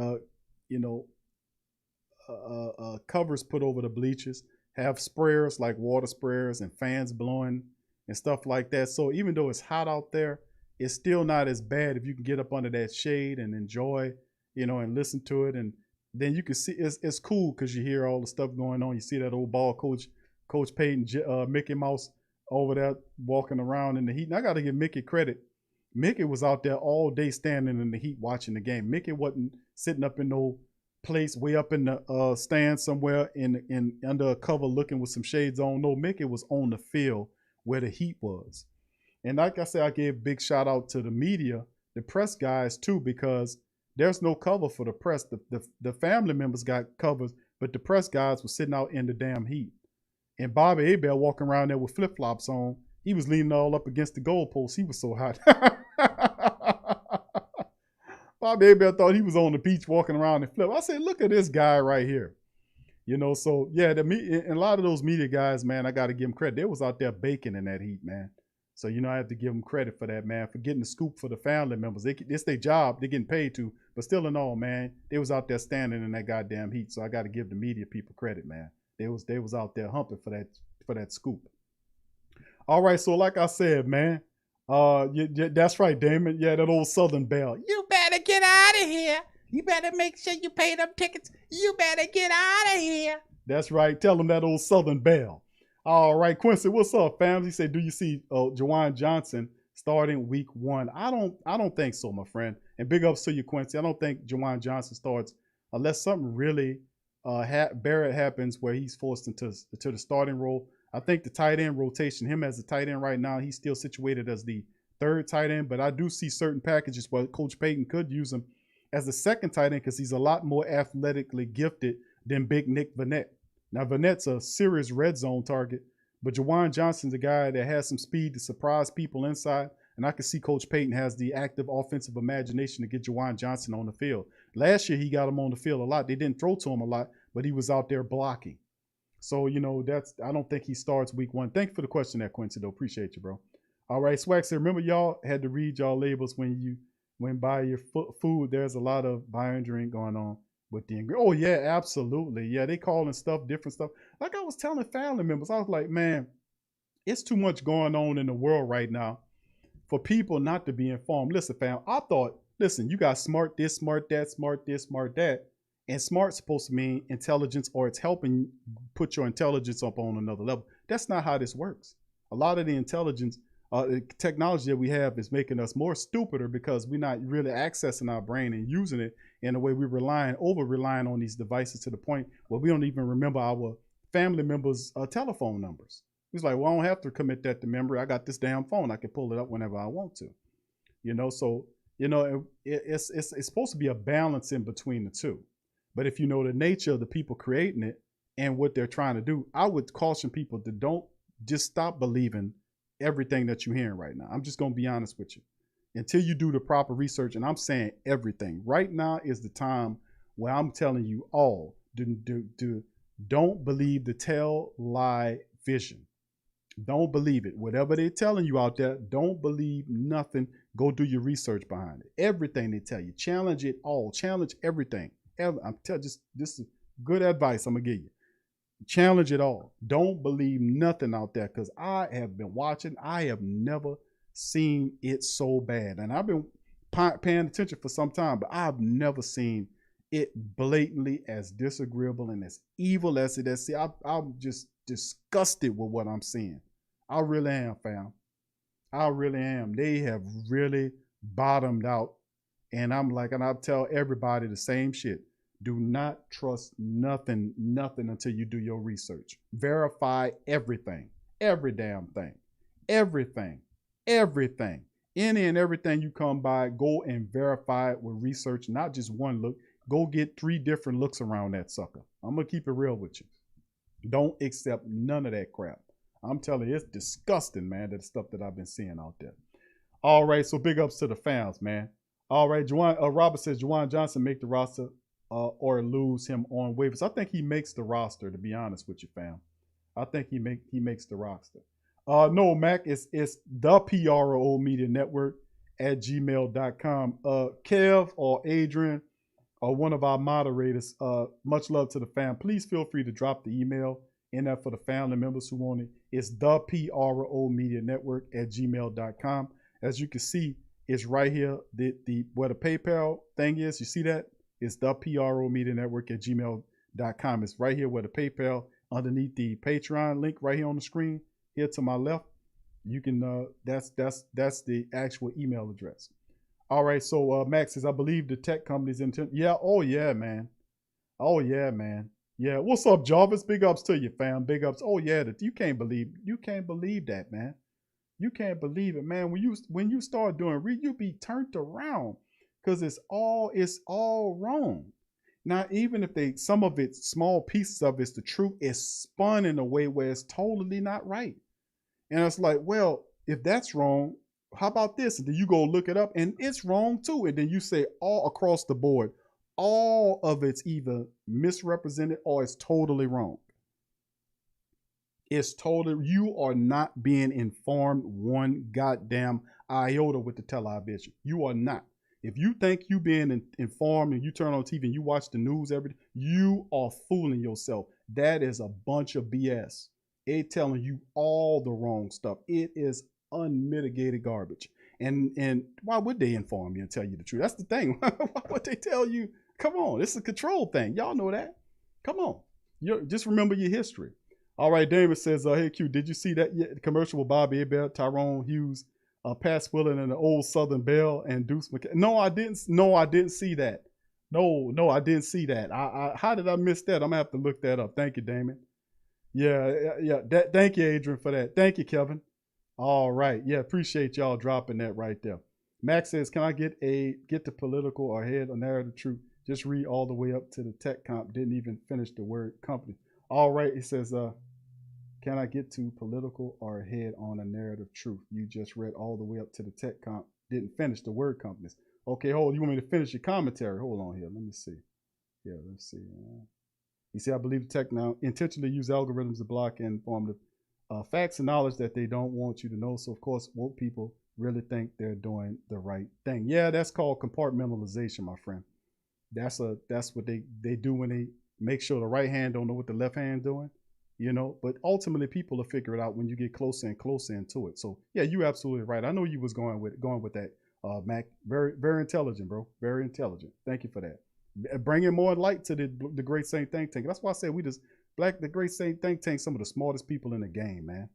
covers put over the bleachers, have sprayers like water sprayers and fans blowing and stuff like that. So even though it's hot out there, it's still not as bad if you can get up under that shade and enjoy, and listen to it. And then you can see it's cool because you hear all the stuff going on. You see that old ball coach, Coach Payton, Mickey Mouse over there walking around in the heat. And I got to give Mickey credit. Mickey was out there all day standing in the heat watching the game. Mickey wasn't sitting up in no place way up in the stand somewhere in under a cover looking with some shades on. No, Mickey was on the field where the heat was. And like I said, I gave a big shout out to the media, the press guys too, because there's no cover for the press. The family members got covers, but the press guys were sitting out in the damn heat. And Bobby Abel walking around there with flip-flops on. He was leaning all up against the goalpost. He was so hot. Bobby Abel thought he was on the beach walking around and flip. I said, look at this guy right here. So yeah, and a lot of those media guys, man, I got to give them credit. They was out there baking in that heat, man. So, I have to give them credit for that, man, for getting the scoop for the family members. It's their job. They're getting paid to. But still in all, man, they was out there standing in that goddamn heat. So I got to give the media people credit, man. They was out there humping for that scoop. All right, so like I said, man, that's right, Damon. Yeah, that old Southern Belle. You better get out of here. You better make sure you pay them tickets. You better get out of here. That's right. Tell them that old Southern belle. All right, Quincy, what's up, fam? He said, do you see Juwan Johnson starting week 1? I don't think so, my friend. And big ups to you, Quincy. I don't think Juwan Johnson starts unless something really bad happens where he's forced into the starting role. I think the tight end rotation, him as a tight end right now, he's still situated as the 3rd tight end, but I do see certain packages where Coach Payton could use him as the 2nd tight end because he's a lot more athletically gifted than Big Nick Vannett. Now, Vannett's a serious red zone target, but Juwan Johnson's a guy that has some speed to surprise people inside, and I can see Coach Payton has the active offensive imagination to get Juwan Johnson on the field. Last year, he got him on the field a lot. They didn't throw to him a lot, but he was out there blocking. So, you know, I don't think he starts week 1. Thank you for the question there, Quincy, though. Appreciate you, bro. All right, Swag said, remember y'all had to read y'all labels when you went by your food. There's a lot of bioengineering going on with the ingredient. Oh, yeah, absolutely. Yeah, they calling stuff, different stuff. Like I was telling family members, I was like, man, it's too much going on in the world right now for people not to be informed. Listen, fam, I thought, listen, you got smart this, smart that, smart this, smart that. And smart's supposed to mean intelligence, or it's helping put your intelligence up on another level. That's not how this works. A lot of the intelligence, the technology that we have is making us more stupider because we're not really accessing our brain and using it in a way we're over-relying on these devices to the point where we don't even remember our family members' telephone numbers. It's like, well, I don't have to commit that to memory. I got this damn phone. I can pull it up whenever I want to. You know, so, you know, it's supposed to be a balance in between the two. But if you know the nature of the people creating it and what they're trying to do, I would caution people to don't just stop believing everything that you're hearing right now. I'm just going to be honest with you. Until you do the proper research, and I'm saying everything. Right now is the time where I'm telling you all, don't believe the tell, lie, vision. Don't believe it. Whatever they're telling you out there, don't believe nothing. Go do your research behind it. Everything they tell you. Challenge it all. Challenge everything. I'm telling you, this is good advice I'm going to give you. Challenge it all. Don't believe nothing out there because I have been watching. I have never seen it so bad. And I've been paying attention for some time, but I've never seen it blatantly as disagreeable and as evil as it is. See, I'm just disgusted with what I'm seeing. I really am, fam. I really am. They have really bottomed out. And I'm like, and I tell everybody the same shit. Do not trust nothing until you do your research. Verify everything, every damn thing, everything. Any and everything you come by, go and verify it with research, not just one look. Go get 3 different looks around that sucker. I'm going to keep it real with you. Don't accept none of that crap. I'm telling you, it's disgusting, man, that stuff that I've been seeing out there. All right, so big ups to the fans, man. All right, Robert says Juwan Johnson make the roster or lose him on waivers. I think he makes the roster, to be honest with you, fam. I think he makes the roster. No, Mac, it's the PRO Media Network at gmail.com. Kev or Adrian or one of our moderators, much love to the fam. Please feel free to drop the email in there for the family members who want it. It's the PRO Media Network at gmail.com. As you can see, it's right here, where the PayPal thing is. You see that? It's the PRO Media Network at gmail.com. It's right here where the PayPal, underneath the Patreon link right here on the screen, here to my left. You can, that's the actual email address. All right, so Max says, I believe the tech companies intend. Yeah, oh yeah, man. Yeah, what's up, Jarvis? Big ups to you, fam. Big ups. Oh yeah, you can't believe that, man. You can't believe it, man. When you start doing you be turned around because it's all wrong. Now, even if some of it, small pieces of it's the truth, it's spun in a way where it's totally not right. And it's like, well, if that's wrong, how about this? And then you go look it up and it's wrong too. And then you say all across the board, all of it's either misrepresented or it's totally wrong. You are not being informed one goddamn iota with the television. You are not. If you think you being informed and you turn on TV and you watch the news every day, you are fooling yourself. That is a bunch of BS. It's telling you all the wrong stuff. It is unmitigated garbage. And why would they inform you and tell you the truth? That's the thing. Why would they tell you Come on, it's a control thing. Y'all know that. Come on. Just remember your history. All right, David says, hey, Q, did you see that commercial with Bobby Hebert, Tyrone Hughes, Pat Swillen, and the old Southern Belle and Deuce McKay? No, I didn't see that. No, I didn't see that. How did I miss that? I'm going to have to look that up. Thank you, Damon. Yeah. Thank you, Adrian, for that. Thank you, Kevin. All right. Yeah, appreciate y'all dropping that right there. Max says, can I get the political or head or narrative truth? Just read all the way up to the tech comp. Didn't even finish the word company. All right. He says, can I get to political or head on a narrative truth? You just read all the way up to the tech comp. Didn't finish the word companies. Okay, hold. You want me to finish your commentary? Hold on here. Let me see. Yeah, let's see. You see, I believe the tech now intentionally use algorithms to block informative facts and knowledge that they don't want you to know. So, of course, woke people really think they're doing the right thing. Yeah, that's called compartmentalization, my friend. That's what they do when they make sure the right hand don't know what the left hand doing, you know. But ultimately, people will figure it out when you get closer and closer into it. So, yeah, you're absolutely right. I know you was going with that, Mac. Very, very intelligent, bro. Very intelligent. Thank you for that. Bringing more light to the Great Saint Think Tank. That's why I said the Great Saint Think Tank, some of the smartest people in the game, man.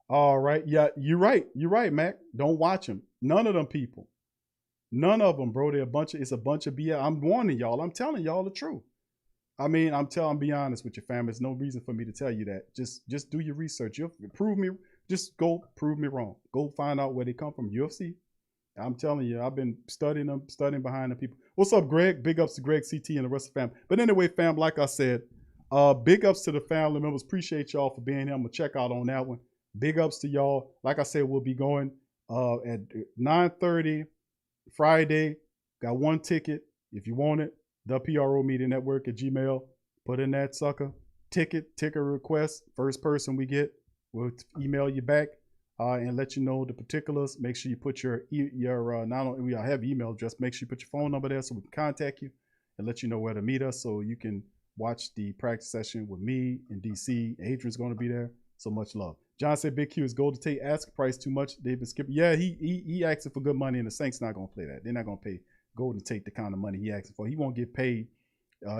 All right. Yeah, you're right. You're right, Mac. Don't watch them. None of them people. None of them, bro. It's a bunch of BS. I'm warning y'all. I'm telling y'all the truth. I mean, be honest with your family. There's no reason for me to tell you that. Just do your research. You'll prove me. Just go prove me wrong. Go find out where they come from. You'll see. I'm telling you, I've been studying them, studying behind the people. What's up, Greg? Big ups to Greg, CT, and the rest of the family. But anyway, fam, like I said, big ups to the family members. Appreciate y'all for being here. I'm going to check out on that one. Big ups to y'all. Like I said, we'll be going at 9:30 Friday. Got one ticket. If you want it, the PRO Media Network at Gmail. Put in that sucker. Ticket request. First person we get, we'll email you back. And let you know the particulars. Make sure you put your not only we have email address, make sure you put your phone number there so we can contact you and let you know where to meet us so you can watch the practice session with me in DC. Adrian's going to be there. So much love. John said Big Q is Golden Tate ask price too much. They've been skipping. Yeah, he asking for good money and the Saints not going to play that. They're not going to pay Golden Tate the kind of money he asking for. He won't get paid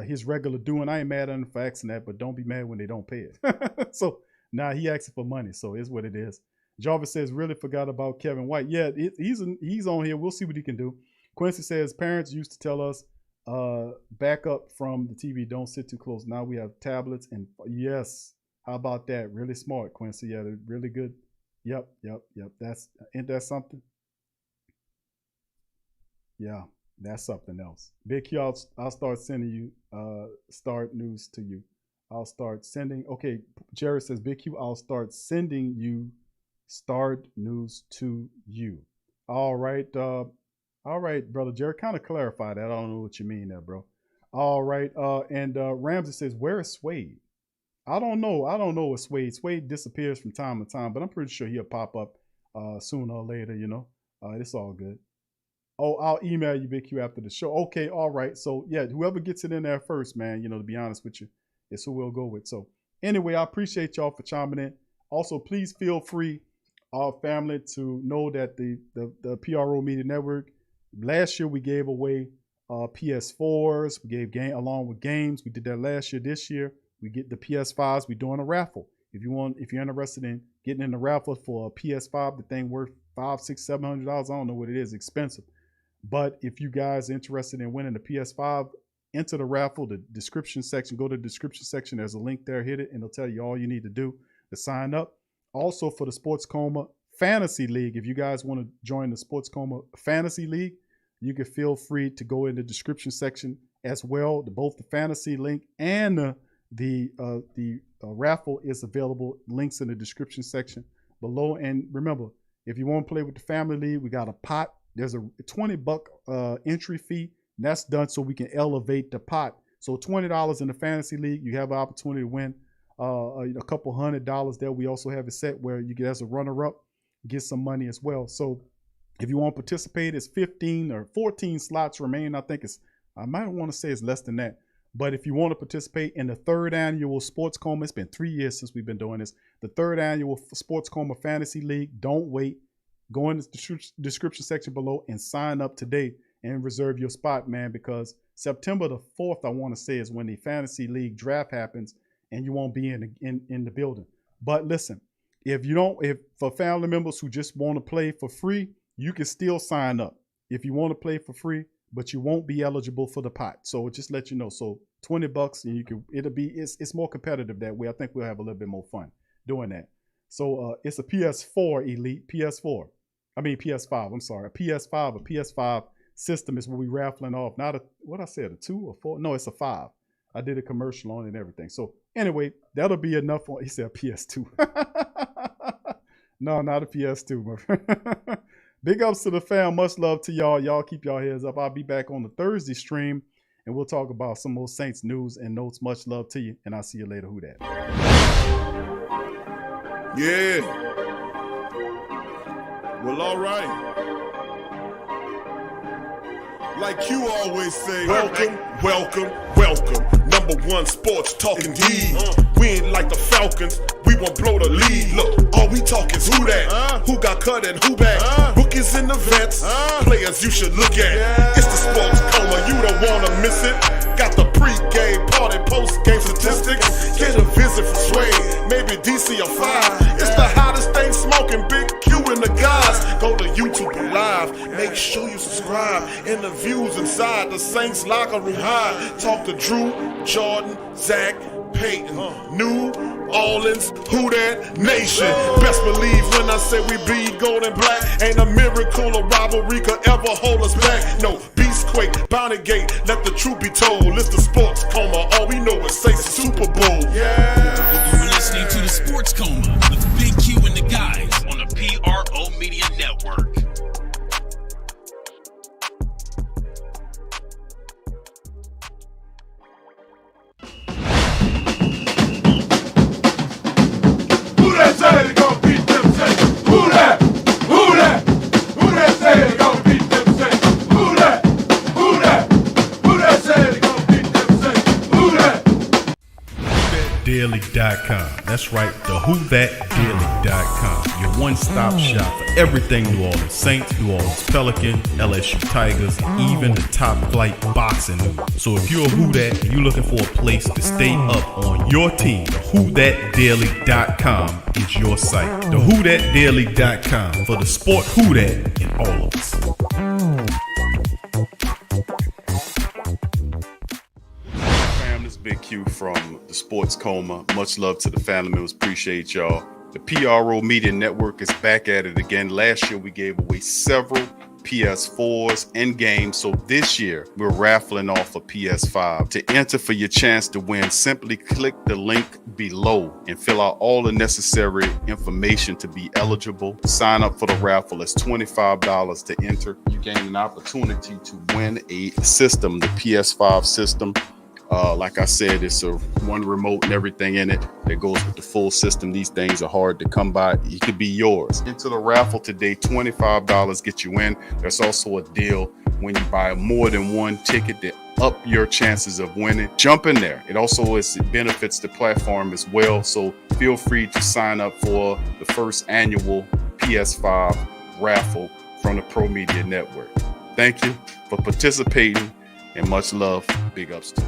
his regular due, and I ain't mad at him for asking that, but don't be mad when they don't pay it. So he asking for money, so it's what it is. Jarvis says, really forgot about Kevin White. Yeah, he's on here. We'll see what he can do. Quincy says, parents used to tell us, back up from the TV, don't sit too close. Now we have tablets and yes, how about that? Really smart, Quincy. Yeah, they're really good. Yep. Ain't that something? Yeah, that's something else. Big Q, I'll start sending you start news to you. I'll start sending. Okay, Jared says, Big Q, I'll start sending you start news to you. All right, brother Jared, kind of clarify that. I don't know what you mean there, bro. All right, and Ramsey says, where is Swade? I don't know what Swade. Swade disappears from time to time, but I'm pretty sure he'll pop up sooner or later, you know. It's all good. Oh, I'll email you, Big Q, after the show. Okay, all right. So, yeah, whoever gets it in there first, man, you know, to be honest with you, is who we'll go with. So, anyway, I appreciate y'all for chiming in. Also, please feel free, our family, to know that the PRO Media Network, last year we gave away PS4s. We gave along with games. We did that last year. This year, we get the PS5s. We're doing a raffle. If you're interested in getting in the raffle for a PS5, the thing worth $500, $600, $700. I don't know what it is, expensive. But if you guys are interested in winning the PS5, enter the raffle, the description section. Go to the description section. There's a link there. Hit it, and it'll tell you all you need to do to sign up. Also for the Sports Coma Fantasy League, if you guys want to join the Sports Coma Fantasy League, you can feel free to go in the description section as well. Both the fantasy link and the raffle is available. Links in the description section below. And remember, if you want to play with the family league, we got a pot. There's a $20 entry fee, and that's done so we can elevate the pot. So $20 in the fantasy league, you have an opportunity to win a couple $100 there. We also have it set where you get as a runner-up, get some money as well. So if you want to participate, it's 15 or 14 slots remain. I might want to say it's less than that. But if you want to participate in the third annual Sports Coma, it's been 3 years since we've been doing this. The third annual Sports Coma Fantasy League, don't wait. Go in the description section below and sign up today and reserve your spot, man, because September the 4th, I want to say, is when the fantasy league draft happens, and you won't be in the building. But listen, if for family members who just want to play for free, you can still sign up if you want to play for free, but you won't be eligible for the pot. So just let you know. So $20, and it's more competitive that way. I think we'll have a little bit more fun doing that. So it's a PS4 Elite, PS5. I'm sorry, a PS5 system is what we raffling off. Not a 2 or 4? No, it's a 5. I did a commercial on it and everything. So anyway, that'll be enough. He said PS2. No, not a PS2, my friend. Big ups to the fam. Much love to y'all. Y'all keep y'all heads up. I'll be back on the Thursday stream, and we'll talk about some more Saints news and notes. Much love to you, and I'll see you later. Who that? Yeah. Well, all right. Like you always say, welcome, welcome, welcome. Number one sports talking D. We ain't like the Falcons, we won't blow the lead. Look, all we talk is who that, who got cut and who back. Rookies in the vets, players you should look at. It's the sports coma, you don't wanna miss it. Got the pre-game, party, post-game statistics. Get a visit from Sway, maybe DC or 5. It's the hottest thing smoking, Big Q and the guys. Go to YouTube Live, make sure you subscribe. Interviews inside the Saints locker room high. Talk to Drew, Jordan, Zach, Peyton, New Orleans, who that nation. Best believe when I say we bleed gold and black. Ain't a miracle or rivalry could ever hold us back. No, Beastquake, Bounty Gate, let the truth be told. It's the sports coma, all we know is say Super Bowl. Yeah. You're listening to the Sports Coma with Big Q and the guys on the PRO Media Network. Who that say they gon' beat them Saints? Who that? Who that? Who that say they gon' beat them Saints? Who that? Who that? Who that say they gon' beat them Saints? Who that? WhoThatDaily.com. That's right, the WhoThatDaily.com. Your one-stop shop for everything New Orleans Saints, New Orleans Pelicans, LSU Tigers, even the top flight boxing news. So if you're a Who That and you're looking for a place to stay up on your team, WhoThatDaily.com is your site. The WhoThatDaily.com for the sport Who That in all of us. Big Q from the Sports Coma. Much love to the family members. Appreciate y'all. The PRO Media Network is back at it again. Last year we gave away several PS4s and games. So this year we're raffling off a PS5. To enter for your chance to win, simply click the link below and fill out all the necessary information to be eligible. Sign up for the raffle. It's $25 to enter. You gain an opportunity to win a system, the PS5 system. Like I said, it's a one remote and everything in it that goes with the full system. These things are hard to come by. It could be yours. Into the raffle today, $25 get you in. There's also a deal when you buy more than one ticket to up your chances of winning. Jump in there. It also benefits the platform as well. So feel free to sign up for the first annual PS5 raffle from the Pro Media Network. Thank you for participating and much love. Big ups to you.